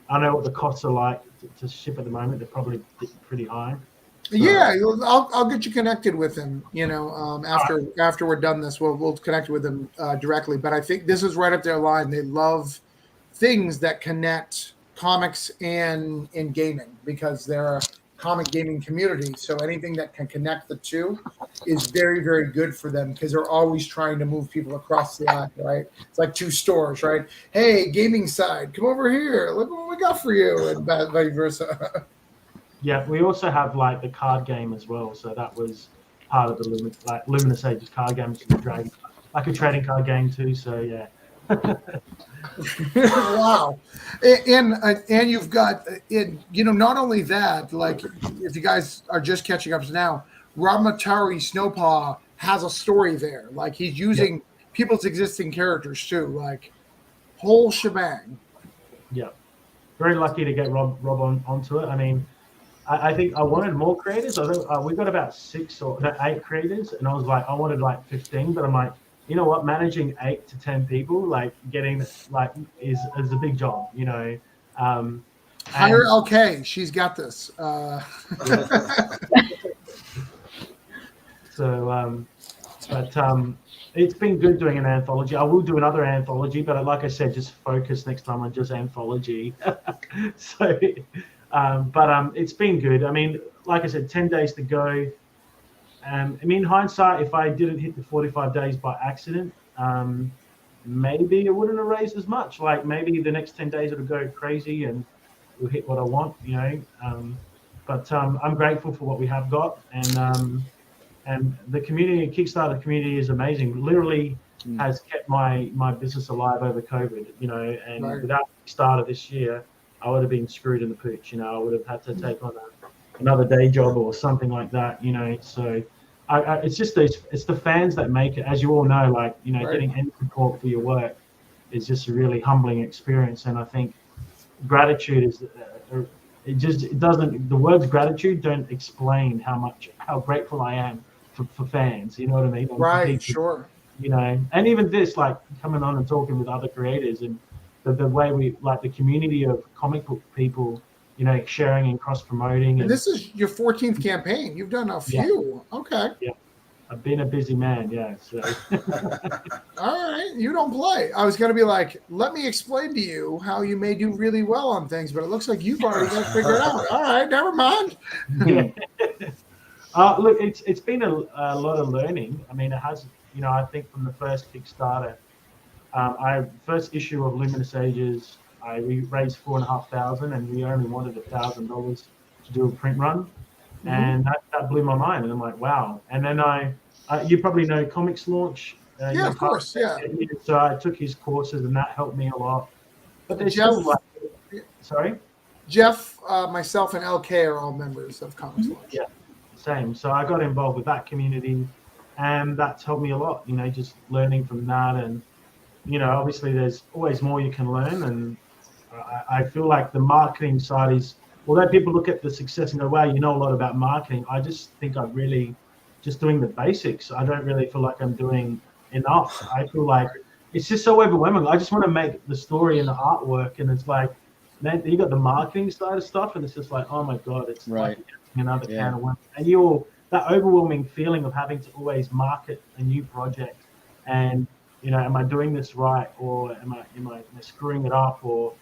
Speaker 7: I know what the costs are like to ship at the moment. They're probably pretty high. So,
Speaker 1: yeah, I'll get you connected with them. After we're done this, we'll connect with them directly. But I think this is right up their line. They love things that connect comics and gaming because they're a comic gaming community. So anything that can connect the two is very, very good for them because they're always trying to move people across the aisle, right? It's like 2 stores, right? Hey, gaming side, come over here. Look what we got for you, and vice versa.
Speaker 7: Yeah, we also have like the card game as well. So that was part of the Luminous Ages card game, which is like a trading card game too. So yeah.
Speaker 1: Wow. And you've got it, not only that, like if you guys are just catching up now, Ramatari Snowpaw has a story there. Like he's using people's existing characters too. Like whole shebang.
Speaker 7: Yeah. Very lucky to get Rob onto it. I mean, I think I wanted more creators. I think we got about 6 or 8 creators, and I was like, I wanted like 15, but I'm like, you know what? Managing 8 to 10 people, like getting like is a big job, you know.
Speaker 1: Hire LK. She's got this. It's been good doing an anthology. I will do another anthology, but like I said, just focus next time on just anthology. It's been good. I mean, like I said, 10 days to go. I mean, in hindsight, if I didn't hit the 45 days by accident, maybe it wouldn't have raised as much. Like maybe the next 10 days it'll go crazy and we'll hit what I want, you know. I'm grateful for what we have got, and the community, Kickstarter community, is amazing. Literally has kept my business alive over COVID, you know. And without Kickstarter this year, I would have been screwed in the pooch, you know. I would have had to take on another day job or something like that, you know. So it's just it's the fans that make it, as you all know. Like, you know, getting any support for your work is just a really humbling experience. And I think gratitude is it doesn't, the words gratitude don't explain how grateful I am for fans, you know what I mean? Right, sure.
Speaker 7: You know, and even this, like coming on and talking with other creators, and the way we, like the community of comic book people, you know, sharing and cross promoting.
Speaker 1: And this is your 14th campaign. You've done a few. Yeah. Okay.
Speaker 7: Yeah. I've been a busy man, yeah. So.
Speaker 1: All right, you don't play. I was going to be like, let me explain to you how you may do really well on things, but it looks like you've already got it figured out. All right, never mind.
Speaker 7: Look, it's been a lot of learning. I mean, it has, you know, I think from the first Kickstarter, first issue of Luminous Ages, we raised $4,500, and we only wanted $1,000 to do a print run. And that blew my mind, and I'm like, wow. And then you probably know Comics Launch.
Speaker 1: Yeah, of course, yeah.
Speaker 7: So I took his courses, and that helped me a lot. But there's
Speaker 1: Jeff,
Speaker 7: still sorry?
Speaker 1: Jeff, myself, and LK are all members of Comics Launch.
Speaker 7: Yeah, same. So I got involved with that community, and that's helped me a lot, you know, just learning from that. And, you know, obviously there's always more you can learn. And I feel like the marketing side is, although people look at the success and go, wow, you know a lot about marketing, I just think I'm really just doing the basics. I don't really feel like I'm doing enough. I feel like it's just so overwhelming. I just want to make the story and the artwork, and it's like, man, you got the marketing side of stuff, and it's just like, oh my God, it's like another can of worms. And that overwhelming feeling of having to always market a new project, and, you know, am I doing this right, or am I screwing it up, or,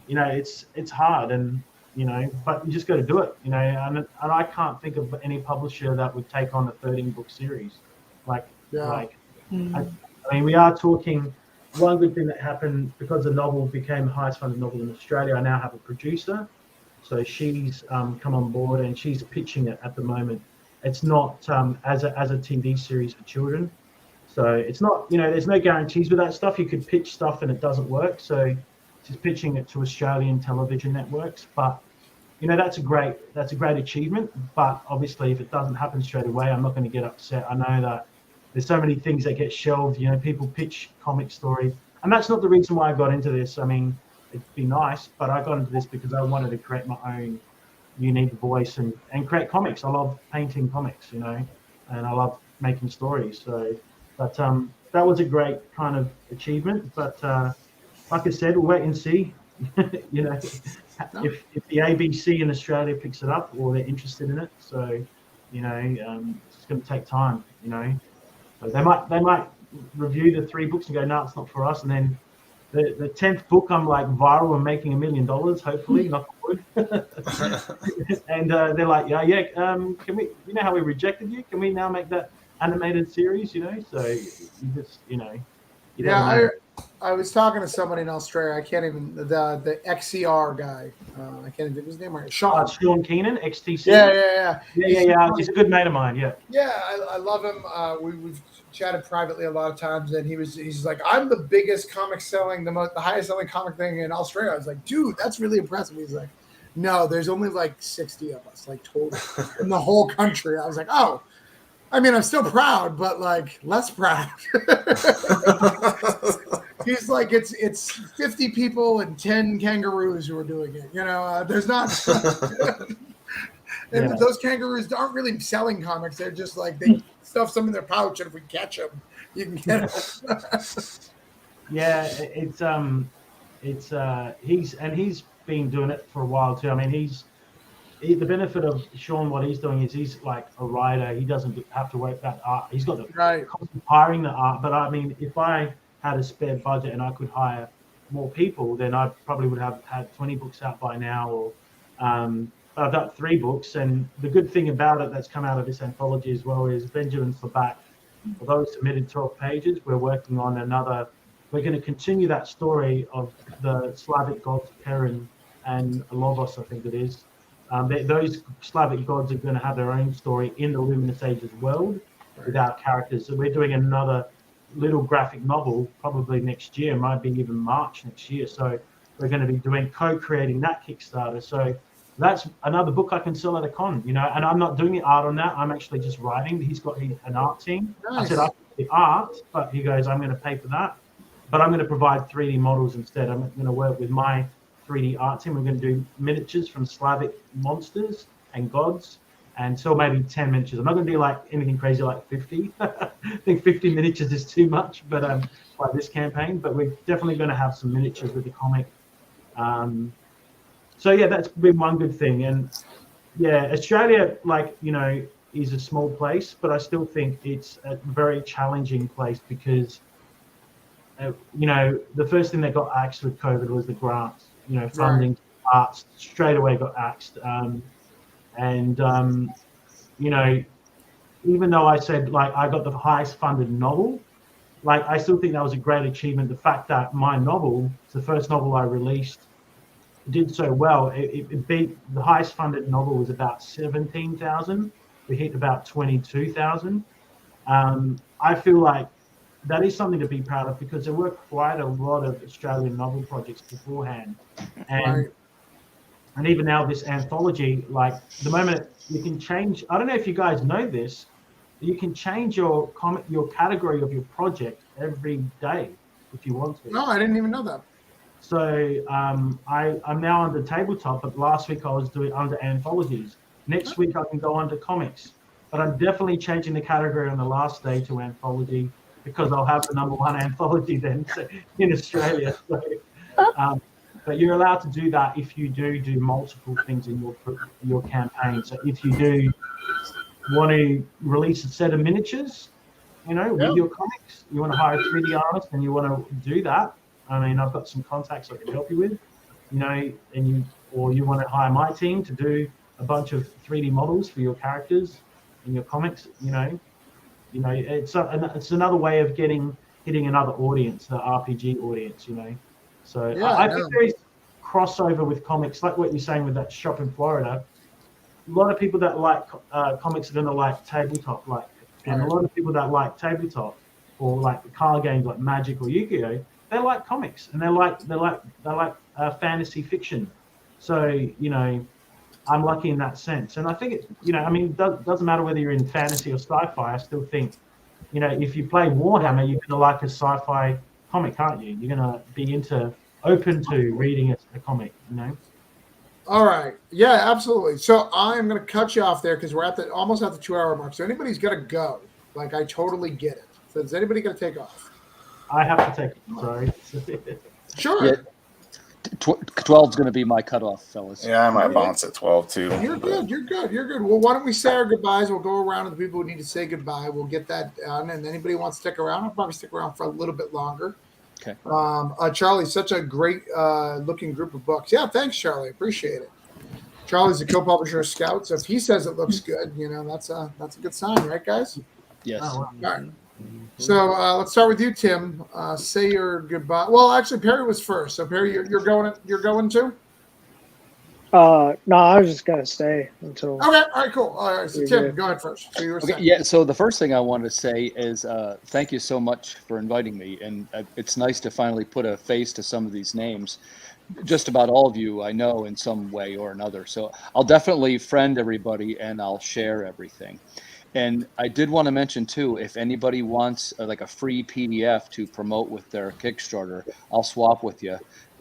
Speaker 7: you know, it's hard. And, you know, but you just got to do it, you know. And I can't think of any publisher that would take on a 13-book series. I mean, we are talking. One good thing that happened, because the novel became the highest funded novel in Australia, I now have a producer. So she's come on board, and she's pitching it at the moment. It's not as a TV series for children. So it's not, you know, there's no guarantees with that stuff. You could pitch stuff and it doesn't work. So she's pitching it to Australian television networks. But, you know, that's a great achievement. But obviously, if it doesn't happen straight away, I'm not going to get upset. I know that there's so many things that get shelved. You know, people pitch comic stories, and that's not the reason why I got into this. I mean, it'd be nice, but I got into this because I wanted to create my own unique voice and create comics. I love painting comics, you know, and I love making stories. So, but that was a great kind of achievement. But like I said, we'll wait and see. You know, if the ABC in Australia picks it up, or they're interested in it. So, you know, it's going to take time. You know, so they might review the 3 books and go, no, it's not for us. And then the 10th book, I'm like viral and making $1 million, hopefully, knock on wood. And they're like, can we? You know how we rejected you? Can we now make that animated series? You know, so you just, you know.
Speaker 1: I was talking to somebody in Australia. I can't even, the XCR guy. I can't even think of his name right.
Speaker 7: Sean Keenan, XTC.
Speaker 1: Yeah.
Speaker 7: He's a good mate of mine. Yeah.
Speaker 1: Yeah, I love him. We've chatted privately a lot of times, and he's like, I'm the biggest comic selling, the highest selling comic thing in Australia. I was like, dude, that's really impressive. He's like, no, there's only like 60 of us, like total in the whole country. I was like, oh. I mean, I'm still proud, but like less proud. He's like, it's 50 people and 10 kangaroos who are doing it. You know, there's not. And
Speaker 7: Yeah.
Speaker 1: those kangaroos aren't really selling comics. They're just like they stuff some in their pouch, and if we catch them, you can get them.
Speaker 7: Yeah, he's been doing it for a while too. I mean, the benefit of Sean, what he's doing is he's like a writer. He doesn't have to work that art. He's got the
Speaker 1: Right.
Speaker 7: hiring the art. But I mean, if I had a spare budget and I could hire more people, then I probably would have had 20 books out by now. Or but I've got 3 books, and the good thing about it that's come out of this anthology as well is Benjamin Flaback, although he submitted 12 pages, we're working on another. We're going to continue that story of the Slavic gods Perrin and Logos, I think it is. Those Slavic gods are going to have their own story in the Luminous Ages world without characters. So we're doing another little graphic novel probably next year, might be even March next year. So we're going to be co-creating that Kickstarter. So that's another book I can sell at a con, you know, and I'm not doing the art on that. I'm actually just writing. He's got an art team.
Speaker 1: Nice.
Speaker 7: I said, I can do the art, but he goes, I'm going to pay for that. But I'm going to provide 3D models instead. I'm going to work with my 3D art team. We're going to do miniatures from Slavic monsters and gods, and so maybe 10 miniatures. I'm not going to do like anything crazy like 50. I think 50 miniatures is too much, but like this campaign. But we're definitely going to have some miniatures with the comic. So yeah, that's been one good thing. And yeah, Australia, like, you know, is a small place, but I still think it's a very challenging place because, you know, the first thing that got axed with COVID was the grants. You know, funding arts straight away got axed. You know, even though I said like I got the highest funded novel, like I still think that was a great achievement. The fact that my novel, it's the first novel I released, did so well. It beat the highest funded novel was about 17,000. We hit about 22,000. I feel like that is something to be proud of because there were quite a lot of Australian novel projects beforehand, and even now this anthology, like the moment you can change. I don't know if you guys know this, but you can change your category of your project every day if you want to.
Speaker 1: No, I didn't even know that.
Speaker 7: So I'm now under tabletop, but last week I was doing under anthologies. Next week I can go under comics, but I'm definitely changing the category on the last day to anthology because I'll have the #1 anthology then in Australia. So, but you're allowed to do that if you do multiple things in your campaign. So if you do want to release a set of miniatures, you know, with your comics, you want to hire a 3D artist and you want to do that. I mean, I've got some contacts I can help you with, you know, you want to hire my team to do a bunch of 3D models for your characters in your comics, you know, it's another way of hitting another audience, the RPG audience, you know. So I think there is crossover with comics, like what you're saying with that shop in Florida. A lot of people that like comics are going to like tabletop, and a lot of people that like tabletop or like the card games like Magic or Yu-Gi-Oh, they like comics and they like fantasy fiction. So, you know, I'm lucky in that sense. And I think it, you know, I mean, it doesn't matter whether you're in fantasy or sci-fi. I still think, you know, if you play Warhammer, you're going to like a sci-fi comic, aren't you? You're going to be open to reading a comic, you know?
Speaker 1: All right. Yeah, absolutely. So I'm going to cut you off there because we're almost at the 2-hour mark. So anybody's got to go. Like, I totally get it. So is anybody going to take off?
Speaker 7: I have to take it. Sorry.
Speaker 1: Sure.
Speaker 3: Yeah. 12 is going to be my cutoff, fellas.
Speaker 5: Yeah, I might bounce at 12 too.
Speaker 1: You're good. You're good. You're good. Well, why don't we say our goodbyes? We'll go around to the people who need to say goodbye. We'll get that done. And anybody wants to stick around, I'll probably stick around for a little bit longer.
Speaker 3: Okay.
Speaker 1: Charlie, such a great looking group of books. Yeah, thanks, Charlie. Appreciate it. Charlie's the co-publisher of Scout, so if he says it looks good, you know, that's a good sign, right, guys?
Speaker 3: Yes.
Speaker 7: Oh, wow.
Speaker 1: All right. So let's start with you, Tim. Say your goodbye. Well, actually, Perry was first. So Perry, you're going too?
Speaker 2: No, I was just gonna stay until.
Speaker 1: Okay. All right. Cool. All right. So Tim, go ahead first. So you were saying.
Speaker 3: Yeah. So the first thing I want to say is thank you so much for inviting me, and it's nice to finally put a face to some of these names. Just about all of you I know in some way or another. So I'll definitely friend everybody and I'll share everything. And I did want to mention too, if anybody wants like a free PDF to promote with their Kickstarter, I'll swap with you,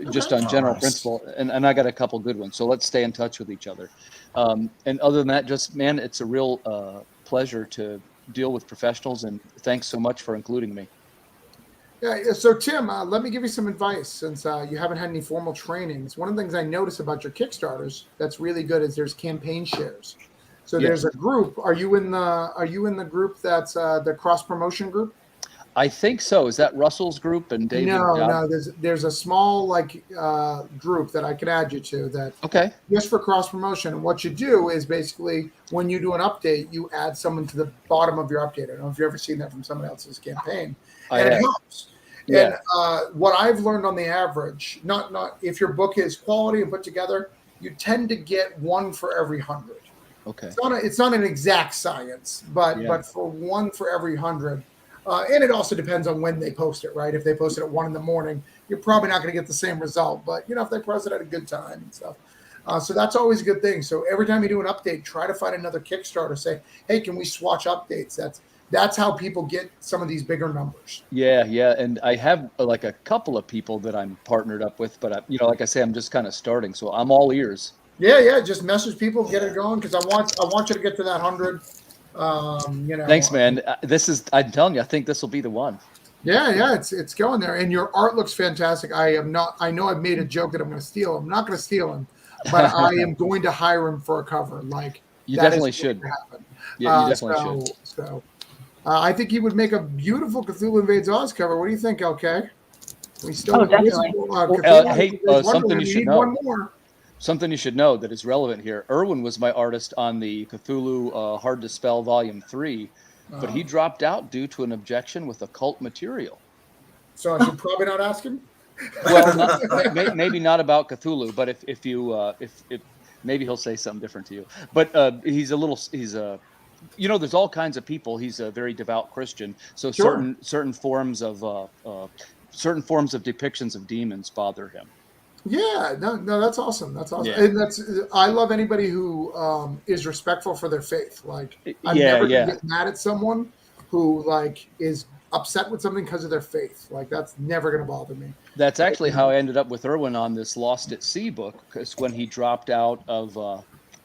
Speaker 3: just on general
Speaker 5: Nice.
Speaker 3: principle. And I got a couple good ones, so let's stay in touch with each other. And other than that, just man, it's a real pleasure to deal with professionals, and thanks so much for including me.
Speaker 1: Yeah. So Tim, let me give you some advice since you haven't had any formal trainings. One of the things I notice about your Kickstarters that's really good is there's campaign shares. So
Speaker 3: Yes.
Speaker 1: there's a group. Are you in the group that's the cross promotion group?
Speaker 3: I think so. Is that Russell's group and David?
Speaker 1: No. There's a small group that I could add you to that.
Speaker 3: Okay.
Speaker 1: Just for cross promotion. And what you do is basically when you do an update, you add someone to the bottom of your update. I don't know if you've ever seen that from someone else's campaign, and it helps.
Speaker 3: Yeah.
Speaker 1: And what I've learned on the average, not if your book is quality and put together, you tend to get one for every 100.
Speaker 3: Okay.
Speaker 1: It's not an exact science, but for one for every 100. And it also depends on when they post it, right? If they post it at 1 a.m, you're probably not going to get the same result. But if they post it at a good time and stuff, so that's always a good thing. So every time you do an update, try to find another Kickstarter. Say, hey, can we swatch updates? That's how people get some of these bigger numbers.
Speaker 3: Yeah, and I have like a couple of people that I'm partnered up with, but like I say, I'm just kind of starting, so I'm all ears.
Speaker 1: Yeah. Just message people, get it going, because I want you to get to that 100.
Speaker 3: Thanks, man. I'm telling you, I think this will be the one.
Speaker 1: Yeah, it's going there, and your art looks fantastic. I know I've made a joke that I'm going to steal him. I'm not going to steal him, but I am going to hire him for a cover. Like
Speaker 3: you definitely should. Yeah, you definitely should.
Speaker 1: So I think he would make a beautiful Cthulhu Invades Oz cover. What do you think, LK? We still
Speaker 4: definitely.
Speaker 3: Hey, something you should know.
Speaker 1: One more.
Speaker 3: Something you should know that is relevant here. Erwin was my artist on the Cthulhu Hard to Spell Volume 3, but he dropped out due to an objection with occult material.
Speaker 1: So I should probably not ask him?
Speaker 3: Well, maybe not about Cthulhu, but if maybe he'll say something different to you. But there's all kinds of people. He's a very devout Christian, so
Speaker 1: Sure.
Speaker 3: certain forms of depictions of demons bother him.
Speaker 1: Yeah, no, that's awesome. That's awesome.
Speaker 3: Yeah.
Speaker 1: And I love anybody who is respectful for their faith. Like, I'm never gonna get mad at someone who is upset with something because of their faith. Like, that's never gonna bother me.
Speaker 3: That's actually how I ended up with Erwin on this Lost at Sea book, because when he dropped out of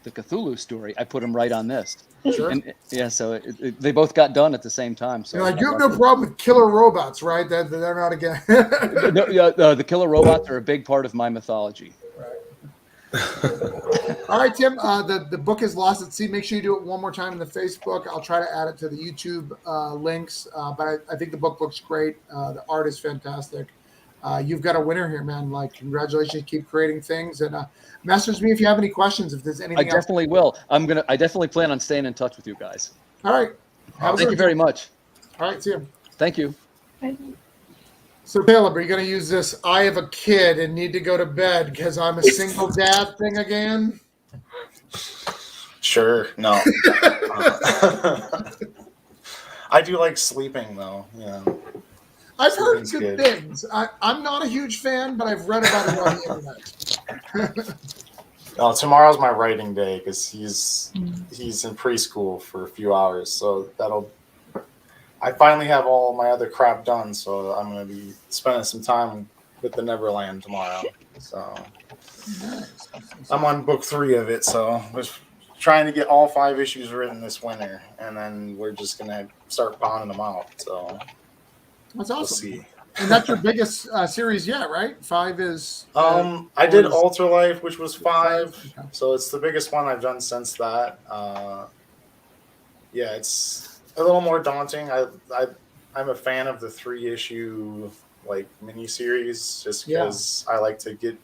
Speaker 3: the Cthulhu story, I put him right on this.
Speaker 1: Sure.
Speaker 3: And so they both got done at the same time. So
Speaker 1: you have no problem with killer robots, right? They're not again.
Speaker 3: The killer robots are a big part of my mythology.
Speaker 1: Right. All right, Tim. The book is Lost at Sea. Make sure you do it one more time in the Facebook. I'll try to add it to the YouTube links. But I think the book looks great. The art is fantastic. You've got a winner here, man. Congratulations. Keep creating things, and message me if you have any questions. If there's anything
Speaker 3: I definitely will. I definitely plan on staying in touch with you guys.
Speaker 1: All right.
Speaker 3: Thank you very much.
Speaker 1: All right, see you.
Speaker 3: Thank you.
Speaker 1: So, Caleb, are you going to use this I have a kid and need to go to bed because I'm a single dad thing again?
Speaker 5: Sure. No. I do like sleeping, though. Yeah.
Speaker 1: I've heard good things. I'm not a huge fan, but I've read about it on the internet.
Speaker 5: Tomorrow's my writing day because he's in preschool for a few hours. So I finally have all my other crap done. So I'm going to be spending some time with the Neverland tomorrow. So I'm on book 3 of it. So we're trying to get all 5 issues written this winter. And then we're just going to start pounding them out. So
Speaker 1: that's awesome.
Speaker 5: We'll see.
Speaker 1: And that's your biggest series yet, right? 5 is.
Speaker 5: I did Alter Life, which was 5, okay. So it's the biggest one I've done since that. It's a little more daunting. I'm a fan of the 3-issue miniseries, just because I like to get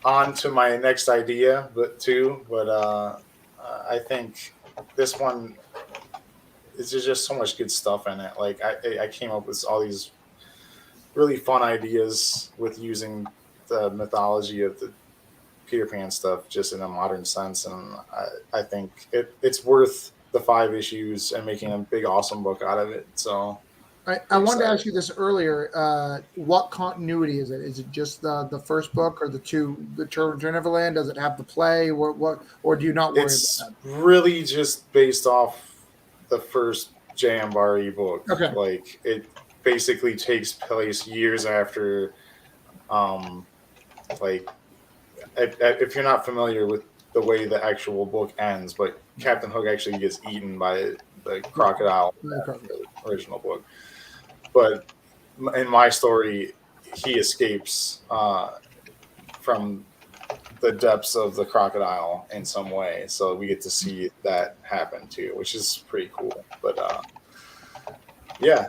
Speaker 5: on to my next idea, but I think this one. There's just so much good stuff in it. I came up with all these really fun ideas with using the mythology of the Peter Pan stuff just in a modern sense. And I think it's worth the 5 issues and making a big, awesome book out of it. So
Speaker 1: I wanted to ask you this earlier. What continuity is it? Is it just the first book or the Return to Neverland? Does it have the play? What or do you not worry about that?
Speaker 5: It's really just based off the first Jamboree book.
Speaker 1: Okay.
Speaker 5: Like it basically takes place years after. Like if you're not familiar with the way the actual book ends, but Captain Hook actually gets eaten by the crocodile in the original book. But in my story, he escapes from the depths of the crocodile in some way. So we get to see that happen too, which is pretty cool. But yeah,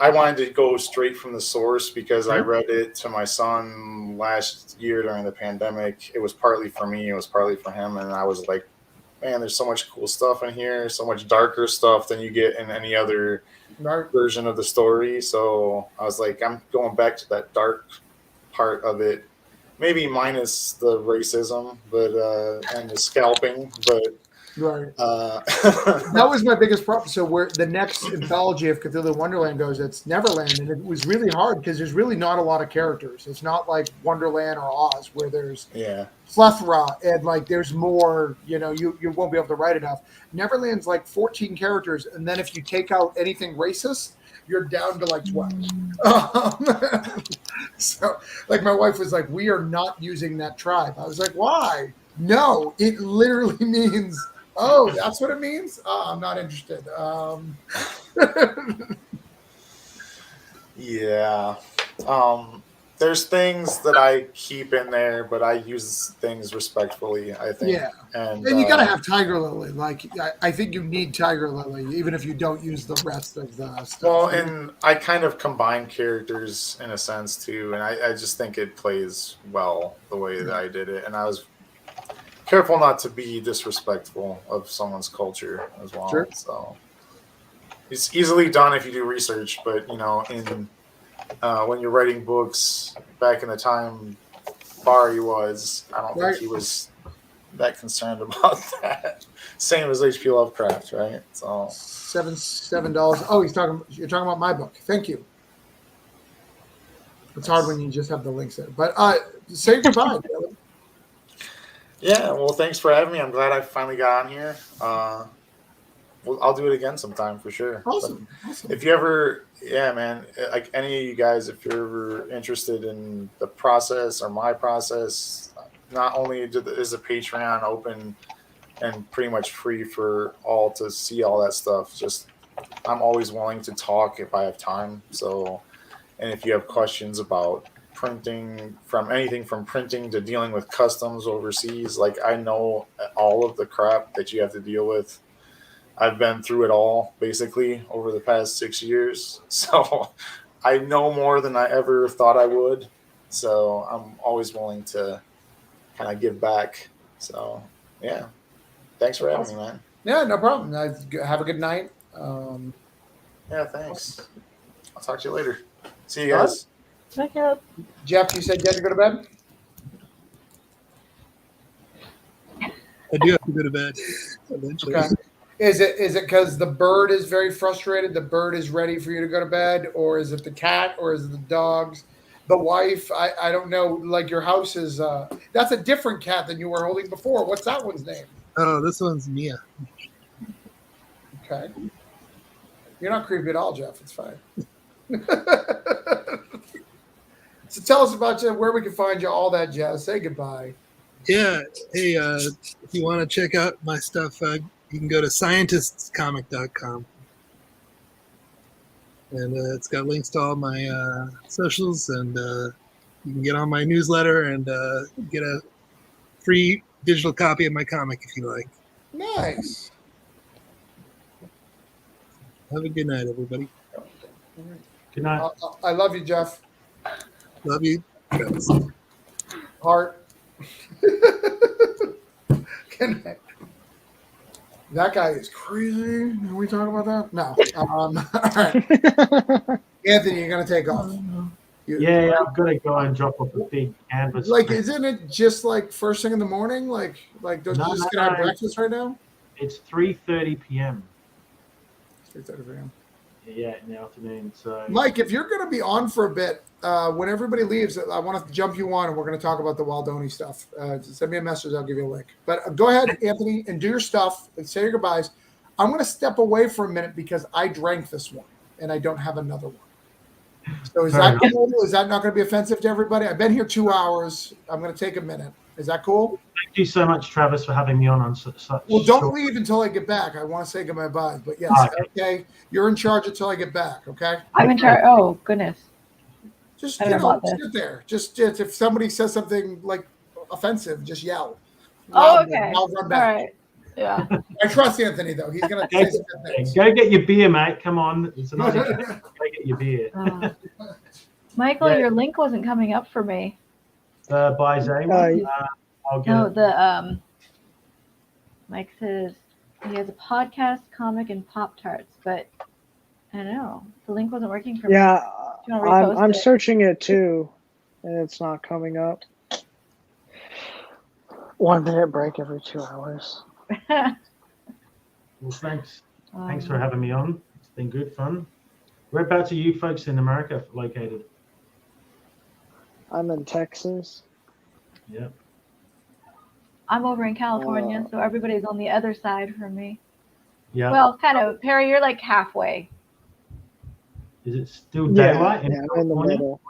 Speaker 5: I wanted to go straight from the source because I read it to my son last year during the pandemic. It was partly for me, it was partly for him. And I was like, man, there's so much cool stuff in here, so much darker stuff than you get in any other version of the story. So I was like, I'm going back to that dark part of it, maybe minus the racism, but and the scalping, but
Speaker 1: right. That was my biggest problem. So where the next anthology of Cthulhu Wonderland goes, it's Neverland, and it was really hard because there's really not a lot of characters. It's not like Wonderland or Oz where there's plethora and like there's more. You know, you won't be able to write enough. Neverland's like 14 characters, and then if you take out anything racist, you're down to like 12. So, like, my wife was like, "We are not using that tribe." I was like, "Why?" No, it literally means. Oh, that's what it means? I'm not interested.
Speaker 5: Yeah. There's things that I keep in there, but I use things respectfully, I think.
Speaker 1: Yeah.
Speaker 5: And
Speaker 1: you got to have Tiger Lily. Like, I think you need Tiger Lily, even if you don't use the rest of the stuff.
Speaker 5: Well, and I kind of combine characters in a sense, too. And I just think it plays well the way that I did it. And I was careful not to be disrespectful of someone's culture as well.
Speaker 1: Sure.
Speaker 5: So it's easily done if you do research, but you know, in when you're writing books back in the time Barry was, I don't think he was that concerned about that. Same as H.P. Lovecraft, right? So
Speaker 1: $7. Oh, you're talking about my book. Thank you. It's hard when you just have the links there. But say goodbye.
Speaker 5: Yeah, well, thanks for having me. I'm glad I finally got on here. I'll do it again sometime for sure.
Speaker 1: Awesome.
Speaker 5: If you ever, man, like any of you guys, if you're ever interested in the process or my process, not only is the Patreon open and pretty much free for all to see all that stuff, just I'm always willing to talk if I have time. So, and if you have questions about printing, from anything from printing to dealing with customs overseas, like I know all of the crap that you have to deal with. I've been through it all basically over the past 6 years. So I know more than I ever thought I would. So I'm always willing to kind of give back. So yeah, thanks for having me, man.
Speaker 1: Yeah, no problem. Have a good night.
Speaker 5: Yeah, thanks. I'll talk to you later. See you guys.
Speaker 8: Wake up.
Speaker 1: Jeff, you said you had to go to bed?
Speaker 6: I do have to go to bed eventually.
Speaker 1: Okay. Is it because the bird is very frustrated? The bird is ready for you to go to bed, or is it the cat, or is it the dogs, the wife? I don't know. Like your house is that's a different cat than you were holding before. What's that one's name?
Speaker 6: Oh, this one's Mia.
Speaker 1: Okay. You're not creepy at all, Jeff. It's fine. So tell us about you, where we can find you, all that jazz. Say goodbye.
Speaker 6: Yeah. Hey, if you want to check out my stuff, you can go to scientistscomic.com. And it's got links to all my socials, and you can get on my newsletter and get a free digital copy of my comic if you like.
Speaker 1: Nice.
Speaker 6: Have a good night, everybody.
Speaker 7: Good night.
Speaker 1: I love you, Jeff.
Speaker 6: Love you.
Speaker 1: Heart. Good night. That guy is crazy. Can we talk about that? No. All right. Anthony, you're going to take off.
Speaker 7: Yeah, I'm going to go and drop off a big canvas.
Speaker 1: Like, isn't it just like first thing in the morning? Like don't you just get have breakfast right now?
Speaker 7: It's 3:30 p.m.
Speaker 1: 3:30 p.m.
Speaker 7: Yeah, in the afternoon. So,
Speaker 1: Mike, if you're going to be on for a bit, when everybody leaves, I want to jump you on, and we're going to talk about the Waldoni stuff. Send me a message. I'll give you a link. But go ahead, Anthony, and do your stuff and say your goodbyes. I'm going to step away for a minute because I drank this one and I don't have another one. So is that cool? Is that not going to be offensive to everybody? I've been here 2 hours. I'm going to take a minute. Is that cool?
Speaker 7: Thank you so much, Travis, for having me on such.
Speaker 1: Well, don't leave until I get back. I want to say goodbye, but yes, okay. You're in charge until I get back, okay?
Speaker 8: I'm in charge. Oh, goodness.
Speaker 1: Just sit there. Just if somebody says something like offensive, just yell.
Speaker 8: Oh, okay.
Speaker 1: I'll run back.
Speaker 8: All right. Yeah.
Speaker 1: I trust Anthony though. He's gonna say some good things.
Speaker 7: Go get your beer, mate. Come on. It's an Aussie. Go get your beer.
Speaker 8: Michael, your link wasn't coming up for me.
Speaker 7: By Zay. I'll get it.
Speaker 8: Mike says he has a podcast, comic, and Pop-Tarts, but I don't know. The link wasn't working for me.
Speaker 2: Yeah, I'm
Speaker 8: it?
Speaker 2: searching it too, and it's not coming up. 1 minute break every 2 hours.
Speaker 7: Well, thanks. Thanks for having me on. It's been good fun. Whereabouts are you folks in America located?
Speaker 2: I'm in Texas.
Speaker 7: Yeah.
Speaker 8: I'm over in California, so everybody's on the other side from me.
Speaker 7: Yeah.
Speaker 8: Well, kind of. Perry, you're like halfway.
Speaker 7: Is it still daylight?
Speaker 2: Yeah, I'm in the middle.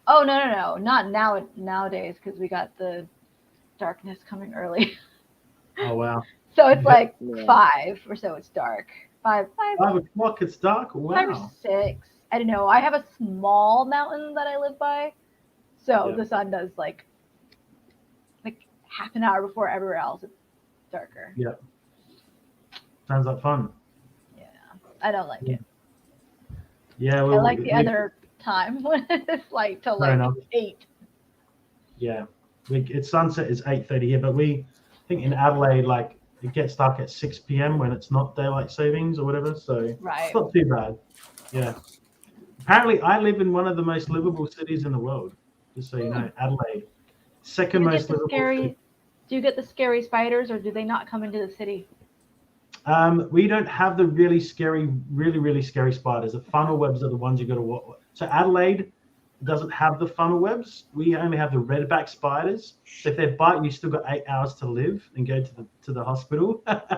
Speaker 8: Oh, no. Not nowadays, because we got the darkness coming early.
Speaker 7: Oh, wow.
Speaker 8: So it's like 5 or so it's dark. 5
Speaker 7: o'clock, it's dark? Wow.
Speaker 8: 5 or 6. I don't know. I have a small mountain that I live by. So the sun does like half an hour before everywhere else. It's darker.
Speaker 7: Yeah. Sounds like fun.
Speaker 8: Yeah. I don't like it.
Speaker 7: Yeah. Well,
Speaker 8: I like the other time when it's like till like 8.
Speaker 7: Yeah. It's sunset is 8:30 here, but I think in Adelaide, like it gets dark at 6 p.m. when it's not daylight savings or whatever. So it's not too bad. Yeah. Apparently, I live in one of the most livable cities in the world. Just so you know, Adelaide, second most livable city.
Speaker 8: Do you get the scary spiders, or do they not come into the city?
Speaker 7: We don't have the really scary spiders. The funnel webs are the ones you got to watch. So Adelaide doesn't have the funnel webs. We only have the redback spiders. So if they bite, you still got 8 hours to live and go to the hospital. But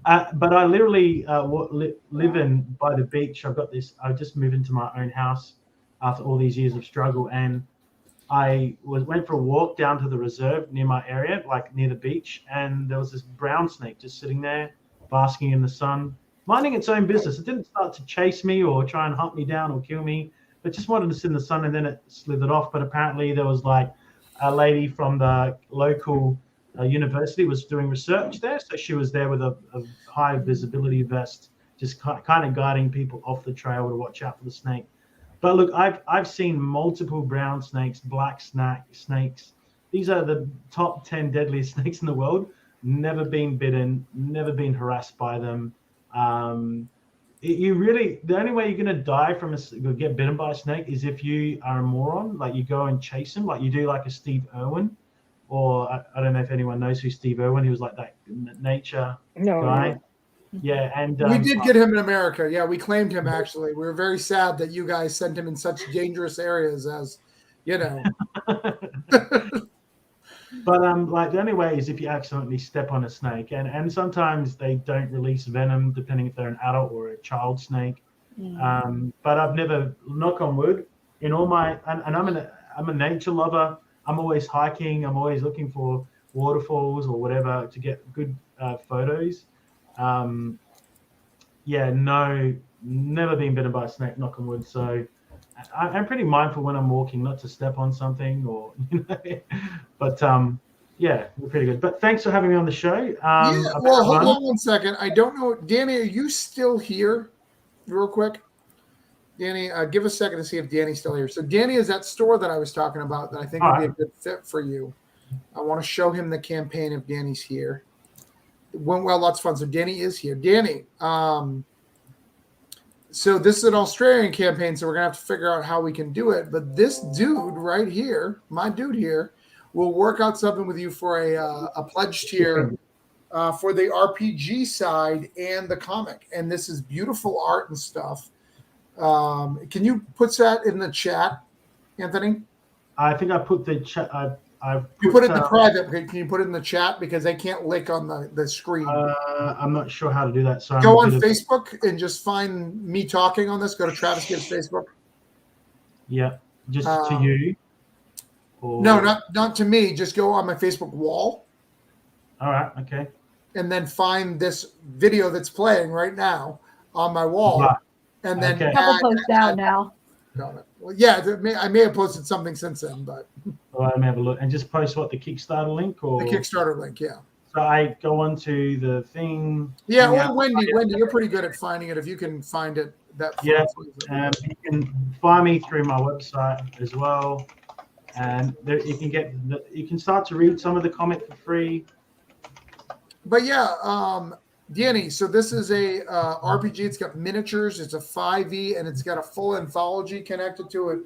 Speaker 7: I literally live in by the beach. I just moved into my own house after all these years of struggle, and I went for a walk down to the reserve near my area, like near the beach, and there was this brown snake just sitting there, basking in the sun, minding its own business. It didn't start to chase me or try and hunt me down or kill me. It just wanted to sit in the sun, and then it slithered off. But apparently there was like a lady from the local university was doing research there. So she was there with a high visibility vest, just kind of guiding people off the trail to watch out for the snake. But look, I've seen multiple brown snakes, black snakes. These are the top 10 deadliest snakes in the world. Never been bitten, never been harassed by them. The only way you're going to die get bitten by a snake is if you are a moron, like you go and chase him, like you do like a Steve Irwin, or I don't know if anyone knows who Steve Irwin. He was like that nature guy. No. Yeah, and
Speaker 1: we did get him in America. Yeah, we claimed him actually. We were very sad that you guys sent him in such dangerous areas, as you know.
Speaker 7: But like the only way is if you accidentally step on a snake, and sometimes they don't release venom depending if they're an adult or a child snake. But I've never, knock on wood, in all my and I'm a nature lover. I'm always hiking. I'm always looking for waterfalls or whatever to get good photos. Never been bitten by a snake, knock on wood. So I'm pretty mindful when I'm walking not to step on something or, but we're pretty good. But thanks for having me on the show.
Speaker 1: Hold on 1 second. I don't know. Danny, are you still here? Real quick. Danny, give a second to see if Danny's still here. So Danny is that store that I was talking about that I think would be a good fit for you. I want to show him the campaign if Danny's here. It went well, lots of fun. So Danny is here. Danny, so this is an Australian campaign, so we're going to have to figure out how we can do it. But this dude right here, my dude here, will work out something with you for a pledge tier for the RPG side and the comic. And this is beautiful art and stuff. Can you put that in the chat, Anthony?
Speaker 7: I think I put the chat. I
Speaker 1: You put it in the private. Can you put it in the chat because they can't lick on the screen?
Speaker 7: I'm not sure how to do that. So
Speaker 1: go on Facebook and just find me talking on this. Go to Travis Gibbs Facebook.
Speaker 7: Yeah, just to you. Or...
Speaker 1: No, not to me. Just go on my Facebook wall.
Speaker 7: All right. Okay.
Speaker 1: And then find this video that's playing right now on my wall,
Speaker 7: right.
Speaker 1: And then
Speaker 8: a couple posts down now.
Speaker 1: Well, yeah, I may have posted something since then, but
Speaker 7: I may have a look and just post what the Kickstarter link or
Speaker 1: the Kickstarter link. Yeah.
Speaker 7: So I go on to the thing.
Speaker 1: Yeah, or Wendy, you're pretty good at finding it if you can find it.
Speaker 7: You can find me through my website as well, and there, you can start to read some of the comic for free.
Speaker 1: But yeah, Danny, so this is a RPG. It's got miniatures. It's a 5e, and it's got a full anthology connected to it.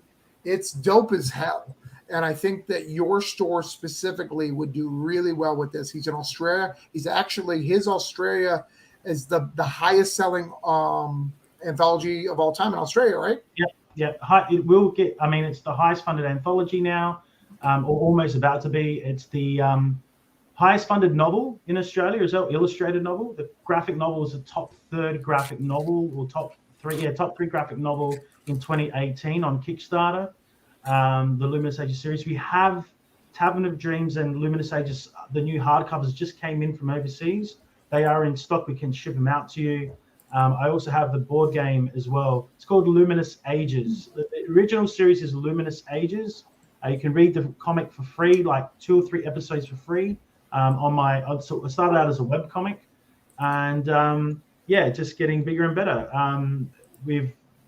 Speaker 1: It's dope as hell. And I think that your store specifically would do really well with this. He's in Australia. His Australia is the highest selling anthology of all time in Australia, right?
Speaker 7: Yeah. It will get. I mean, it's the highest funded anthology now, or almost about to be. It's the highest funded novel in Australia as well, illustrated novel. The graphic novel is the top third graphic novel, or top three graphic novel in 2018 on Kickstarter. The Luminous Ages series. We have Tavern of Dreams and Luminous Ages. The new hardcovers just came in from overseas. They are in stock. We can ship them out to you. I also have the board game as well. It's called Luminous Ages. The original series is Luminous Ages. You can read the comic for free, like 2 or 3 episodes for free. I started out as a webcomic, and just getting bigger and better.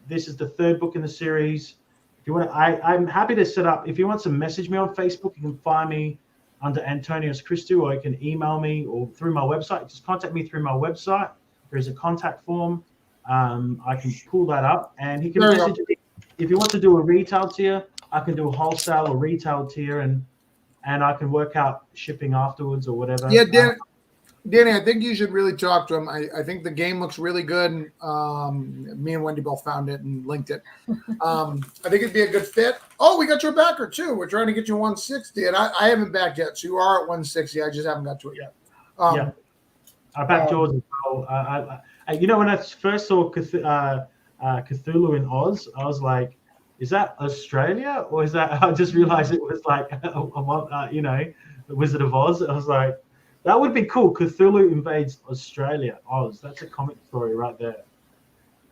Speaker 7: This is the 3rd book in the series. If you want, I'm happy to set up. If you want to message me on Facebook, you can find me under Antonios Christou, or you can email me or through my website. Just contact me through my website. There's a contact form. I can pull that up, and he can message me. If you want to do a retail tier, I can do a wholesale or retail tier, and I can work out shipping afterwards or whatever.
Speaker 1: Yeah, Danny, I think you should really talk to him. I think the game looks really good. Me and Wendy both found it and linked it. I think it'd be a good fit. Oh, we got your backer too. We're trying to get you 160, and I haven't backed yet. So you are at 160. I just haven't got to it yet.
Speaker 7: I backed yours as well. When I first saw Cthulhu in Oz, I was like, is that Australia or is that? I just realized it was like, the Wizard of Oz. I was like, that would be cool. Cthulhu invades Australia. Oz. That's a comic story right there.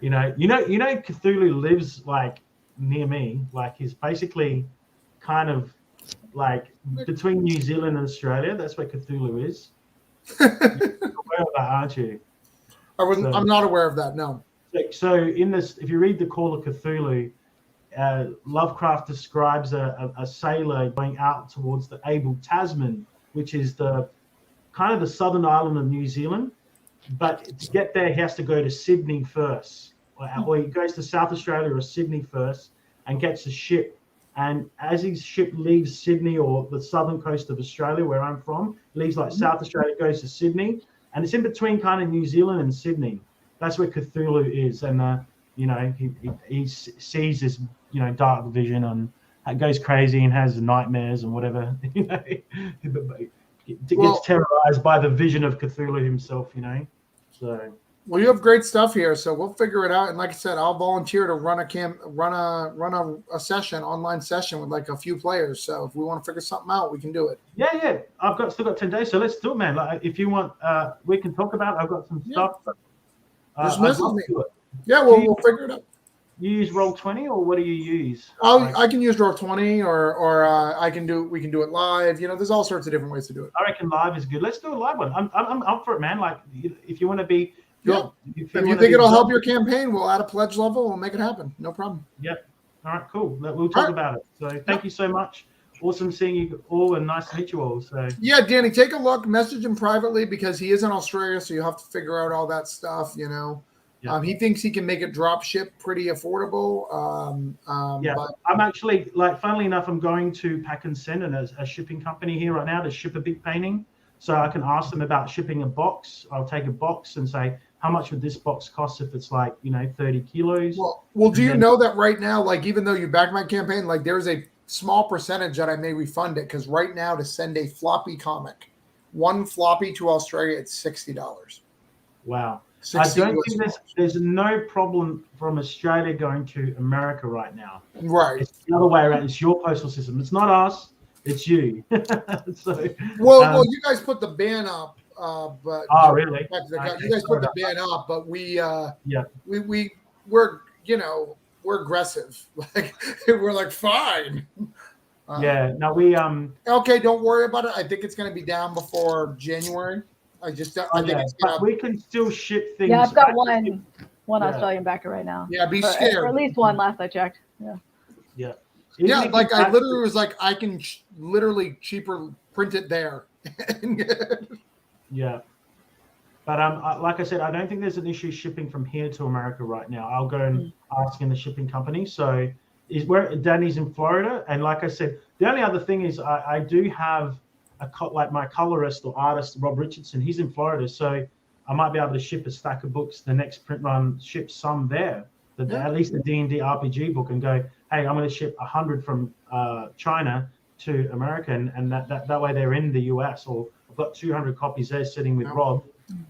Speaker 7: You know, Cthulhu lives like near me. Like he's basically kind of like between New Zealand and Australia. That's where Cthulhu is. You're aware of that, aren't you?
Speaker 1: I'm not aware of that. No.
Speaker 7: So in this, if you read the Call of Cthulhu, Lovecraft describes a sailor going out towards the Abel Tasman, which is the kind of the southern island of New Zealand, but to get there, he has to go to Sydney first, or he goes to South Australia or Sydney first and gets a ship. And as his ship leaves Sydney or the southern coast of Australia, where I'm from, leaves like South Australia, goes to Sydney, and it's in between kind of New Zealand and Sydney. That's where Cthulhu is, and he sees this dark vision and goes crazy and has nightmares and whatever. Gets terrorized by the vision of Cthulhu himself, So.
Speaker 1: Well, you have great stuff here, so we'll figure it out. And like I said, I'll volunteer to run a session, online session with like a few players. So if we want to figure something out, we can do it.
Speaker 7: Yeah. I've still got 10 days, so let's do it, man. Like if you want, we can talk about it. I've got some stuff.
Speaker 1: Just message me. Yeah, we'll figure it out.
Speaker 7: You use Roll20 or what do you use?
Speaker 1: I can use Roll20 or we can do it live. There's all sorts of different ways to do it.
Speaker 7: I reckon live is good. Let's do a live one. I'm up for it, man. Like if you want to be.
Speaker 1: Yeah. If you think it'll help your campaign, we'll add a pledge level. We'll make it happen. No problem.
Speaker 7: Yep. All right, cool. We'll talk about it. So thank you so much. Awesome seeing you all and nice to meet you all. So
Speaker 1: yeah, Danny, take a look. Message him privately because he is in Australia, so you have to figure out all that stuff. Yep. He thinks he can make it drop ship pretty affordable. But
Speaker 7: I'm actually funnily enough, I'm going to Pack and Send and a shipping company here right now to ship a big painting. So I can ask them about shipping a box. I'll take a box and say, how much would this box cost if it's 30 kilos?
Speaker 1: Well, do you know that right now, even though you back my campaign, there's a small percentage that I may refund it, because right now to send a floppy comic, one floppy to Australia, it's $60.
Speaker 7: Wow. I
Speaker 1: 60
Speaker 7: don't
Speaker 1: US
Speaker 7: think
Speaker 1: dollars.
Speaker 7: there's no problem from Australia going to America right now.
Speaker 1: Right.
Speaker 7: It's the other way around. It's your postal system. It's not us. It's you. So,
Speaker 1: Well, you guys put the ban up, but
Speaker 7: oh, really?
Speaker 1: you guys put the ban up, but
Speaker 7: Yeah.
Speaker 1: we're we're aggressive. Like we're like fine.
Speaker 7: Yeah. No, we
Speaker 1: Okay, don't worry about it. I think it's going to be down before January. I think it's
Speaker 7: but
Speaker 1: gonna.
Speaker 7: we can still ship things.
Speaker 4: Yeah, I've got
Speaker 7: actually.
Speaker 4: one
Speaker 7: Yeah.
Speaker 4: Australian backer right now.
Speaker 1: Yeah, be
Speaker 4: Or
Speaker 1: scared.
Speaker 4: at least one last I checked. Yeah.
Speaker 7: Yeah.
Speaker 1: Yeah,
Speaker 7: Even
Speaker 1: like
Speaker 7: if
Speaker 1: I
Speaker 7: you-
Speaker 1: literally was like, I can literally cheaper print it there.
Speaker 7: Yeah. But like I said, I don't think there's an issue shipping from here to America right now. I'll go and ask in the shipping company. So Danny's in Florida, and like I said, the only other thing is I do have like my colorist or artist Rob Richardson. He's in Florida, so I might be able to ship a stack of books. The next print run, ship some there. At least the D&D RPG book, and go, hey, I'm going to ship 100 from China to America, and that way they're in the US, or I've got 200 copies there sitting with Rob,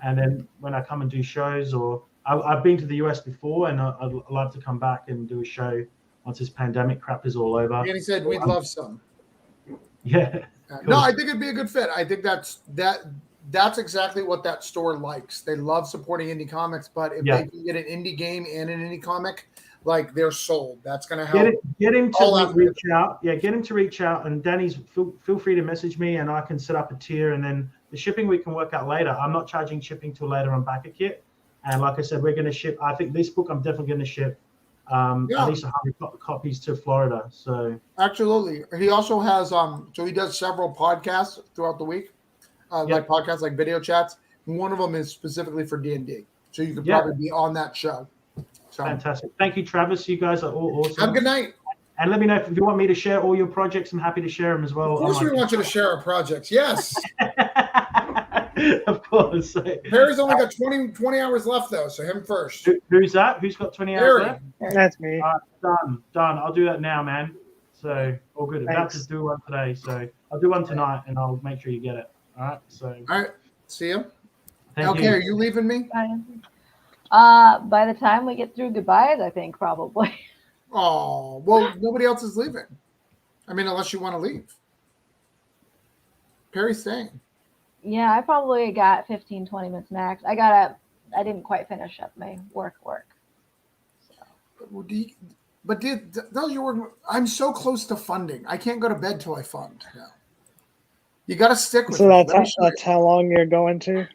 Speaker 7: and then when I come and do shows, or I've been to the US before, and I'd love to come back and do a show once this pandemic crap is all over.
Speaker 1: And he said we'd love some.
Speaker 7: Yeah.
Speaker 1: No, I think it'd be a good fit. I think that's exactly what that store likes. They love supporting indie comics, but if they can get an indie game and an indie comic, like they're sold. That's going to help.
Speaker 7: Get him to reach out. Yeah, get him to reach out. And Danny's, feel free to message me, and I can set up a tier. And then the shipping we can work out later. I'm not charging shipping till later on Backer Kit. And like I said, we're going to ship. I think this book I'm definitely going to ship at least 100 copies to Florida. So
Speaker 1: absolutely. He also has so he does several podcasts throughout the week, like podcasts, like video chats. One of them is specifically for D&D, so you could probably be on that show. So.
Speaker 7: Fantastic. Thank you, Travis. You guys are all awesome.
Speaker 1: Have a good night.
Speaker 7: And let me know if you want me to share all your projects. I'm happy to share them as well.
Speaker 1: Of course, we want you to share our projects. Yes.
Speaker 7: Of course.
Speaker 1: Perry's only got 20 hours left, though, so him first.
Speaker 7: Who's that? Who's got 20 hours left?
Speaker 2: That's me.
Speaker 7: Done. I'll do that now, man. So all good.
Speaker 2: Thanks.
Speaker 7: About to do one today. So I'll do one tonight, and I'll make sure you get it. All right. So.
Speaker 1: All right. See you.
Speaker 7: Thank
Speaker 1: okay,
Speaker 7: you.
Speaker 1: are you leaving me?
Speaker 8: By the time we get through goodbyes, I think probably.
Speaker 1: Oh, well, nobody else is leaving. I mean, unless you want to leave. Perry's staying.
Speaker 8: Yeah, I probably got 15, 20 minutes max. I didn't quite finish up my work. So.
Speaker 1: But does your work? I'm so close to funding. I can't go to bed till I fund now. You got to stick with
Speaker 2: So
Speaker 1: it.
Speaker 2: that's how long you're going to?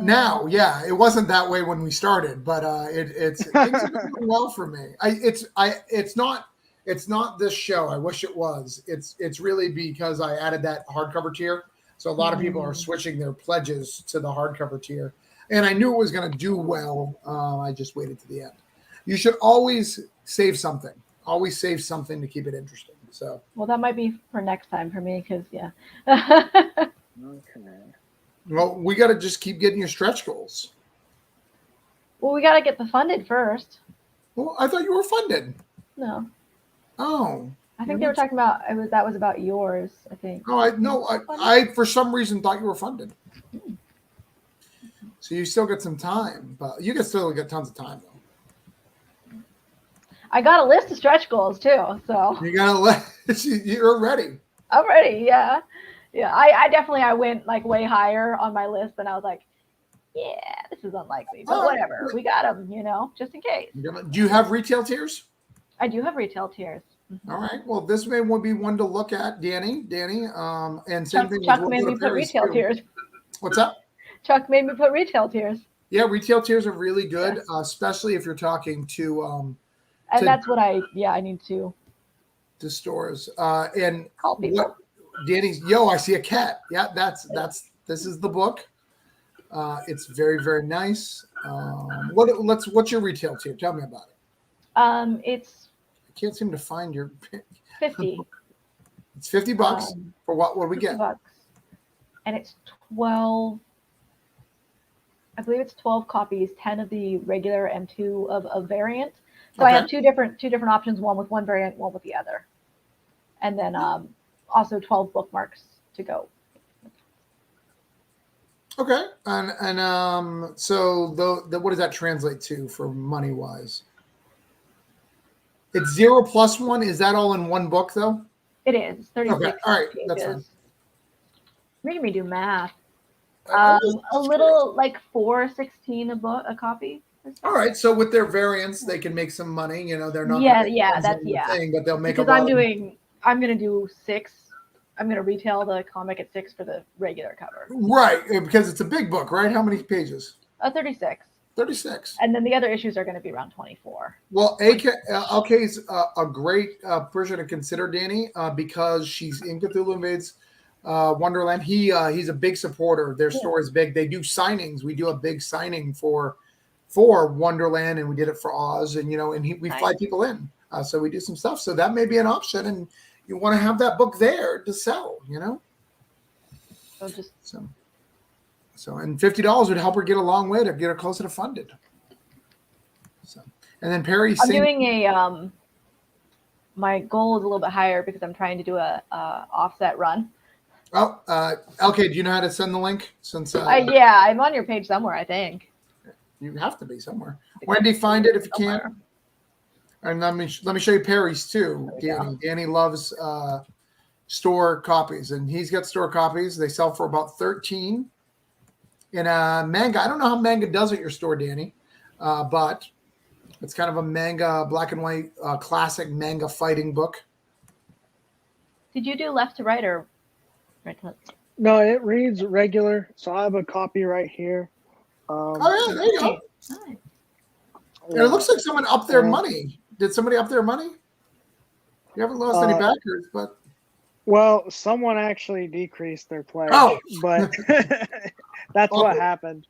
Speaker 1: Now, yeah, it wasn't that way when we started, but it's things are going well for me. It's not this show. I wish it was. It's really because I added that hardcover tier. So a lot of people are switching their pledges to the hardcover tier, and I knew it was going to do well. I just waited to the end. You should always save something. Always save something to keep it interesting. So.
Speaker 8: Well, that might be for next time for me, because
Speaker 2: Okay.
Speaker 1: Well, we got to just keep getting your stretch goals.
Speaker 8: Well, we got to get the funded first.
Speaker 1: Well, I thought you were funded.
Speaker 8: No,
Speaker 1: Oh.
Speaker 8: I think they were talking about that was about yours. I think.
Speaker 1: Oh, I for some reason thought you were funded. So you still get some time, but you can still get tons of time though.
Speaker 8: I got a list of stretch goals too, so
Speaker 1: You gotta you're ready.
Speaker 8: I'm ready. Yeah. I definitely went like way higher on my list, and I was like, yeah, this is unlikely, but whatever. We got them, just in case.
Speaker 1: Do you have retail tiers?
Speaker 8: I do have retail tiers.
Speaker 1: All right. Well, this may be one to look at, Danny. And same thing.
Speaker 8: Chuck made me put retail tiers.
Speaker 1: What's up?
Speaker 8: Chuck made me put retail tiers.
Speaker 1: Yeah, retail tiers are really good, especially if you're talking to.
Speaker 8: And that's what I need to
Speaker 1: stores. And
Speaker 8: call people.
Speaker 1: Danny's, I see a cat. Yeah, this is the book. It's very, very nice. What's your retail tier? Tell me about it.
Speaker 8: It's
Speaker 1: I can't seem to find your
Speaker 8: 50.
Speaker 1: It's $50 for what do we get?
Speaker 8: $50. And it's 12. I believe it's 12 copies, 10 of the regular and 2 of a variant. So I have two different options, one with one variant, one with the other. and then also 12 bookmarks to go.
Speaker 1: Okay, and so what does that translate to for money wise? It's 0 plus 1. Is that all in one book though?
Speaker 8: It is 36
Speaker 1: Okay, all right,
Speaker 8: pages.
Speaker 1: that's fine.
Speaker 8: Making me do math.
Speaker 1: I'm
Speaker 8: A little like $4.16 a copy.
Speaker 1: All right, so with their variants, they can make some money. You know, they're not thing, but they'll make
Speaker 8: because I'm gonna do 6. I'm gonna retail the comic at 6 for the regular cover.
Speaker 1: Right, because it's a big book, right? How many pages?
Speaker 8: 36.
Speaker 1: 36.
Speaker 8: And then the other issues are going to be around 24.
Speaker 1: Well, LK is a great person to consider, Danny, because she's in Cthulhu Invades Wonderland. He's a big supporter. Their store is big. They do signings. We do a big signing for Wonderland, and we did it for Oz, and we fly people in. So we do some stuff. So that may be an option, and you want to have that book there to sell, So and $50 would help her get a long way to get her closer to funded. So, and then Perry,
Speaker 8: I'm doing a my goal is a little bit higher because I'm trying to do a offset run.
Speaker 1: Oh, okay. Do you know how to send the link? Since
Speaker 8: yeah, I'm on your page somewhere, I think.
Speaker 1: You have to be somewhere. Wendy, find it if you can. And let me show you Perry's too. Danny loves store copies, and he's got store copies. They sell for about $13. In a manga, I don't know how manga does at your store, Danny, but it's kind of a manga, black and white, classic manga fighting book.
Speaker 8: Did you do left to right or right to left?
Speaker 2: No, it reads regular, so I have a copy right here.
Speaker 1: Oh yeah, there you go.
Speaker 8: Nice.
Speaker 1: And it looks like someone upped their money. Did somebody up their money? You haven't lost any backers, but
Speaker 2: well, someone actually decreased their pledge, but that's what happened.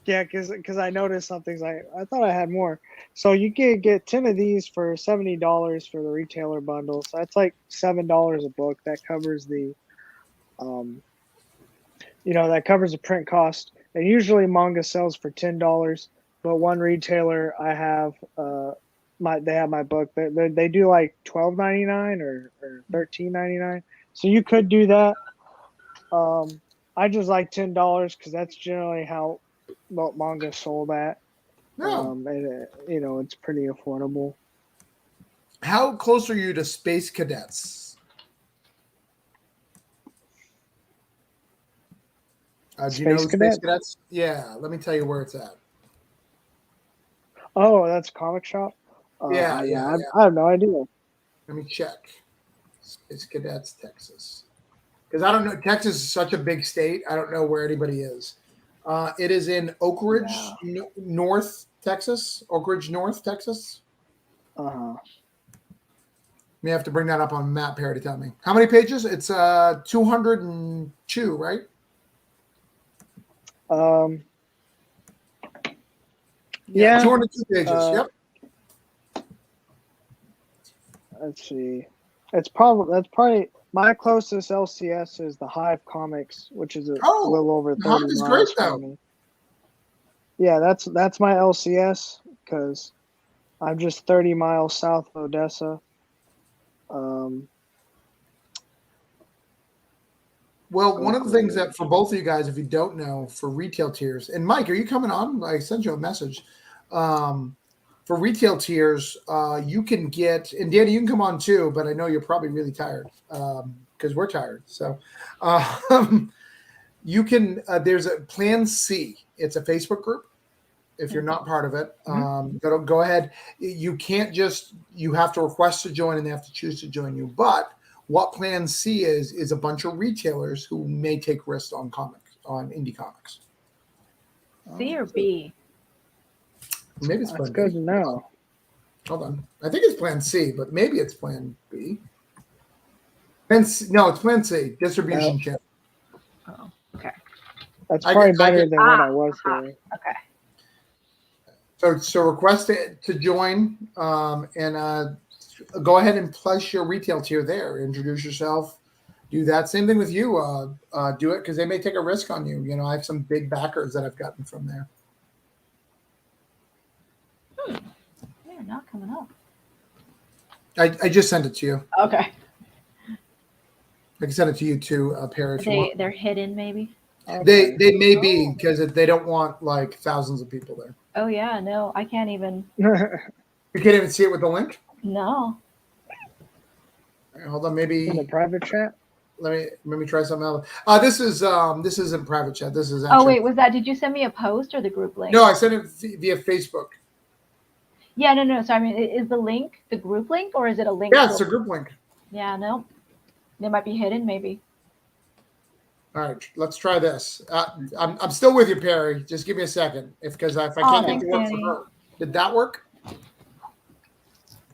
Speaker 2: Yeah, because I noticed something. I thought I had more. So you can get 10 of these for $70 for the retailer bundle. So that's like $7 a book. That covers the, that covers the print cost. And usually manga sells for $10, but one retailer I have, they have my book. They do like $12.99 or $13.99. So you could do that. I just like $10 because that's generally how manga sold at. And it's pretty affordable.
Speaker 1: How close are you to Space Cadets? Do you know Space Cadets? Yeah, let me tell you where it's at.
Speaker 2: Oh, that's Comic Shop?
Speaker 1: Yeah.
Speaker 2: I have no idea.
Speaker 1: Let me check. Space Cadets, Texas. Because I don't know. Texas is such a big state. I don't know where anybody is. It is in Oak Ridge, North Texas. Oak Ridge, North Texas. May have to bring that up on map here to tell me. How many pages? It's 202, right?
Speaker 2: Yeah.
Speaker 1: 202 pages. Yep.
Speaker 2: Let's see. That's probably my closest LCS is the Hive Comics, which is a little over 30 miles
Speaker 1: great,
Speaker 2: from me. Yeah, that's my LCS because I'm just 30 miles south of Odessa.
Speaker 1: Well, one of the things that for both of you guys, if you don't know, for retail tiers, and Mike, are you coming on? I sent you a message. For retail tiers, you can get, and Danny, you can come on too, but I know you're probably really tired because we're tired. So you can, there's a Plan C. It's a Facebook group. If you're not part of it, go ahead. You can't you have to request to join and they have to choose to join you. But what Plan C is a bunch of retailers who may take risks on indie comics.
Speaker 8: C or B?
Speaker 1: Maybe it's Plan B.
Speaker 2: Good to know.
Speaker 1: Hold on. I think it's Plan C, but maybe it's Plan B. No, it's Plan C. Distribution channel.
Speaker 8: Oh, okay.
Speaker 2: That's probably better than what I was doing.
Speaker 8: Okay.
Speaker 1: So request to join and go ahead and place your retail tier there. Introduce yourself. Do that. Same thing with you. Do it because they may take a risk on you. You know, I have some big backers that I've gotten from there.
Speaker 8: They're not coming up.
Speaker 1: I just sent it to you.
Speaker 8: Okay.
Speaker 1: I can send it to you too, Perry. If you want.
Speaker 8: They're hidden, maybe.
Speaker 1: They may be because they don't want like thousands of people there.
Speaker 8: Oh yeah, no, I can't even.
Speaker 1: You can't even see it with the link.
Speaker 8: No.
Speaker 1: All right, hold on, maybe
Speaker 2: In the private chat.
Speaker 1: let me try something else. This isn't private chat. This is
Speaker 8: Oh
Speaker 1: actually,
Speaker 8: wait, was that? Did you send me a post or the group link?
Speaker 1: no, I sent it via Facebook.
Speaker 8: Yeah, no. So I mean, is the link the group link or is it a link?
Speaker 1: Yeah,
Speaker 8: to
Speaker 1: it's a group link.
Speaker 8: Yeah, no. They might be hidden, maybe.
Speaker 1: All right, let's try this. I'm still with you, Perry. Just give me a second, if I can't get
Speaker 8: thanks,
Speaker 1: it to work
Speaker 8: Danny.
Speaker 1: for her. Did that work?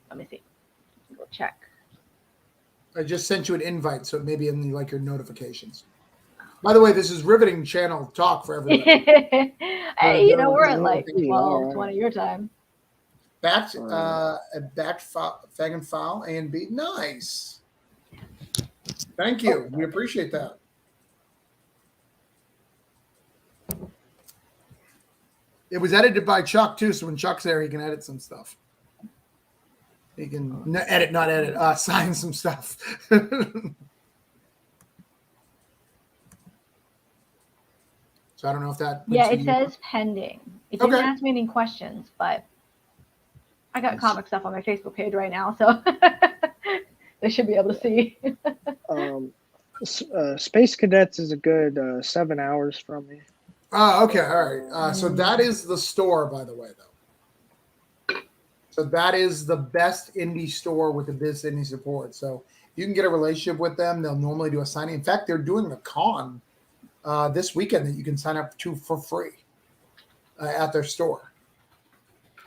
Speaker 8: Let me see. Go check.
Speaker 1: I just sent you an invite, so it may be in like your notifications. By the way, this is riveting channel talk for everybody.
Speaker 8: Hey, you know, we're at like
Speaker 2: Yeah,
Speaker 8: 12,
Speaker 2: alright.
Speaker 8: 20 your time.
Speaker 1: Backed fag and foul A and B. Nice. Thank you. We appreciate that. It was edited by Chuck too, so when Chuck's there, he can edit some stuff. He can sign some stuff. So I don't know if that.
Speaker 8: Yeah,
Speaker 1: makes
Speaker 8: it says pending. It didn't
Speaker 1: Okay.
Speaker 8: ask me any questions, but I got comic stuff on my Facebook page right now, so they should be able to see.
Speaker 2: Space Cadets is a good 7 hours from me.
Speaker 1: Oh, okay. All right. So that is the store, by the way, though. So that is the best indie store with the best indie support. So you can get a relationship with them. They'll normally do a signing. In fact, they're doing a con this weekend that you can sign up to for free at their store.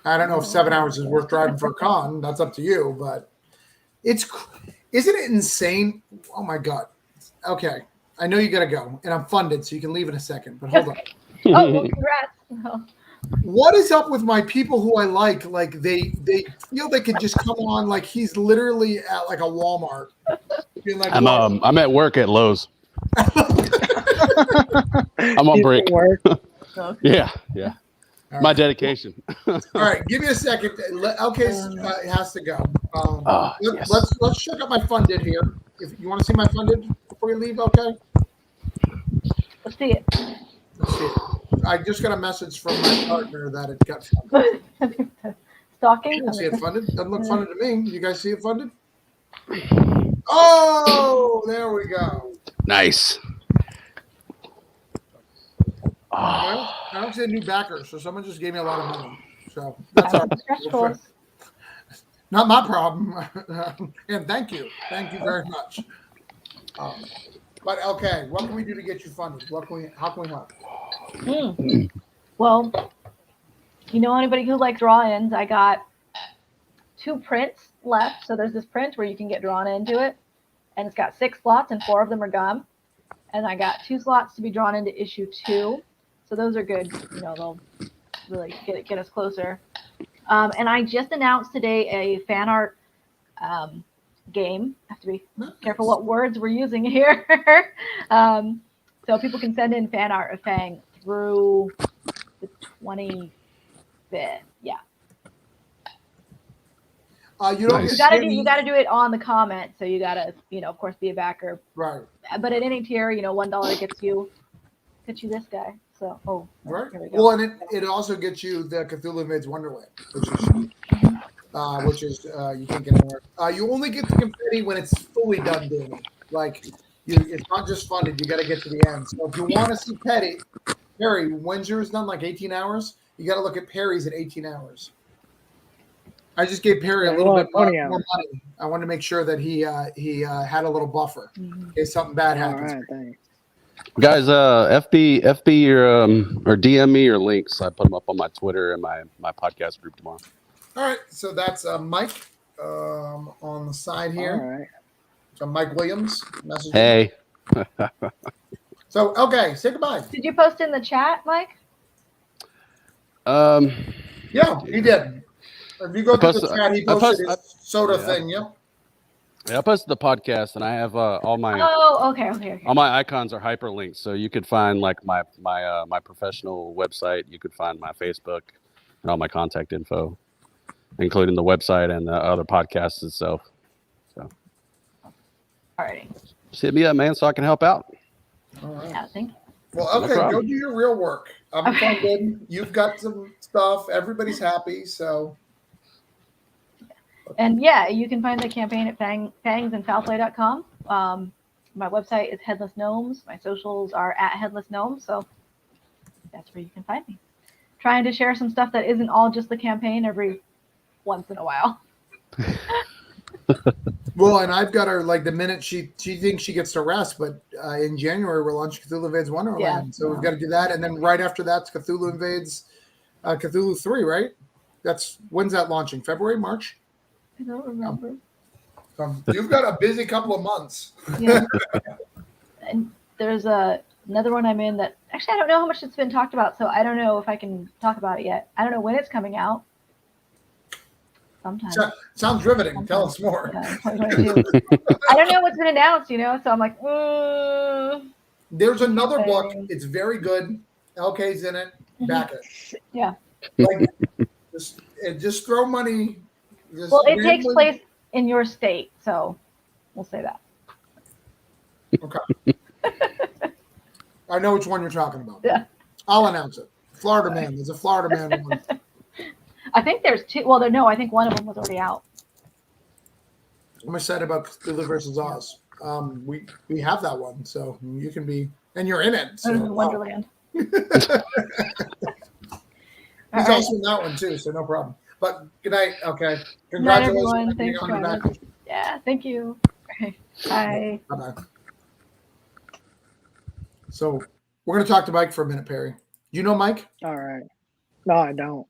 Speaker 1: I don't know if 7 hours is worth driving for a con. That's up to you, but isn't it insane? Oh my God. Okay. I know you got to go, and I'm funded, so you can leave in a second, but hold on.
Speaker 8: Oh, well, congrats. Oh.
Speaker 1: What is up with my people who I like? Like they feel they could just come on. Like he's literally at like a Walmart. Being like,
Speaker 9: I'm at work at Lowe's. I'm on break.
Speaker 2: Work.
Speaker 9: Yeah.
Speaker 1: All
Speaker 9: My
Speaker 1: right.
Speaker 9: dedication.
Speaker 1: All right, give me a second. Okay, it has to go.
Speaker 9: Yes.
Speaker 1: Let's check out my funded here. If you want to see my funded before you leave, okay?
Speaker 8: Let's see it.
Speaker 1: Let's see. I just got a message from my partner that it got funded. I
Speaker 8: Stalking?
Speaker 1: don't see it funded. Doesn't look funded to me. You guys see it funded? Oh, there we go.
Speaker 9: Nice.
Speaker 1: I don't see a new backer, so someone just gave me a lot of money. So that's all right.
Speaker 8: Stretch goals.
Speaker 1: Not my problem. And thank you very much. But okay, what can we do to get you funded? How can we help?
Speaker 8: Well, you know anybody who likes draw-ins? I got 2 prints left. So there's this print where you can get drawn into it, and it's got 6 slots, and 4 of them are gum. And I got 2 slots to be drawn into issue 2. So those are good. You know, they'll really get us closer. And I just announced today a fan art game. I have to be careful what words we're using here. So people can send in fan art of Fang through the 25th. Yeah.
Speaker 1: You don't
Speaker 9: Nice.
Speaker 8: You gotta do it on the comment. So you gotta, of course, be a backer.
Speaker 1: right.
Speaker 8: But at any tier, $1 gets you this guy. So
Speaker 1: Right.
Speaker 8: here we go.
Speaker 1: Well, and it also gets you the Cthulhu Invades Wonderland, which is you can't get anywhere. You only get the confetti when it's fully done, Danny. Like it's not just funded; you got to get to the end. So if you want to see Perry, when's yours done? Like 18 hours. You got to look at Perry's at 18 hours. I just gave Perry a little bit more money. I wanted to make sure that he had a little buffer in case something bad
Speaker 2: All
Speaker 1: happens.
Speaker 2: right, thanks.
Speaker 9: Guys, FB or DM me your links. I put them up on my Twitter and my podcast group tomorrow.
Speaker 1: All right, so that's Mike on the side here.
Speaker 2: All right.
Speaker 1: So Mike Williams. Messaging.
Speaker 9: Hey.
Speaker 1: So okay, say goodbye.
Speaker 8: Did you post in the chat, Mike?
Speaker 1: Yeah, he did. If you go to the chat, he posted his soda thing. Yep.
Speaker 9: Yeah, I posted the podcast, and I have all my
Speaker 8: Okay.
Speaker 9: all my icons are hyperlinked, so you could find like my professional website. You could find my Facebook and all my contact info. including the website and the other podcasts itself. So,
Speaker 8: Alrighty.
Speaker 9: just hit me up, man, so I can help out.
Speaker 1: All right.
Speaker 8: Yeah, thank you.
Speaker 1: Well,
Speaker 9: No
Speaker 1: okay, go
Speaker 9: problem.
Speaker 1: do your real work. I'm funded. You've got some stuff. Everybody's happy. So,
Speaker 8: And yeah, you can find the campaign at fangsandfoulplay.com. My website is Headless Gnomes. My socials are at Headless Gnomes. So that's where you can find me. Trying to share some stuff that isn't all just the campaign every once in a while.
Speaker 1: well, and I've got her like the minute she thinks she gets to rest, but in January we're launching Cthulhu Invades Wonderland.
Speaker 8: Yeah.
Speaker 1: So we've got to do that, and then right after that's Cthulhu Invades Cthulhu 3, right? That's when's that launching? February, March?
Speaker 8: I don't remember.
Speaker 1: You've got a busy couple of months.
Speaker 8: Yeah. And there's another one I'm in that actually I don't know how much it's been talked about, so I don't know if I can talk about it yet. I don't know when it's coming out. Sometime.
Speaker 1: Sounds riveting. Tell us more.
Speaker 8: Yeah, 2022. I don't know what's been announced, so I'm like,
Speaker 1: There's another book. It's very good. LK's in it. Back it.
Speaker 8: Yeah.
Speaker 1: Like, just throw money.
Speaker 8: Well, it takes place in your state, so we'll say that.
Speaker 1: Okay. I know which one you're talking about.
Speaker 8: Yeah.
Speaker 1: I'll announce it. Florida Man. There's a Florida Man one.
Speaker 8: I think there's two. Well, no, I think one of them was already out.
Speaker 1: I'm excited about Cthulhu versus Oz. We have that one, so you can be, and you're in it. So,
Speaker 8: Wonderland.
Speaker 1: He's also in that one too, so no problem. But good night. Okay. Congratulations.
Speaker 8: Everyone. Thanks for having us. Yeah, thank you. Okay. Bye.
Speaker 1: Bye-bye. So we're going to talk to Mike for a minute, Perry. You know Mike?
Speaker 2: All right. No, I don't.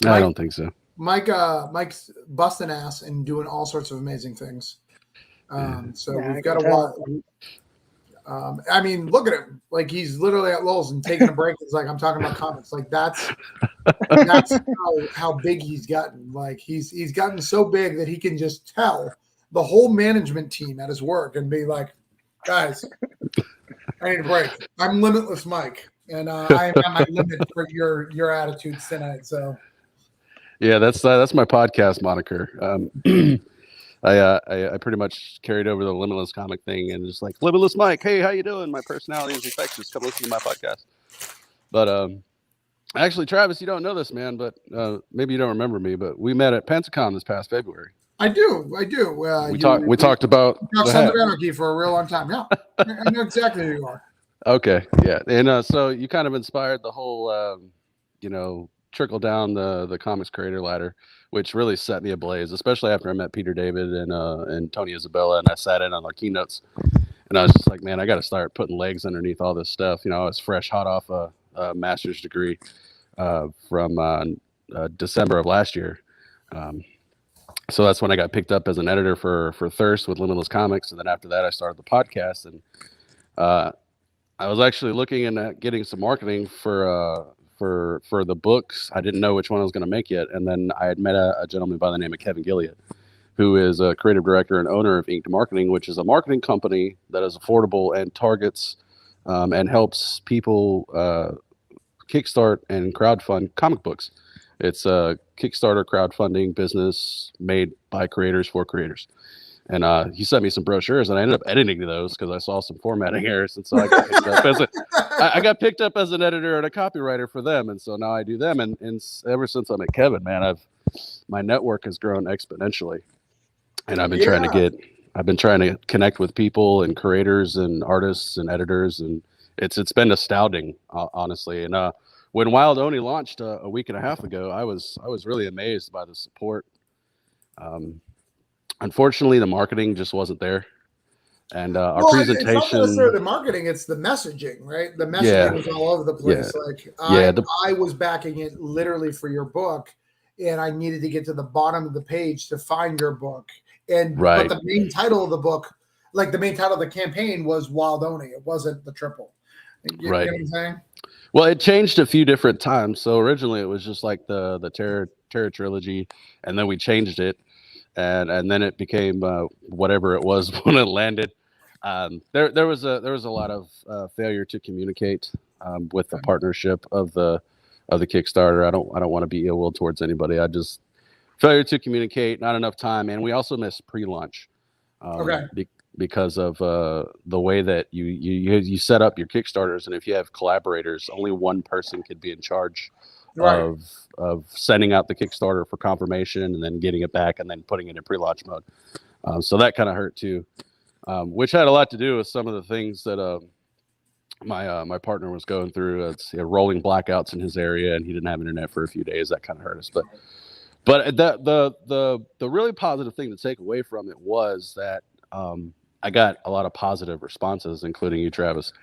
Speaker 9: I don't think so.
Speaker 1: Mike's busting ass and doing all sorts of amazing things. So
Speaker 2: Yeah,
Speaker 1: we've got to watch. I mean, look at him. Like he's literally at Lowe's and taking a break. It's like I'm talking about comics. Like that's how big he's gotten. Like he's gotten so big that he can just tell the whole management team at his work and be like, guys, I need a break. I'm Limitless Mike, and I am at my limit for your attitudes tonight. So.
Speaker 9: Yeah, that's my podcast moniker. I pretty much carried over the Limitless comic thing and just like Limitless Mike. Hey, how you doing? My personality is infectious. Come listen to my podcast. But actually, Travis, you don't know this, man, but maybe you don't remember me, but we met at Pensacon this past February.
Speaker 1: I do.
Speaker 9: We talked about
Speaker 1: Sons of Anarchy for a real long time. Yeah, I know exactly who you are.
Speaker 9: Okay, yeah, and so you kind of inspired the whole, trickle down the comics creator ladder, which really set me ablaze, especially after I met Peter David and Tony Isabella, and I sat in on their keynotes, and I was just like, man, I got to start putting legs underneath all this stuff. I was fresh, hot off a master's degree from December of last year. So that's when I got picked up as an editor for Thirst with Limitless Comics, and then after that, I started the podcast, and I was actually looking at getting some marketing for the books. I didn't know which one I was going to make yet, and then I had met a gentleman by the name of Kevin Gilliard, who is a creative director and owner of Inked Marketing, which is a marketing company that is affordable and targets and helps people kickstart and crowdfund comic books. It's a Kickstarter crowdfunding business made by creators for creators. And he sent me some brochures, and I ended up editing those because I saw some formatting errors. And so I got picked up as an editor and a copywriter for them. And so now I do them. And ever since I met Kevin, man, my network has grown exponentially. And I've been trying to connect with people and creators and artists and editors, and it's been astounding, honestly. And when Wild Oni launched a week and a half ago, I was really amazed by the support. Unfortunately, the marketing just wasn't there, and our presentation. It's not
Speaker 1: necessarily the marketing; it's the messaging, right? The messaging was all over the place. I was backing it literally for your book, and I needed to get to the bottom of the page to find your book. And but the main title of the book, like the main title of the campaign, was Wild Oni. It wasn't the triple. You know what I'm saying?
Speaker 9: Well, it changed a few different times. So originally, it was just like the Terror trilogy, and then we changed it. And then it became whatever it was when it landed. There was a lot of failure to communicate with the partnership of the Kickstarter. I don't want to be ill will towards anybody. I just failure to communicate, not enough time, and we also missed pre-launch.
Speaker 1: Okay.
Speaker 9: Because of the way that you set up your Kickstarters, and if you have collaborators, only one person could be in charge of sending out the Kickstarter for confirmation and then getting it back and then putting it in pre-launch mode. So that kind of hurt too, which had a lot to do with some of the things that my partner was going through. It's rolling blackouts in his area, and he didn't have internet for a few days. That kind of hurt us, but the really positive thing to take away from it was that I got a lot of positive responses, including you, Travis,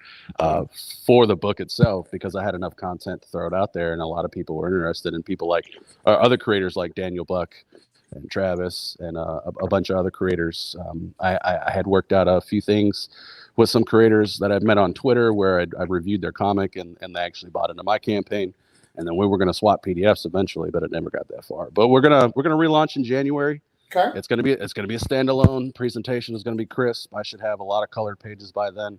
Speaker 9: for the book itself, because I had enough content to throw it out there, and a lot of people were interested. And people like other creators like Daniel Buck and Travis and a bunch of other creators. I had worked out a few things with some creators that I've met on Twitter where I'd reviewed their comic, and they actually bought into my campaign. And then we were going to swap PDFs eventually, but it never got that far. But we're gonna relaunch in January.
Speaker 1: Okay.
Speaker 9: It's gonna be a standalone presentation. It's gonna be crisp. I should have a lot of colored pages by then.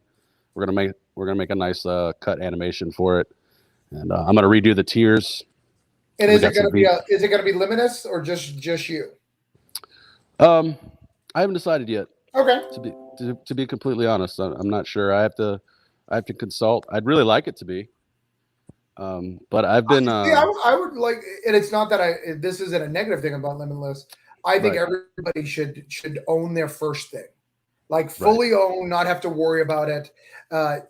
Speaker 9: We're gonna make a nice cut animation for it, and I'm gonna redo the tiers.
Speaker 1: And is it gonna be Limitless or just you?
Speaker 9: I haven't decided yet.
Speaker 1: Okay.
Speaker 9: To be completely honest, I'm not sure. I have to consult. I'd really like it to be. But I've been.
Speaker 1: I would like, and it's not that this isn't a negative thing about Limitless. I think everybody should own their first thing, like fully own, not have to worry about it.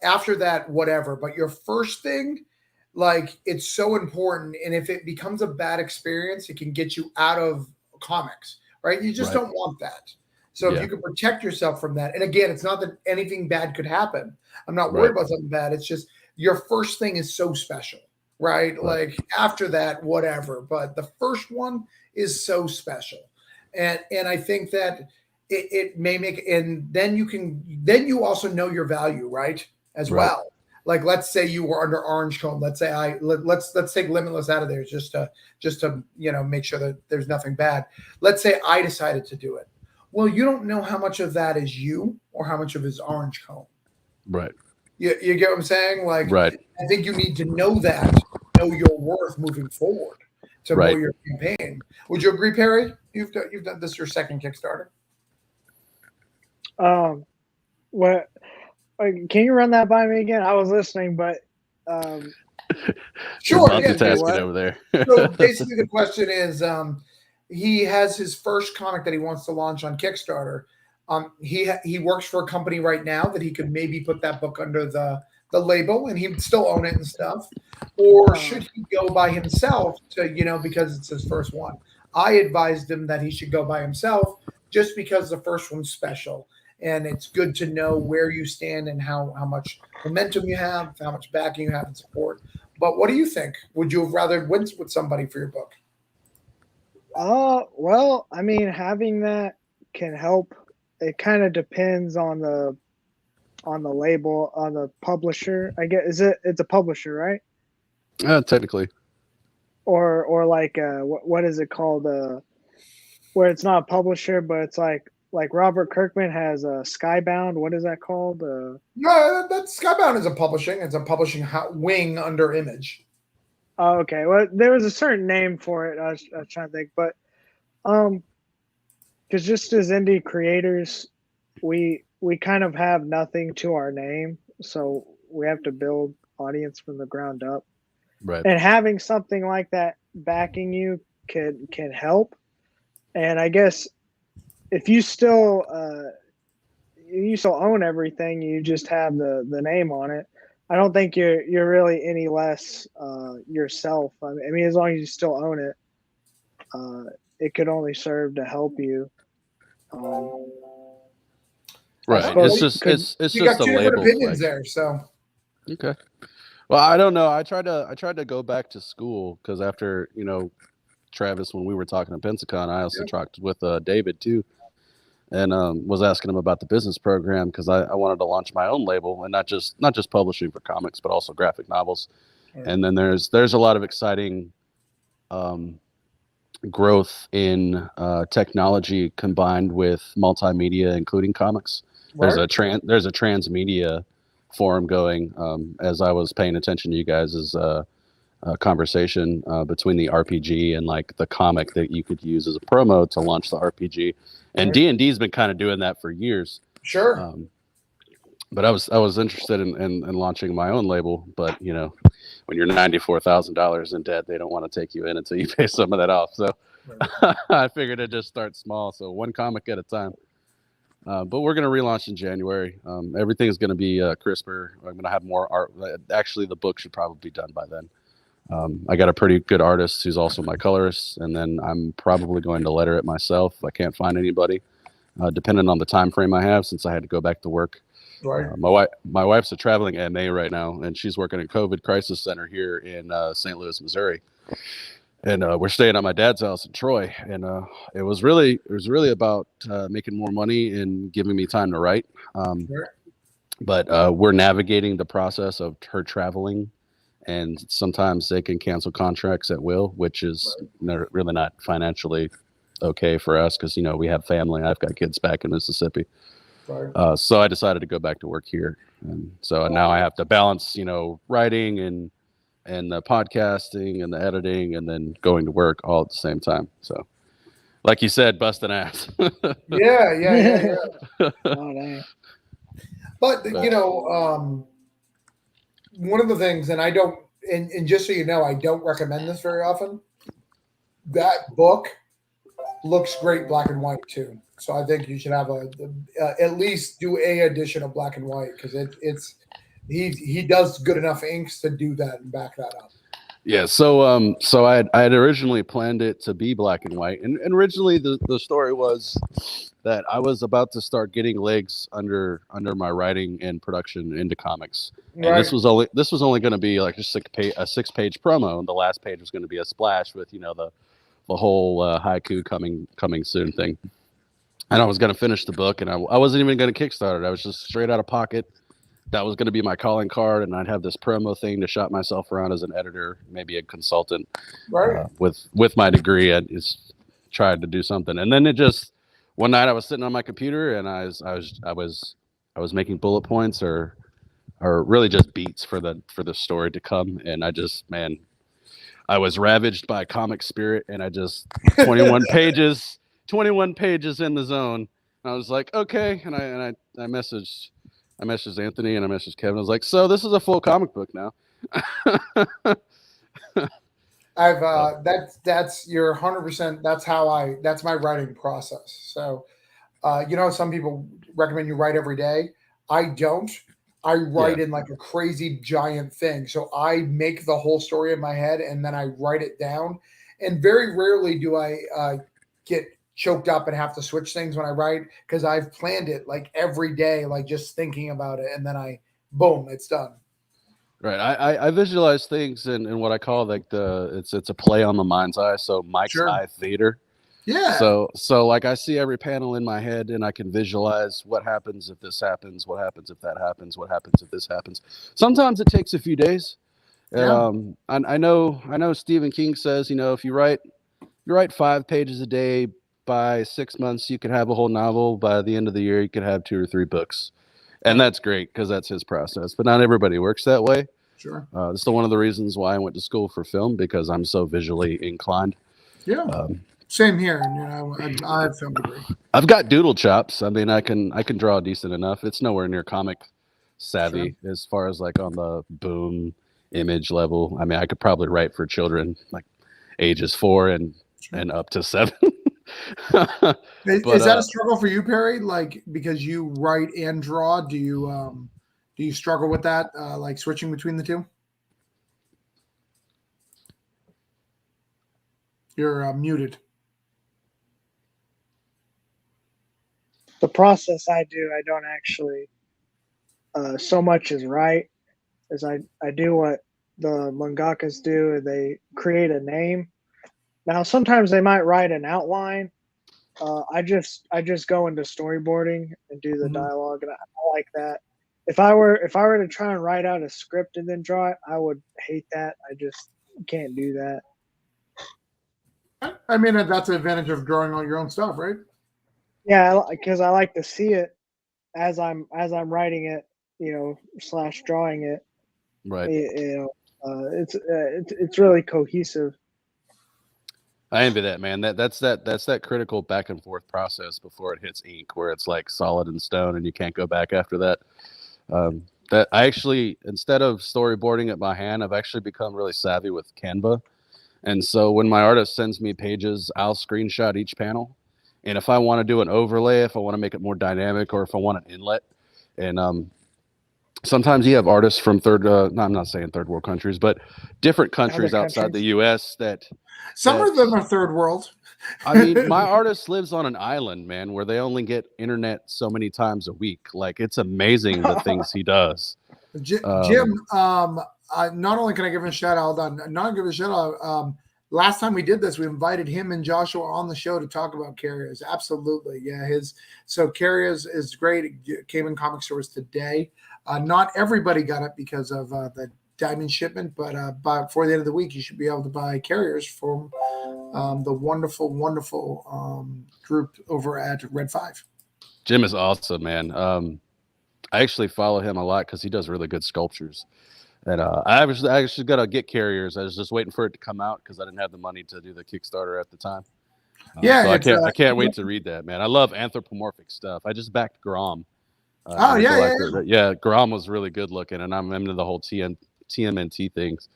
Speaker 1: After that, whatever. But your first thing, like, it's so important. And if it becomes a bad experience, it can get you out of comics, right? You just don't want that. So if you can protect yourself from that, and again, it's not that anything bad could happen. I'm not worried about something bad. It's just your first thing is so special, right? Like after that, whatever. But the first one is so special. And I think that it may make, and then you also know your value, right? As well. Like, let's say you were under Orange Cone. Let's say let's take Limitless out of there just to make sure that there's nothing bad. Let's say I decided to do it. Well, you don't know how much of that is you or how much of it is Orange Cone.
Speaker 9: Right.
Speaker 1: You get what I'm saying? Like, I think you need to know your worth moving forward to know your campaign. Would you agree, Perry? You've done this your second Kickstarter.
Speaker 2: What? Can you run that by me again? I was listening, but
Speaker 1: sure.
Speaker 9: Multitasking over there.
Speaker 1: So basically, the question is, he has his first comic that he wants to launch on Kickstarter. He works for a company right now that he could maybe put that book under the label and he'd still own it and stuff. Or should he go by himself because it's his first one? I advised him that he should go by himself just because the first one's special. And it's good to know where you stand and how much momentum you have, how much backing you have and support. But what do you think? Would you have rather went with somebody for your book?
Speaker 2: Well, I mean, having that can help. It kind of depends on the label, on the publisher. I guess it's a publisher, right?
Speaker 9: Technically.
Speaker 2: Or like what is it called? Where it's not a publisher, but it's like Robert Kirkman has Skybound. What is that called?
Speaker 1: No, that Skybound is a publishing. It's a publishing wing under Image.
Speaker 2: Oh, okay. Well, there was a certain name for it. I was trying to think, but because just as indie creators, we kind of have nothing to our name, so we have to build audience from the ground up.
Speaker 9: Right.
Speaker 2: And having something like that backing you can help. And I guess if you still own everything, you just have the name on it. I don't think you're really any less yourself. I mean, as long as you still own it, it could only serve to help you.
Speaker 9: Right. It's just
Speaker 1: you got
Speaker 9: a
Speaker 1: two different
Speaker 9: label.
Speaker 1: opinions there. So
Speaker 9: okay. Well, I don't know. I tried to go back to school because after Travis, when we were talking at Pensacon, I also talked with David too. And was asking him about the business program because I wanted to launch my own label and not just publishing for comics, but also graphic novels. Yeah. And then there's a lot of exciting growth in technology combined with multimedia, including comics. Right. There's a transmedia forum going. As I was paying attention to you guys' conversation between the RPG and like the comic that you could use as a promo to launch the RPG. And D&D's been kind of doing that for years.
Speaker 1: Sure.
Speaker 9: But I was interested in launching my own label, but you know, when you're $94,000 in debt, they don't want to take you in until you pay some of that off. So I figured I'd just start small. So one comic at a time. But we're going to relaunch in January. Everything's going to be crisper. I'm going to have more art. Actually, the book should probably be done by then. I got a pretty good artist who's also my colorist, and then I'm probably going to letter it myself. I can't find anybody, depending on the time frame I have, since I had to go back to work.
Speaker 1: Right.
Speaker 9: My wife's a traveling MA right now, and she's working at COVID Crisis Center here in St. Louis, Missouri. And we're staying at my dad's house in Troy, and it was really about making more money and giving me time to write. But we're navigating the process of her traveling, and sometimes they can cancel contracts at will, which is really not financially okay for us because, you know, we have family. I've got kids back in Mississippi. So I decided to go back to work here. And so now I have to balance, you know, writing and the podcasting and the editing and then going to work all at the same time. So like you said, busting ass.
Speaker 1: Yeah.
Speaker 2: Oh, dang.
Speaker 1: But you know, one of the things, and I don't, and just so you know, I don't recommend this very often. That book looks great black and white too. So I think you should have at least do a edition of black and white because he does good enough inks to do that and back that up.
Speaker 9: Yeah, so I had originally planned it to be black and white, and originally the story was that I was about to start getting legs under my writing and production into comics, and this was only going to be like a 6-page promo, and the last page was going to be a splash with, you know, the whole haiku coming soon thing, and I was going to finish the book, and I wasn't even going to Kickstart it. I was just straight out of pocket. That was going to be my calling card, and I'd have this promo thing to shop myself around as an editor, maybe a consultant. With my degree, I just tried to do something, and then it just one night I was sitting on my computer and I was making bullet points or really just beats for the story to come, and I was ravaged by comic spirit, and I just 21 pages in the zone. I was like, okay, and I messaged Anthony and I messaged Kevin. I was like, so this is a full comic book now.
Speaker 1: You're 100%. That's my writing process. So, you know, some people recommend you write every day. I don't. I write in like a crazy giant thing. So I make the whole story in my head and then I write it down. And very rarely do I get choked up and have to switch things when I write because I've planned it like every day, like just thinking about it, and then boom, it's done.
Speaker 9: Right. I visualize things in what I call like it's a play on the mind's eye. So Mike's eye theater.
Speaker 1: Yeah.
Speaker 9: So like I see every panel in my head and I can visualize what happens if this happens, what happens if that happens, what happens if this happens. Sometimes it takes a few days.
Speaker 1: Yeah.
Speaker 9: I know Stephen King says, you know, if you write 5 pages a day, by 6 months, you could have a whole novel. By the end of the year, you could have 2 or 3 books. And that's great because that's his process. But not everybody works that way.
Speaker 1: Sure.
Speaker 9: That's one of the reasons why I went to school for film, because I'm so visually inclined.
Speaker 1: Yeah. Same here. You know, I have film degree.
Speaker 9: I've got doodle chops. I mean, I can draw decent enough. It's nowhere near comic savvy as far as like on the boom image level. I mean, I could probably write for children like ages 4 and up to 7.
Speaker 1: Is that a struggle for you, Perry? Like, because you write and draw, do you struggle with that? Like switching between the two? You're muted.
Speaker 2: The process I do, I don't actually so much as write as I do what the mangakas do, and they create a name. Now, sometimes they might write an outline. I just go into storyboarding and do the dialogue, and I like that. If I were to try and write out a script and then draw it, I would hate that. I just can't do that.
Speaker 1: I mean, that's the advantage of drawing all your own stuff, right?
Speaker 2: Yeah, because I like to see it as I'm writing it, you know, / drawing it.
Speaker 9: Right.
Speaker 2: You know, It's really cohesive.
Speaker 9: I envy that, man. That's that critical back and forth process before it hits ink, where it's like solid in stone and you can't go back after that. That I actually, instead of storyboarding it by hand, I've actually become really savvy with Canva. And so when my artist sends me pages, I'll screenshot each panel. And if I want to do an overlay, if I want to make it more dynamic, or if I want an inlet, and sometimes you have artists from no, I'm not saying third world countries, but different countries outside the U.S.
Speaker 1: Some of them are third world.
Speaker 9: I mean, my artist lives on an island, man, where they only get internet so many times a week. Like, it's amazing the things he does.
Speaker 1: Jim, not only can I give him a shout out, last time we did this, we invited him and Joshua on the show to talk about Carriers. Absolutely. Yeah. Carriers is great. It came in comic stores today. Not everybody got it because of the diamond shipment, but before the end of the week, you should be able to buy Carriers from the wonderful group over at Red 5.
Speaker 9: Jim is awesome, man. I actually follow him a lot because he does really good sculptures. And I actually got to get Carriers. I was just waiting for it to come out because I didn't have the money to do the Kickstarter at the time. So I can't wait to read that, man. I love anthropomorphic stuff. I just backed Grom. Yeah. Grom was really good looking, and I'm into the whole TMNT things.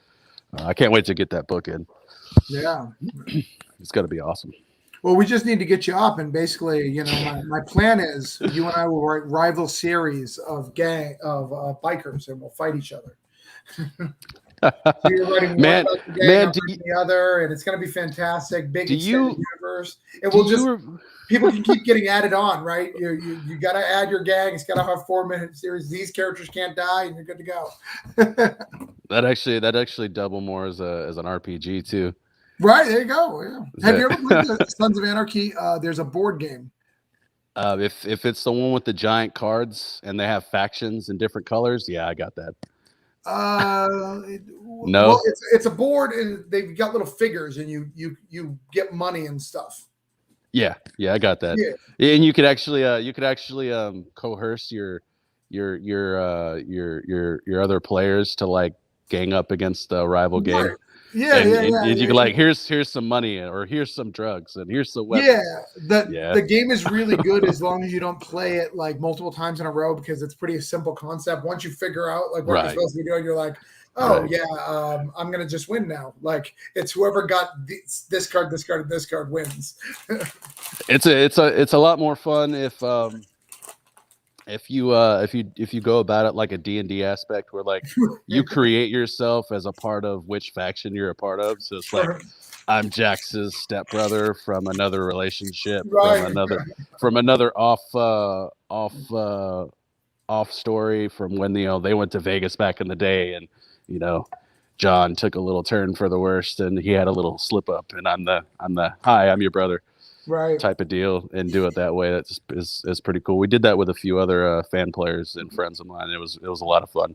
Speaker 9: I can't wait to get that book in.
Speaker 1: Yeah,
Speaker 9: it's got to be awesome.
Speaker 1: Well, we just need to get you up, and basically, my plan is you and I will write rival series of bikers, and we'll fight each other. You're writing
Speaker 9: man,
Speaker 1: the other, and it's going to be fantastic. Big extended universe. It will people can keep getting added on, right? You got to add your gang. It's got to have 4-minute series. These characters can't die, and you're good to go.
Speaker 9: that actually double more as an RPG too.
Speaker 1: Right, there you go. Yeah. Have you ever played the Sons of Anarchy? There's a board game.
Speaker 9: If it's the one with the giant cards and they have factions in different colors, yeah, I got that. No,
Speaker 1: well, it's a board and they've got little figures and you get money and stuff.
Speaker 9: Yeah, I got that. Yeah. And you could actually coerce your other players to like gang up against the rival gang.
Speaker 1: Right. Yeah.
Speaker 9: You can like here's some money or here's some drugs and here's some weapons.
Speaker 1: The game is really good as long as you don't play it like multiple times in a row because it's pretty simple concept. Once you figure out like what you're supposed to be doing, you're like, I'm gonna just win now. Like it's whoever got this card wins.
Speaker 9: It's a lot more fun if you go about it like a D&D aspect where like you create yourself as a part of which faction you're a part of. So it's like I'm Jax's stepbrother from another relationship, from another off story from when they went to Vegas back in the day, and John took a little turn for the worst and he had a little slip up, and I'm the hi, I'm your brother. Right, type of deal, and do it that way. That is pretty cool. We did that with a few other fan players and friends of mine. It was a lot of fun.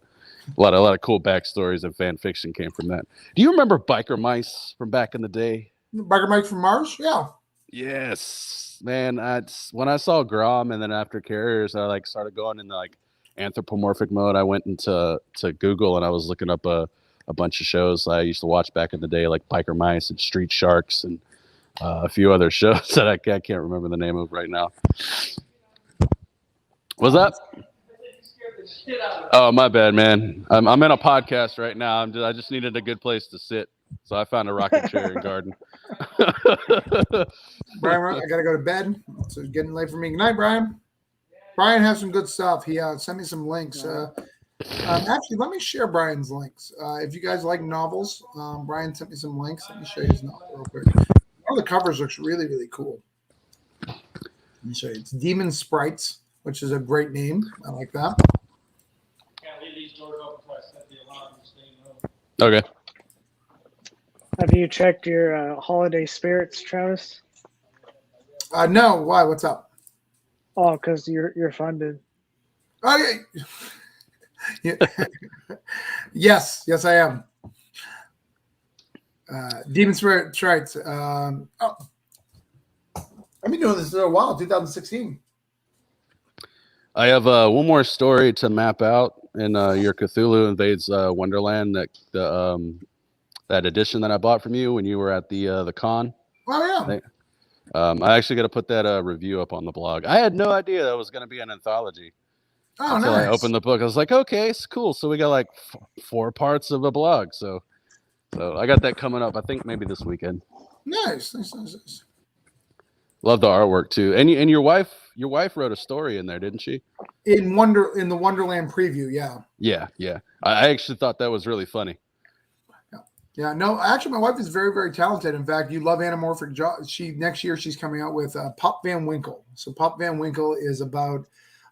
Speaker 9: A lot of cool backstories and fan fiction came from that. Do you remember Biker Mice from back in the day?
Speaker 1: Biker Mice from Mars, yeah.
Speaker 9: Yes, man. When I saw Grom and then after Carriers, I like started going into like anthropomorphic mode. I went into Google and I was looking up a bunch of shows I used to watch back in the day, like Biker Mice and Street Sharks and a few other shows that I can't remember the name of right now. What's that? Oh, my bad, man. I'm in a podcast right now. I just needed a good place to sit, so I found a rocking chair and garden.
Speaker 1: Brian, I gotta go to bed. So it's getting late for me. Good night, Brian. Brian has some good stuff. He sent me some links. Actually, let me share Brian's links. If you guys like novels, Brian sent me some links. Let me show you his novel real quick. One of the covers looks really, really cool. Let me show you. It's Demon Sprites, which is a great name. I like that.
Speaker 10: Can't leave these doors open until I set the alarm to stay in the room.
Speaker 9: Okay.
Speaker 2: Have you checked your holiday spirits, Travis?
Speaker 1: No. Why? What's up?
Speaker 2: Oh, because you're funded.
Speaker 1: Oh, yeah. Yes, I am. Demon Sprites. I've been doing this for a while, 2016.
Speaker 9: I have one more story to map out, in your Cthulhu Invades Wonderland, that edition that I bought from you when you were at the con.
Speaker 1: Oh yeah.
Speaker 9: I actually got to put that review up on the blog. I had no idea that was going to be an anthology until I opened the book. I was like, okay, it's cool. So we got like 4 parts of a blog. So I got that coming up. I think maybe this weekend.
Speaker 1: Nice.
Speaker 9: Love the artwork too. And your wife wrote a story in there, didn't she?
Speaker 1: In the Wonderland preview, yeah.
Speaker 9: Yeah. I actually thought that was really funny.
Speaker 1: Yeah, no, actually, my wife is very, very talented. In fact, you love anamorphic jaws. Next year she's coming out with Pop Van Winkle. So Pop Van Winkle is about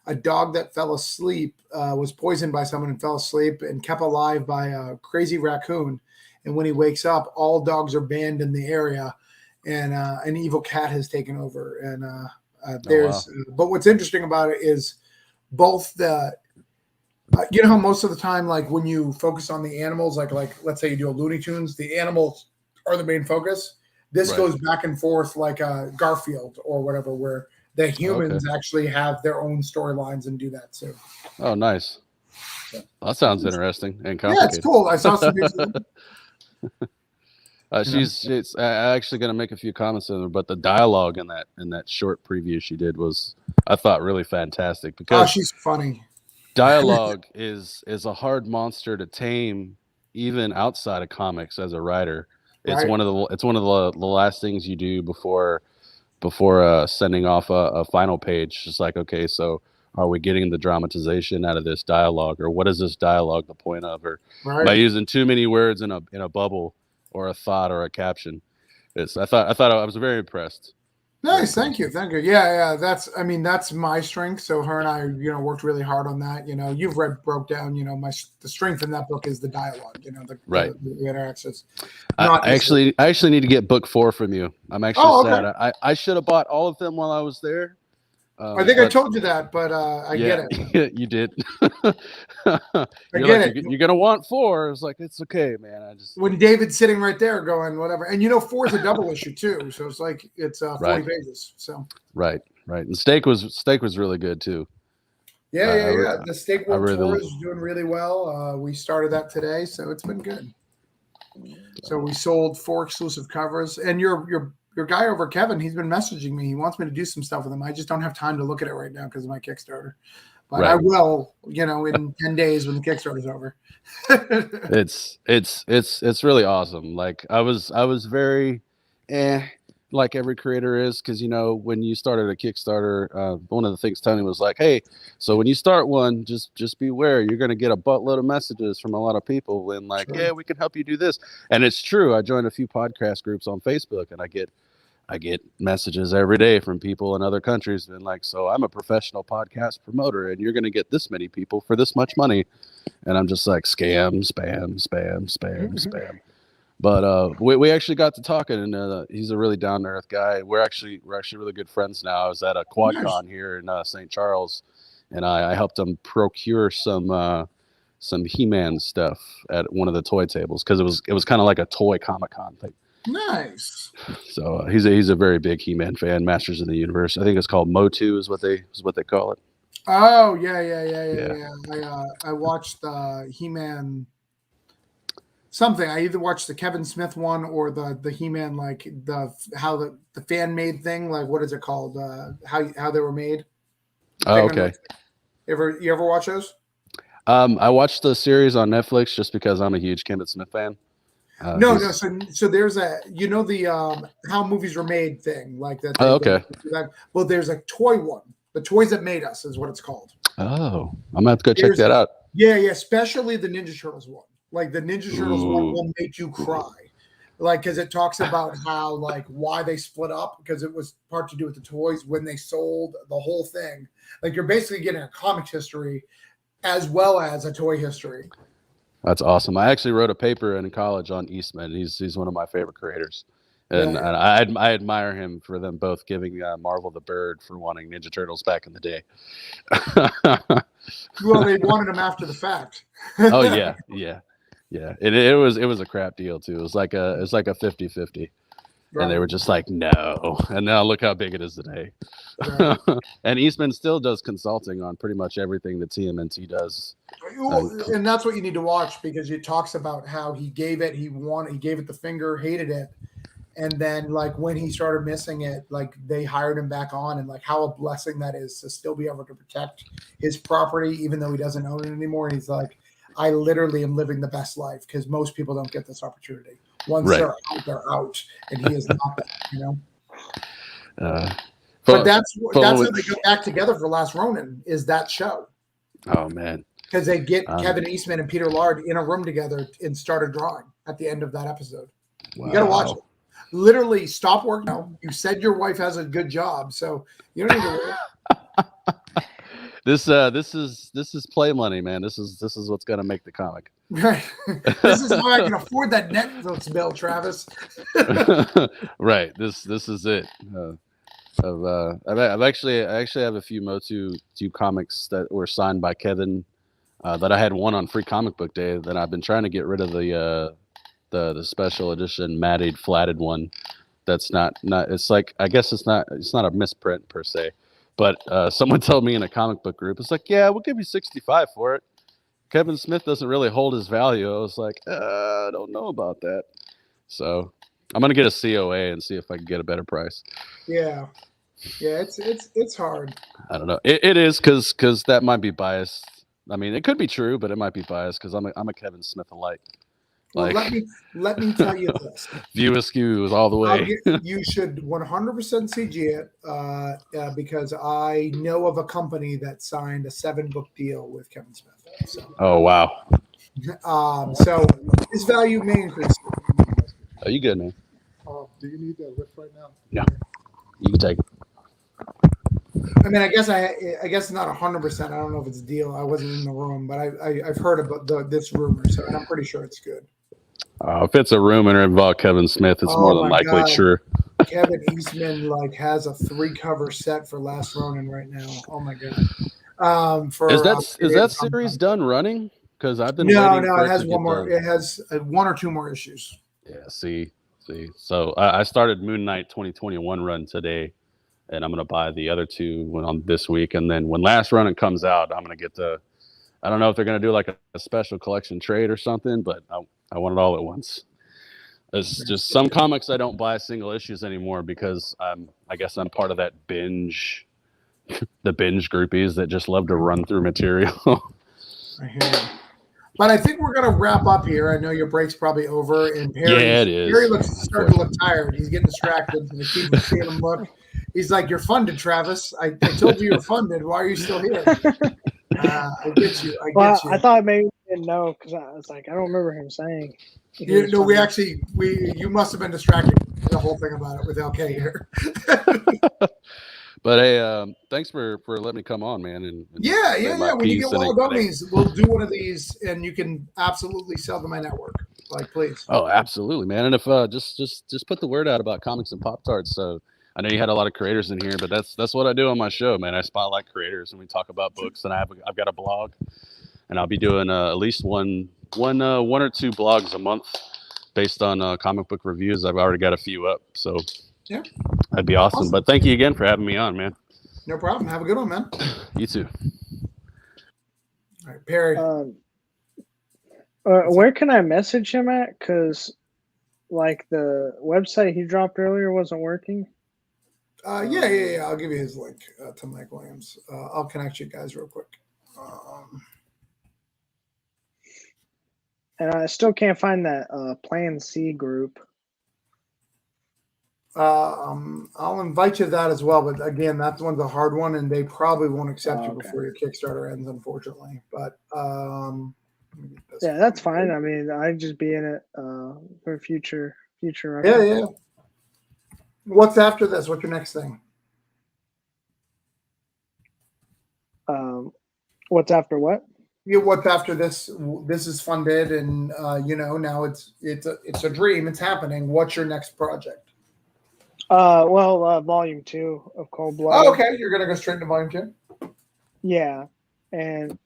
Speaker 1: a dog that fell asleep, was poisoned by someone and fell asleep and kept alive by a crazy raccoon. And when he wakes up, all dogs are banned in the area, and an evil cat has taken over. And but what's interesting about it is both the. You know how most of the time, like when you focus on the animals, like let's say you do a Looney Tunes, the animals are the main focus. This goes back and forth like a Garfield or whatever, where the humans actually have their own storylines and do that too.
Speaker 9: Oh, nice. So, that sounds interesting and complicated.
Speaker 1: Yeah, it's cool. I saw some.
Speaker 9: She's actually going to make a few comments in there, but the dialogue in that short preview she did was, I thought, really fantastic because
Speaker 1: she's funny.
Speaker 9: Dialogue is a hard monster to tame, even outside of comics. As a writer, it's one of the last things you do before sending off a final page. Just like, okay, so are we getting the dramatization out of this dialogue, or what is this dialogue the point of, or by using too many words in a bubble or a thought or a caption? I thought I was very impressed.
Speaker 1: Nice, thank you. Yeah. That's my strength. So her and I, worked really hard on that. You've broke down. The strength in that book is the dialogue. The interactions.
Speaker 9: I actually need to get book 4 from you. I'm actually sad. I should have bought all of them while I was there.
Speaker 1: I think I told you that, but I get it.
Speaker 9: You did.
Speaker 1: You're
Speaker 9: gonna want 4. It's like, it's okay, man.
Speaker 1: When David's sitting right there going whatever, and 4 is a double issue too, so it's like it's 40 pages. So
Speaker 9: right, and steak was really good too.
Speaker 1: Yeah. The Steak World Tour is doing really well. We started that today, so it's been good. So we sold 4 exclusive covers, and your guy over, Kevin, he's been messaging me. He wants me to do some stuff with him. I just don't have time to look at it right now because of my Kickstarter. But I will, in 10 days when the Kickstarter's over.
Speaker 9: It's really awesome. Like I was very like every creator is, because when you started a Kickstarter, one of the things Tony was like, hey, so when you start one, just beware, you're going to get a buttload of messages from a lot of people and like, yeah, we can help you do this. And it's true. I joined a few podcast groups on Facebook, and I get messages every day from people in other countries and like, so I'm a professional podcast promoter and you're going to get this many people for this much money. And I'm just like, spam. But we actually got to talking, and he's a really down to earth guy. We're actually really good friends now. I was at a QuadCon here in St. Charles, and I helped him procure some He-Man stuff at one of the toy tables, because it was kind of like a toy Comic-Con thing.
Speaker 1: Nice.
Speaker 9: So he's a very big He-Man fan. Masters of the Universe. I think it's called Motu is what they call it.
Speaker 1: Oh yeah. I watched the He-Man something. I either watched the Kevin Smith one or the He-Man, like the fan made thing. Like, what is it called? How they were made.
Speaker 9: Oh, okay.
Speaker 1: You ever watch those?
Speaker 9: I watched the series on Netflix just because I'm a huge Kevin Smith fan.
Speaker 1: No. So there's the how movies were made thing, like that.
Speaker 9: Okay.
Speaker 1: Well, there's a toy one. The Toys That Made Us is what it's called.
Speaker 9: Oh, I'm gonna have to go check that out.
Speaker 1: Yeah. Especially the Ninja Turtles one. Like the Ninja Turtles one will make you cry, like because it talks about how like why they split up, because it was part to do with the toys when they sold the whole thing. Like you're basically getting a comics history as well as a toy history.
Speaker 9: That's awesome. I actually wrote a paper in college on Eastman. He's one of my favorite creators, and I admire him for them both giving Marvel the bird for wanting Ninja Turtles back in the day.
Speaker 1: Well, they wanted them after the fact.
Speaker 9: Oh yeah. It was a crap deal too. It was like a 50-50. And they were just like, no. And now look how big it is today.
Speaker 1: Right.
Speaker 9: And Eastman still does consulting on pretty much everything that TMNT does.
Speaker 1: And that's what you need to watch, because it talks about how he gave it the finger, hated it. And then like when he started missing it, like they hired him back on, and like how a blessing that is to still be able to protect his property, even though he doesn't own it anymore. And he's like, I literally am living the best life, because most people don't get this opportunity. Once they're out, and he is not that, But that's how they got back together for Last Ronin, is that show.
Speaker 9: Oh man.
Speaker 1: Because they get Kevin Eastman and Peter Lard in a room together and started drawing at the end of that episode. Wow. You got to watch it. Literally, stop work now. You said your wife has a good job, so you don't need to work.
Speaker 9: This is play money, man. This is what's gonna make the comic.
Speaker 1: Right. This is how I can afford that Netflix bill, Travis.
Speaker 9: Right. This is it. I actually have a few Motu comics that were signed by Kevin that I had one on Free Comic Book Day. That I've been trying to get rid of the special edition matted flatted one. That's not it's like, I guess it's not a misprint per se, but someone told me in a comic book group, it's like, yeah, we'll give you 65 for it. Kevin Smith doesn't really hold his value. I was like, I don't know about that. So I'm gonna get a COA and see if I can get a better price.
Speaker 1: Yeah, it's hard.
Speaker 9: I don't know. It is because that might be biased. I mean, it could be true, but it might be biased because I'm a Kevin Smith alike.
Speaker 1: Well, let me tell you this.
Speaker 9: View askew all the way.
Speaker 1: You should 100% CG it because I know of a company that signed a 7-book deal with Kevin Smith. So.
Speaker 9: Oh wow.
Speaker 1: So his value may increase.
Speaker 9: Are you good, man?
Speaker 1: Do you need that lift right now?
Speaker 9: No, you can take it.
Speaker 1: I mean, I guess it's not 100%. I don't know if it's a deal. I wasn't in the room, but I've heard about this rumor, so I'm pretty sure it's good.
Speaker 9: If it's a rumor about Kevin Smith, it's more than likely true.
Speaker 1: Kevin Eastman has a 3-cover set for Last Ronin right now. Oh my god!
Speaker 9: Is that series done running? Because I've been
Speaker 1: no, it has one more. It has 1 or 2 more issues.
Speaker 9: Yeah. See. So I started Moon Knight 2021 run today, and I'm gonna buy the other 2 on this week, and then when Last Ronin comes out, I'm gonna get the. I don't know if they're gonna do like a special collection trade or something, but I want it all at once. It's just some comics I don't buy single issues anymore because I guess I'm part of that binge, the binge groupies that just love to run through material.
Speaker 1: I hear you. But I think we're going to wrap up here. I know your break's probably over, and
Speaker 9: it is.
Speaker 1: Perry starting to look tired. He's getting distracted. And keep seeing him look. He's like, "You're funded, Travis. I told you you're funded. Why are you still here?" I get you.
Speaker 2: I thought maybe he didn't know because I was like, I don't remember him saying.
Speaker 1: You must have been distracted the whole thing about it with LK here.
Speaker 9: But hey, thanks for letting me come on, man. And
Speaker 1: yeah. When you get Wild Gummies, we'll do one of these, and you can absolutely sell to my network. Like, please.
Speaker 9: Oh, absolutely, man. And if just put the word out about comics and Pop-Tarts. So I know you had a lot of creators in here, but that's what I do on my show, man. I spotlight creators, and we talk about books. And I've got a blog, and I'll be doing at least one or 2 blogs a month based on comic book reviews. I've already got a few up, so. Yeah, that'd be awesome. But thank you again for having me on, man.
Speaker 1: No problem. Have a good one, man.
Speaker 9: You too.
Speaker 1: All right, Perry.
Speaker 2: Where can I message him at? Because, the website he dropped earlier wasn't working.
Speaker 1: Yeah. I'll give you his link to Mike Williams. I'll connect you guys real quick.
Speaker 2: And I still can't find that Plan C group.
Speaker 1: I'll invite you to that as well, but again, that one's a hard one, and they probably won't accept you before your Kickstarter ends, unfortunately. But
Speaker 2: yeah, that's fine. I mean, I'd just be in it for future reference.
Speaker 1: Yeah. What's after this? What's your next thing?
Speaker 2: What's after what?
Speaker 1: Yeah, what's after this? This is funded, and now it's a dream. It's happening. What's your next project?
Speaker 2: Volume 2 of Coldblooded.
Speaker 1: Oh, okay. You're gonna go straight into Volume 2.
Speaker 2: Yeah, and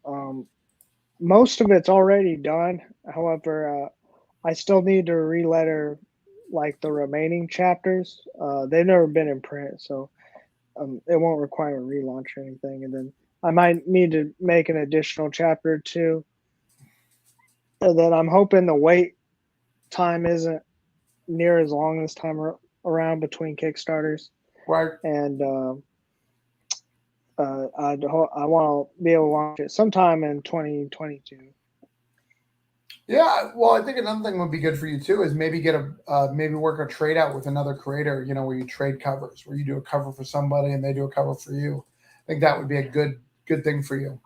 Speaker 2: most of it's already done. However, I still need to re-letter like the remaining chapters. They've never been in print, so it won't require a relaunch or anything. And then I might need to make an additional chapter or two. And then I'm hoping the wait time isn't near as long this time around between Kickstarters.
Speaker 1: Right.
Speaker 2: And I want to be able to launch it sometime in 2022.
Speaker 1: Yeah, well, I think another thing would be good for you too is maybe get maybe work a trade out with another creator. You know, where you trade covers, where you do a cover for somebody and they do a cover for you. I think that would be a good thing for you.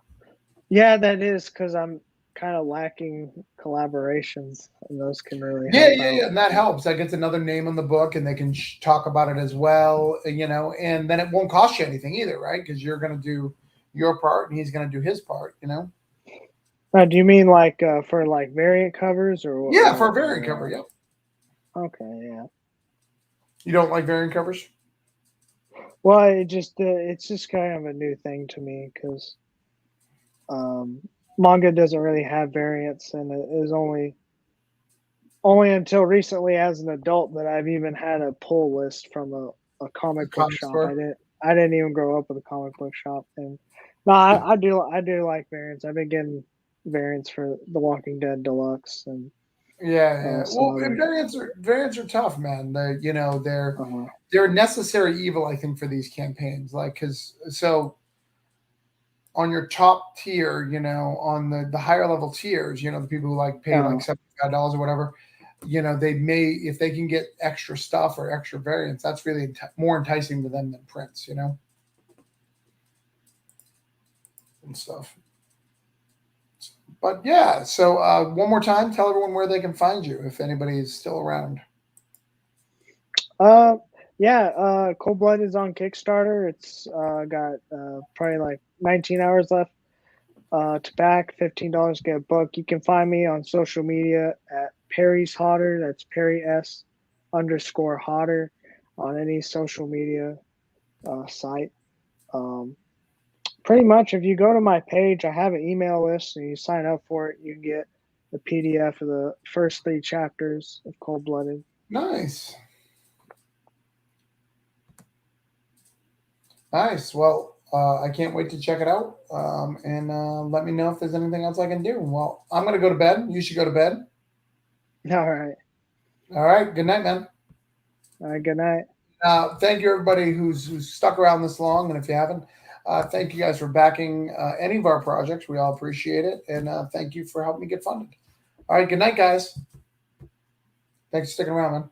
Speaker 2: Yeah, that is because I'm kind of lacking collaborations, and those can really
Speaker 1: Yeah,
Speaker 2: help
Speaker 1: yeah,
Speaker 2: out.
Speaker 1: yeah, and that helps. That gets another name on the book, and they can talk about it as well. You know, and then it won't cost you anything either, right? Because you're going to do your part, and he's going to do his part. You know.
Speaker 2: Do you mean like for like variant covers or what?
Speaker 1: Yeah, for a variant cover. Yep.
Speaker 2: Okay, yeah.
Speaker 1: You don't like variant covers?
Speaker 2: Well, it's just kind of a new thing to me because manga doesn't really have variants, and it is only until recently as an adult that I've even had a pull list from a comic book shop.
Speaker 1: Store?
Speaker 2: I didn't even grow up with a comic book shop, and no, I do like variants. I've been getting variants for The Walking Dead Deluxe and
Speaker 1: Yeah. Well, and variants are tough, man. They're a necessary evil, I think, for these campaigns. Like, because on your top tier, you know, on the higher level tiers, you know, the people who like pay like $75 or whatever, you know, they may, if they can get extra stuff or extra variants, that's really more enticing to them than prints, you know, and stuff. But yeah, so one more time, tell everyone where they can find you if anybody is still around.
Speaker 2: Coldblooded is on Kickstarter. It's got probably like 19 hours left to back. $15 to get a book. You can find me on social media at Perry's Hotter. That's Perry S_Hotter on any social media site. Pretty much, if you go to my page, I have an email list, and you sign up for it, you can get the PDF of the first 3 chapters of Coldblooded.
Speaker 1: Nice. Nice. Well, I can't wait to check it out. And let me know if there's anything else I can do. Well, I'm going to go to bed. You should go to bed.
Speaker 2: All right.
Speaker 1: All right. Good night, man.
Speaker 2: All right. Good night.
Speaker 1: Thank you, everybody who's stuck around this long. And if you haven't, thank you guys for backing any of our projects. We all appreciate it. And thank you for helping me get funded. All right. Good night, guys. Thanks for sticking around, man.